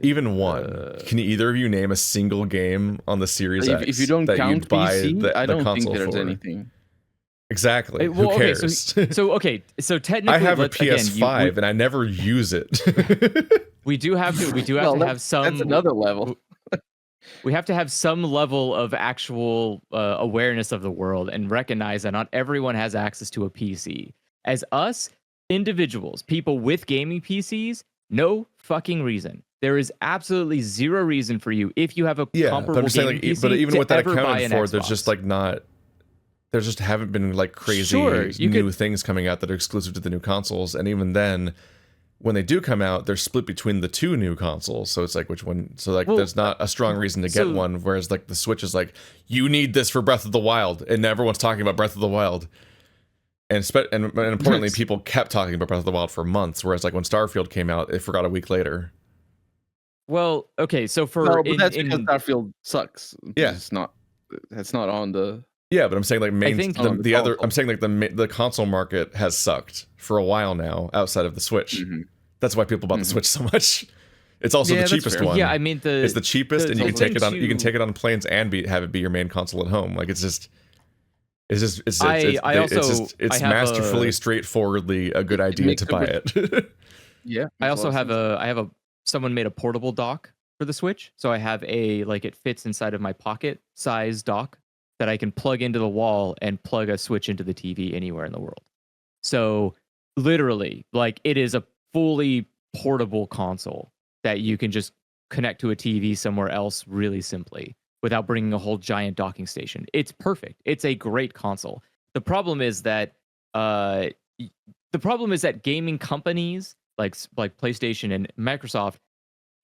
Even one. Can either of you name a single game on the Series X If you don't that count you'd buy PC, I the don't think console there's for? anything. Exactly. Well, Who okay, cares? so technically, I have a again, PS5 and I never use it. we do have to Well, have some. that's another level. We have to have some level of actual awareness of the world and recognize that not everyone has access to a PC. As us individuals, people with gaming PCs, no fucking reason. There is absolutely zero reason for you if you have a Yeah, comparable but I'm just saying, gaming like, PC but even to with that ever buy accounted an for, Xbox. there's just like not, there just haven't been like crazy Sure, you new could- things coming out that are exclusive to the new consoles, and even then, when they do come out, they're split between the two new consoles. So it's like which one? So like, Well, there's not a strong reason to get so- one. Whereas like the Switch is like, you need this for Breath of the Wild, and everyone's talking about Breath of the Wild. And importantly, people kept talking about Breath of the Wild for months. Whereas like when Starfield came out, they forgot a week later. Well, okay, so for No, but that's because Starfield sucks. Yeah. It's not. That's not on the. Yeah, but I'm saying like think the other. I'm saying like the console market has sucked for a while now outside of the Switch. Mhm. That's why people bought the Switch so much. It's also Yeah, the that's cheapest fair. one. Yeah, I mean it's the cheapest, and you can take it on. You can to- take it on planes and have it be your main console at home. Like it's I also- it's I have masterfully, a- straightforwardly a good idea makes to buy it. Yeah. I makes a also lot of have sense. someone made a portable dock for the Switch. So I have it fits inside of my pocket size dock that I can plug into the wall and plug a Switch into the TV anywhere in the world. So literally, like it is a fully portable console that you can just connect to a TV somewhere else really simply without bringing a whole giant docking station. It's perfect. It's a great console. The problem is that gaming companies like PlayStation and Microsoft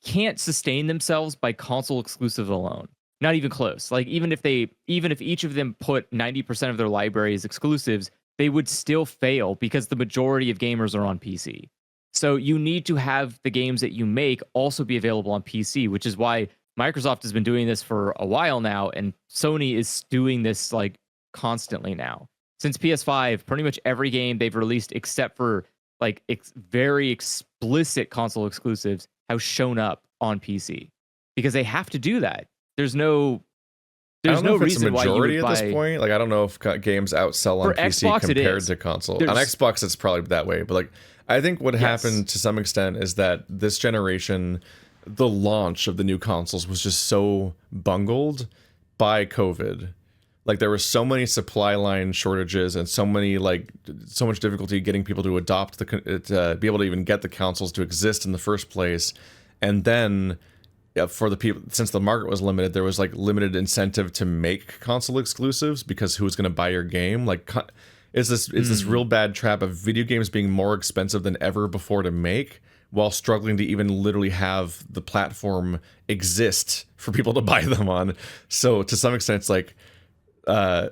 can't sustain themselves by console exclusive alone. Not even close. Like even if each of them put 90% of their library as exclusives, they would still fail because the majority of gamers are on PC. So you need to have the games that you make also be available on PC, which is why Microsoft has been doing this for a while now, and Sony is doing this like constantly now. Since PS5, pretty much every game they've released, except for like very explicit console exclusives, have shown up on PC because they have to do that. There's no reason why you would at buy. this point. Like I don't know if games outsell on For PC Xbox, it compared is. to console. There's- On Xbox, it's probably that way. But like I think what happened to some extent is that this generation, the launch of the new consoles was just so bungled by COVID. Like there were so many supply line shortages and so much difficulty getting people to adopt to be able to even get the consoles to exist in the first place. And then for the people, since the market was limited, there was like limited incentive to make console exclusives because who's going to buy your game? Like is this real bad trap of video games being more expensive than ever before to make, while struggling to even literally have the platform exist for people to buy them on. So to some extent, it's like, I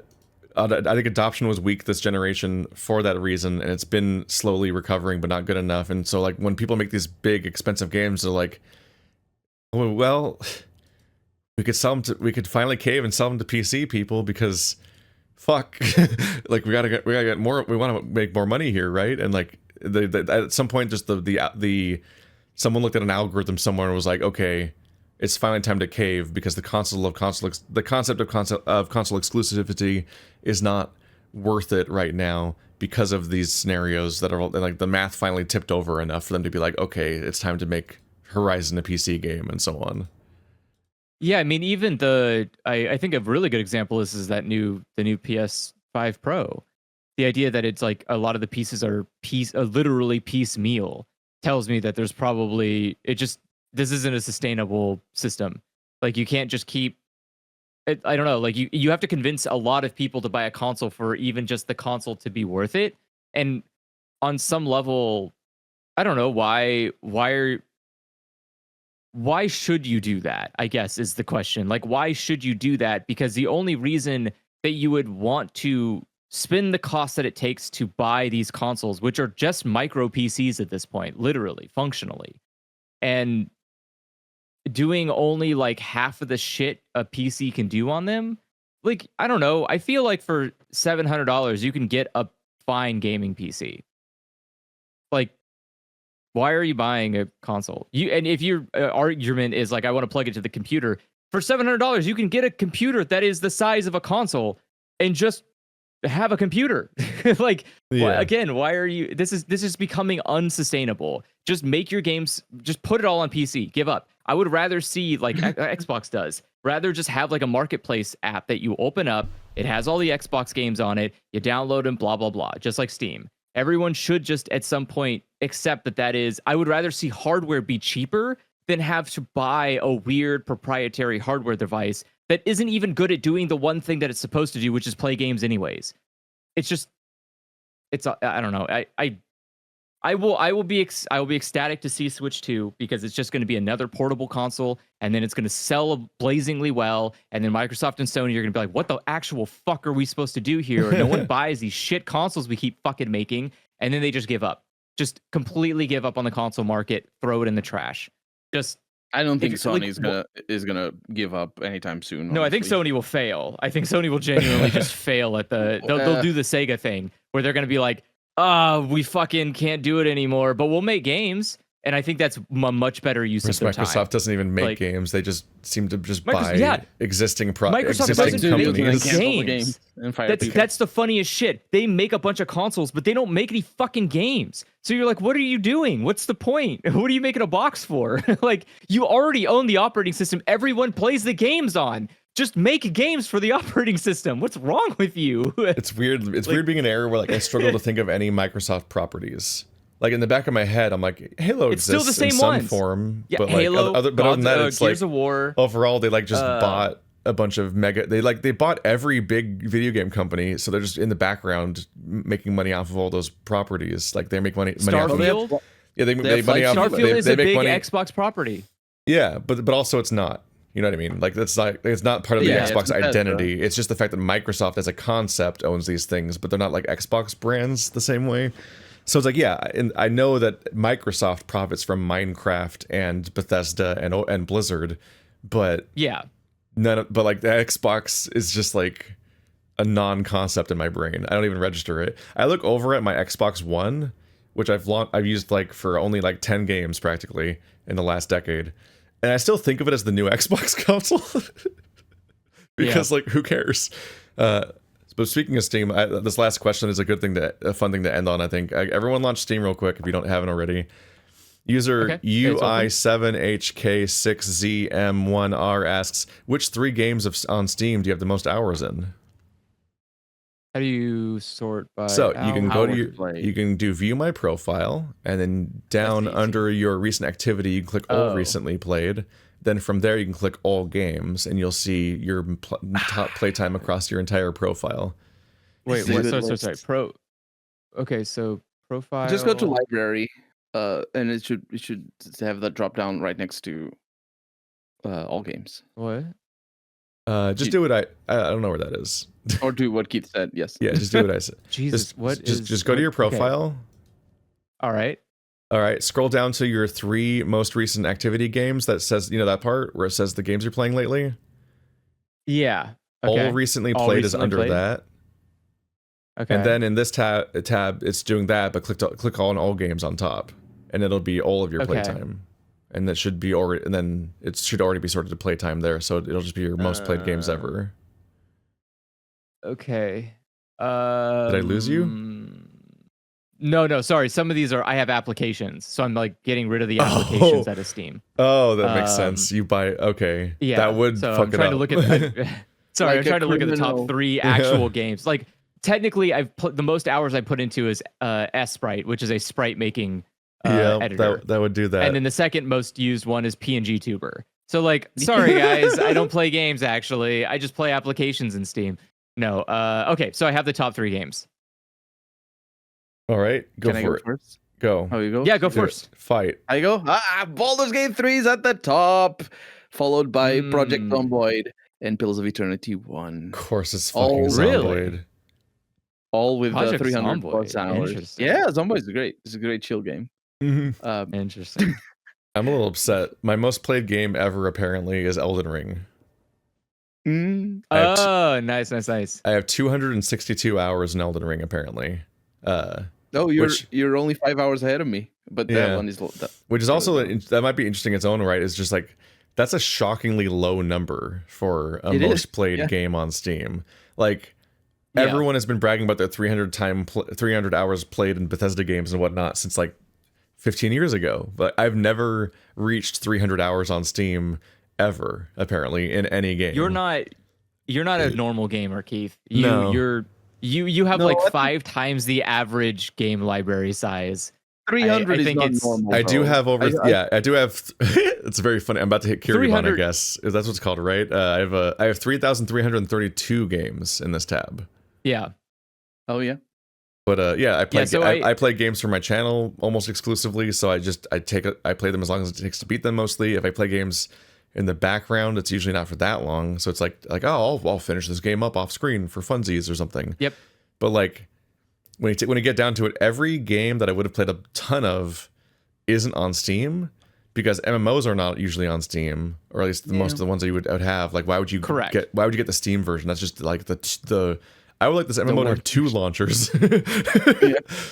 think adoption was weak this generation for that reason, and it's been slowly recovering, but not good enough. And so like when people make these big, expensive games, they're like, oh, well, we could finally cave and sell them to PC people because fuck, like we gotta get more. We want to make more money here, right? And like at some point, just the someone looked at an algorithm somewhere and was like, okay, it's finally time to cave because the concept of console exclusivity is not worth it right now because of these scenarios that are like the math finally tipped over enough for them to be like, okay, it's time to make Horizon a PC game and so on. Yeah, I mean, even I think a really good example is the new PS5 Pro. The idea that it's like a lot of the pieces are literally piecemeal tells me that there's probably this isn't a sustainable system. Like you can't just keep it, I don't know, like you have to convince a lot of people to buy a console for even just the console to be worth it. And on some level, I don't know why should you do that, I guess is the question. Like why should you do that? Because the only reason that you would want to spend the cost that it takes to buy these consoles, which are just micro PCs at this point, literally, functionally, and doing only like half of the shit a PC can do on them, like I don't know. I feel like for $700 you can get a fine gaming PC. Like, why are you buying a console? And if your argument is like I want to plug it to the computer, for $700 you can get a computer that is the size of a console and just have a computer. Like, Yeah. again, why are you? This is becoming unsustainable. Just make your games. Just put it all on PC. Give up. I would rather see like Xbox does. Rather just have like a marketplace app that you open up. It has all the Xbox games on it. You download them. Blah blah blah. Just like Steam. Everyone should just at some point accept that is. I would rather see hardware be cheaper than have to buy a weird proprietary hardware device that isn't even good at doing the one thing that it's supposed to do, which is play games anyways. It's just, I don't know. I will be ecstatic to see Switch 2 because it's just going to be another portable console, and then it's going to sell blazingly well, and then Microsoft and Sony are going to be like, what the actual fuck are we supposed to do here? No one buys these shit consoles we keep fucking making, and then they just give up. Just completely give up on the console market, throw it in the trash. Just I don't think Sony is gonna give up anytime soon. No, honestly. I think Sony will fail. I think Sony will genuinely just fail at they'll do the Sega thing where they're gonna be like, we fucking can't do it anymore, but we'll make games. And I think that's a much better use of their time. Microsoft doesn't even make games; they just seem to just buy existing Microsoft existing companies. Games and fire that's the funniest shit. They make a bunch of consoles, but they don't make any fucking games. So you're like, what are you doing? What's the point? What are you making a box for? Like, you already own the operating system everyone plays the games on. Just make games for the operating system. What's wrong with you? It's weird. It's weird being an era where like I struggle to think of any Microsoft properties. Like in the back of my head, I'm like, Halo it's exists still the same in some ones. form, yeah, but like Halo, other than that, it's Gears like of War. Overall, they like just bought a bunch of mega. They bought every big video game company, so they're just in the background making money off of all those properties. Like they make money. Starfield. Yeah, they make money off. Starfield is a make big money. Xbox property. Yeah, but also it's not. You know what I mean? Like that's like it's not part of the Xbox identity. It's just the fact that Microsoft as a concept owns these things, but they're not like Xbox brands the same way. So it's like, yeah, and I know that Microsoft profits from Minecraft and Bethesda and Blizzard, but but like the Xbox is just like a non-concept in my brain. I don't even register it. I look over at my Xbox One, which I've used like for only like 10 games practically in the last decade, and I still think of it as the new Xbox console because like who cares? But speaking of Steam, this last question is a fun thing to end on. I think everyone launch Steam real quick if you don't have it already. User UI7HK6ZM1R asks, which 3 games on Steam do you have the most hours in? How do you sort by? So you can go to you can do view my profile, and then down under your recent activity, you can click all recently played. Then from there, you can click all games, and you'll see your top playtime across your entire profile. Wait, sorry. Okay, so profile. Just go to library, and it should have the drop down right next to all games. What? Just do what I don't know where that is. Or do what Keith said. Yes. Yeah, just do what I said. Jesus, just go to your profile. Okay. All right. All right, scroll down to your 3 most recent activity games that says, that part where it says the games you're playing lately? Yeah. Okay. All recently played is under that. Okay. And then in this tab it's doing that, but click on all games on top, and it'll be all of your playtime. And that should be already, and then it should already be sorted to playtime there, so it'll just be your most played games ever. Okay. Did I lose you? No, sorry. Some of these I have applications, so I'm like getting rid of the applications out of Steam. Oh, that makes sense. You buy, okay. Yeah, that would fuck I'm trying it up. To look at. Sorry, I'm trying to look at the top 3 actual games. Like technically, I've put the most hours I put into is Sprite, which is a sprite making editor. That would do that. And then the second most used one is PNG Tuber. So like, sorry guys, I don't play games actually. I just play applications in Steam. No. Okay, so I have the top 3 games. All right, Can I go first? Go. Oh, you go? Yeah, go first. Fight. I go. Baldur's Gate 3 is at the top, followed by Project Zomboid and Pillars of Eternity 1. Of course, it's fucking Zomboid. All with Project 300 plus hours. Interesting. Yeah, Zomboid is great. It's a great chill game. Interesting. I'm a little upset. My most played game ever apparently is Elden Ring. Oh, nice. I have 262 hours in Elden Ring apparently. You're only 5 hours ahead of me, but that one is which is also that might be interesting in its own right. It's just like that's a shockingly low number for a most played game on Steam. Like Yeah. everyone has been bragging about their 300 hours played in Bethesda games and whatnot since like 15 years ago. But I've never reached 300 hours on Steam ever, apparently, in any game. You're not a normal gamer, Keith. No. You have No, like I think- 5 times the average game library size. 300 I is think not it's- normal. I do bro. have over. I- I do have. It's very funny. I'm about to hit Kiribati, I 300 guess. If that's what it's called, right? I have 3,332 games in this tab. Yeah. Oh yeah. But yeah, I play. Yeah, so I play games for my channel almost exclusively. So I play them as long as it takes to beat them. Mostly, if I play games in the background, it's usually not for that long. So it's like oh, I'll finish this game up off screen for funsies or something. Yep. But like when you get down to it, every game that I would have played a ton of isn't on Steam because MMOs are not usually on Steam, or at least most of the ones that you would have. Like, why would you get the Steam version? That's just like the I would like this MMO to have 2 launchers,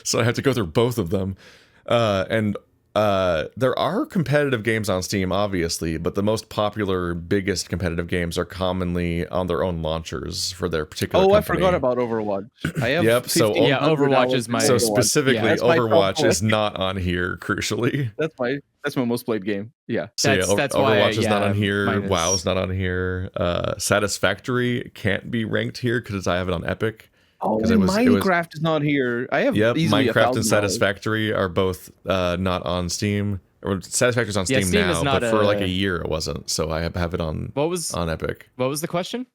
so I have to go through both of them. And there are competitive games on Steam, obviously, but the most popular, biggest competitive games are commonly on their own launchers for their particular company. I forgot about Overwatch. I have Yep, so 1,500 Overwatch hours is my- in So Overwatch. specifically, That's my top Overwatch is pick. not on here, crucially. That's my most played game. Yeah. So That's why, Overwatch is not on mine here. is- WoW's not on here. Satisfactory can't be ranked here because I have it on Epic. Oh, 'Cause it was- Minecraft is not here. I have Yep, easily Minecraft 1,000 and Satisfactory are both not on Steam. Or Satisfactory's on Yeah, Steam Steam now, is not but for like a- a year it wasn't. So I have it on What was Epic. the question?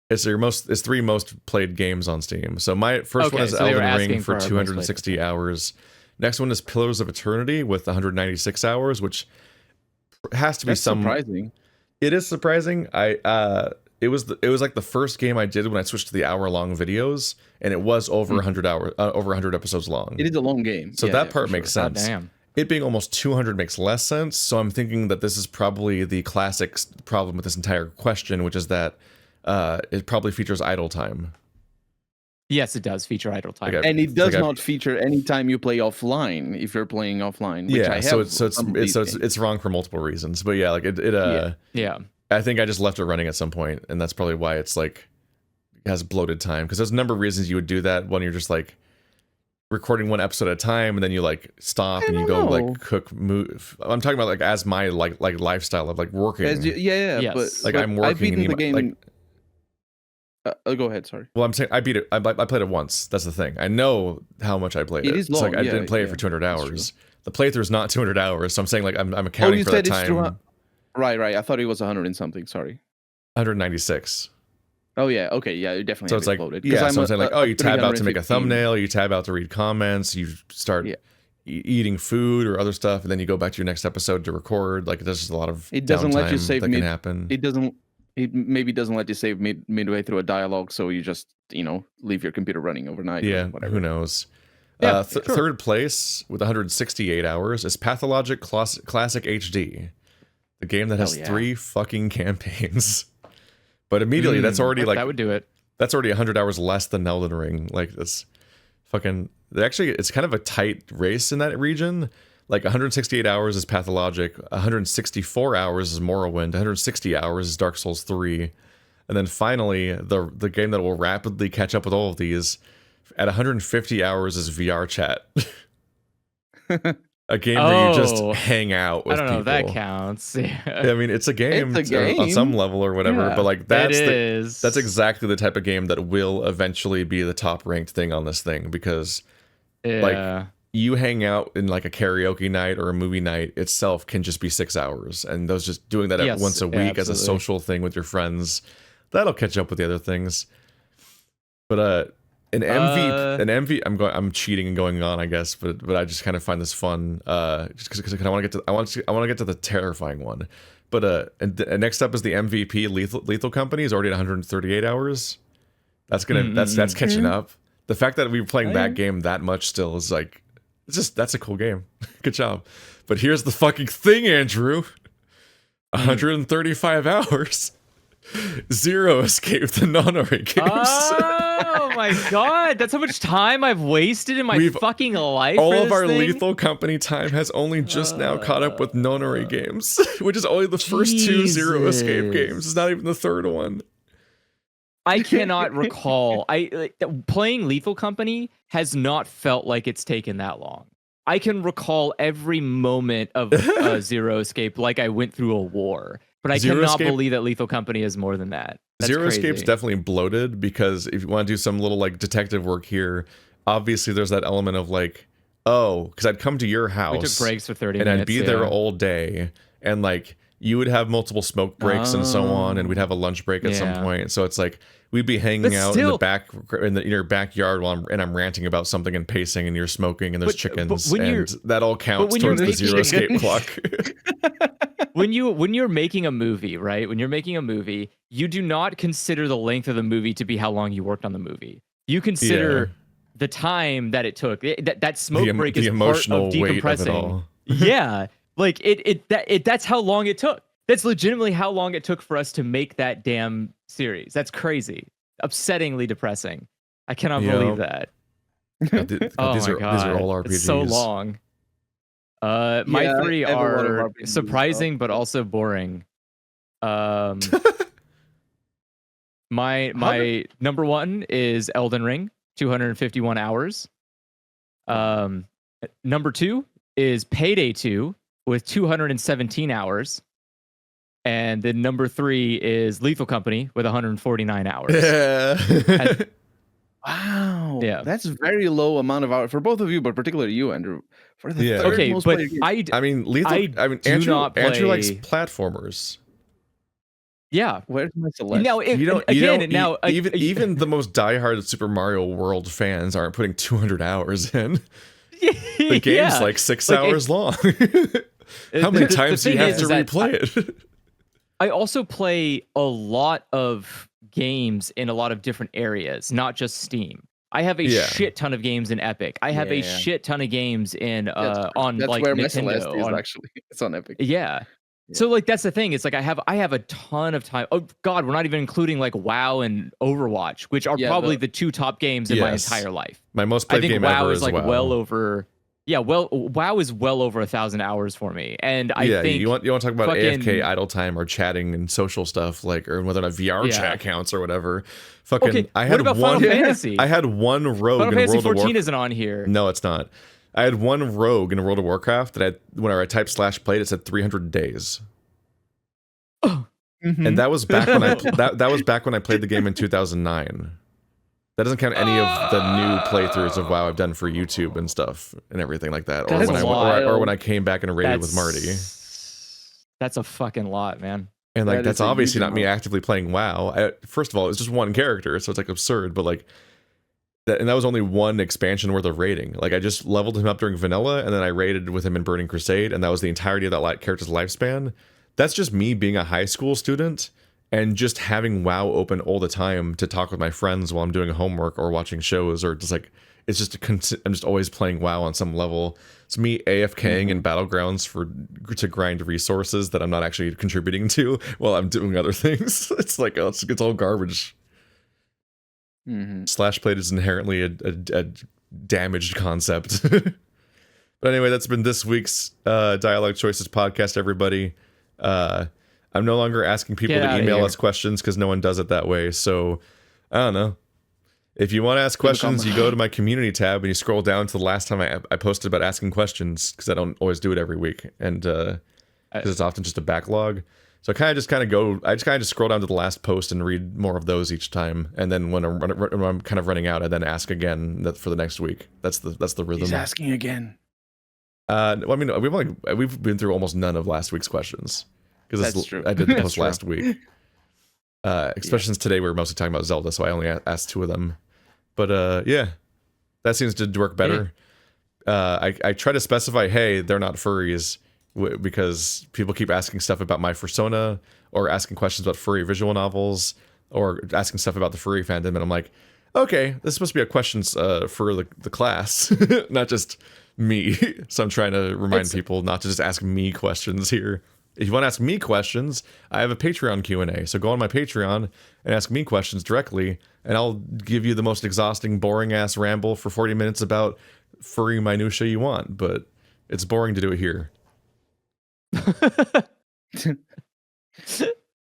It's 3 most played games on Steam. So my first Okay, one is so they were Elden Ring asking for for our most 260 hours. Next one is Pillars of Eternity with 196 hours, which has to be That's some. surprising. It is surprising. It was like the first game I did when I switched to the hour-long videos, and it was over 100 hours, over 100 episodes long. It is a long game. So Yeah, that yeah, part for makes sure. God sense. damn. It being almost 200 makes less sense. So I'm thinking that this is probably the classic problem with this entire question, which is that it probably features idle time. Yes, it does feature idle time. Okay. And it does Like not feature anytime you play offline if you're playing offline. Which I Yeah, have so some of these games. it's wrong for multiple reasons. But yeah, like Yeah. I think I just left it running at some point, and that's probably why it's like it has bloated time. Because there's a number of reasons you would do that when you're just like recording one episode at a time, and then you like stop and you go don't know. like cook move. I'm talking about like as my like lifestyle of like working. Yeah, Yes. but Like, but I'm I've working beaten and the you- game. Go ahead. Sorry. Well, I'm saying I beat it. I played it once. That's the thing. I know how much I played it. It is It's like long, I yeah, didn't play it yeah, for 200 that's hours. The playthrough's not 200 hours, so I'm saying like I'm Oh, accounting you for that said it's time. Right. I thought it was 100 and something. Sorry. 196. Oh yeah. Okay. Yeah. You definitely. So have it's it like loaded, 'cause yeah. So I'm saying like oh, you tab out to make a 315. thumbnail, you tab out to read comments, you start Yeah. eating food or other stuff, and then you go back to your next episode to record. Like there's just a lot of It doesn't let you downtime save that can happen. It doesn't. It maybe doesn't let you save midway through a dialogue, so you just leave your computer running overnight. or Yeah, whatever. who knows? Yeah, sure. Third place with 168 hours is Pathologic Classic HD, the game that has Hell yeah. 3 fucking campaigns. But immediately, that's already like that would do it. that's already 100 hours less than Elden Ring. Like that's fucking. Actually, it's kind of a tight race in that region. Like 168 hours is Pathologic, 164 hours is Morrowind, 160 hours is Dark Souls 3, and then finally the game that will rapidly catch up with all of these at 150 hours is VR Chat. A game where you just Oh. hang out with I don't know people. if that counts. Yeah. I mean, it's a game, It's a on some game. level or whatever, Yeah. but like It that's is. that's exactly the type of game that will eventually be the top ranked thing on this thing because Yeah. you hang out in like a karaoke night or a movie night itself can just be 6 hours, and those just doing that Yes, once a week as a absolutely. social thing with your friends, that'll catch up with the other things. But an MV I'm cheating and going on, I guess, but I just kind of find this fun just because I want to get to the terrifying one. But and next up is the MVP Lethal Company is already at 138 hours. That's that's catching up. The fact that we're playing that game that much still is like that's a cool game. Good job. But here's the fucking thing, Andrew. 135 hours. 0 escape the non-Ori games. Oh my god, that's how much time I've wasted in my We've- fucking life. All for of this our thing? Lethal Company time has only just now caught up with non-Ori games, which is only the first 2 0 escape Jesus. games. It's not even the third one. I cannot recall. Playing Lethal Company has not felt like it's taken that long. I can recall every moment of Zero Escape like I went through a war, but I cannot believe that Lethal Company is more than that. That's Zero crazy. Escape's definitely bloated because if you want to do some little like detective work here, obviously there's that element of like, oh, because I'd come to your house, we took breaks for 30 and minutes, I'd be there all day, and like you would have multiple smoke breaks and so on, and we'd have a lunch break at some point. So it's like we'd be hanging out in the back in your backyard while I'm ranting about something and pacing, and you're smoking, and there's chickens, and that all counts towards the Zero Escape clock. When you're making a movie, right? When you're making a movie, you do not consider the length of the movie to be how long you worked on the movie. You consider the time that it took. That smoke break is part of decompressing. Yeah. Like that's how long it took. That's legitimately how long it took for us to make that damn series. That's crazy. Upsettingly depressing. I cannot believe that. God, these are all RPGs. It's so long. My three are surprising but also boring. My number one is Elden Ring, 251 hours. Number two is Payday 2 with 217 hours. And then number three is Lethal Company with 149 hours. Yeah. Wow. Yeah. That's a very low amount of hours for both of you, but particularly you, Andrew. For the third most but played game. Andrew likes platformers. Yeah. Where's my Celeste? Now, even the most diehard Super Mario World fans aren't putting 200 hours in. The game's like 6 hours long. How many times do you have to replay it? I also play a lot of games in a lot of different areas, not just Steam. I have a shit ton of games in Epic. I have a shit ton of games in on that's like where Nintendo. My Celeste is actually. It's on Epic. Yeah. So like that's the thing. It's like I have a ton of time. Oh God, we're not even including like WoW and Overwatch, which are probably the two top games in my entire life. My most played game WoW ever is like well over. Yeah, WoW is well over 1,000 hours for me, and I think you want to talk about AFK idle time or chatting and social stuff, like or whether or not VR chat counts or whatever. Fucking, I had Final Fantasy? I had one rogue Final in Fantasy World of Warcraft. 14 isn't on here. No, it's not. I had one rogue in World of Warcraft that whenever I typed /played, it said 300 days. And that was back when that was back when I played the game in 2009. That doesn't count any of the new playthroughs of WoW I've done for YouTube and stuff and everything like that, or when I came back and raided with Marty. That's a fucking lot, man. And like that's obviously not me actively playing WoW. First of all, it's just one character, so it's like absurd. But like, that was only one expansion worth of raiding. Like I just leveled him up during vanilla, and then I raided with him in Burning Crusade, and that was the entirety of that character's lifespan. That's just me being a high school student and just having WoW open all the time to talk with my friends while I'm doing homework or watching shows, or just like it's just I'm just always playing WoW on some level. It's me AFKing in Battlegrounds to grind resources that I'm not actually contributing to while I'm doing other things. It's like it's all garbage. /played is inherently a damaged concept. But anyway, that's been this week's Dialogue Choices podcast, everybody. I'm no longer asking people to email us questions because no one does it that way. So I don't know. If you want to ask questions, you go to my community tab and you scroll down to the last time I posted about asking questions, because I don't always do it every week, and because it's often just a backlog. So I just scroll down to the last post and read more of those each time, and then when I'm kind of running out, I then ask again for the next week. That's the rhythm. He's asking again. I mean, we've been through almost none of last week's questions. Because that's true. I did the post last week. Especially since today we were mostly talking about Zelda, so I only asked 2 of them. But that seems to work better. I try to specify, hey, they're not furries, because people keep asking stuff about my persona, or asking questions about furry visual novels, or asking stuff about the furry fandom, and I'm like, okay, this is supposed to be a questions for the class, not just me. So I'm trying to remind people not to just ask me questions here. If you want to ask me questions, I have a Patreon Q&A. So go on my Patreon and ask me questions directly, and I'll give you the most exhausting, boring-ass ramble for 40 minutes about furry minutia you want. But it's boring to do it here.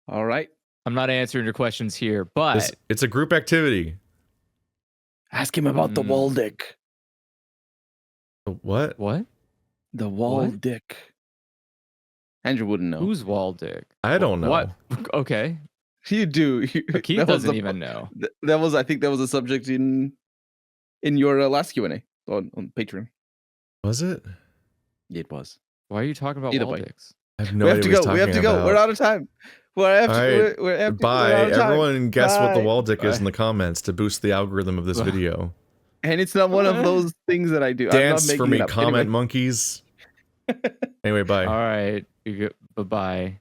All right. I'm not answering your questions here, but It's a group activity. Ask him about the wall dick. What? what? The wall What? dick. Andrew wouldn't know. Who's wall dick? I don't know. What? Okay. You do. Keith doesn't even know. That was, I think, that was a subject in your last Q&A on Patreon. Was it? It was. Why are you talking about Either wall way. dicks? I have no We have idea to what go. he's We have to talking go. about. We're out of time. All right. We're empty. Bye. We're out of time. Everyone guess what the Bye. wall dick is Bye. in the comments to boost the algorithm of this video. And it's not one of those things that I do. Dance I'm not for making me, it up. comment Anyway. monkeys. Anyway, bye. All right. Bye bye.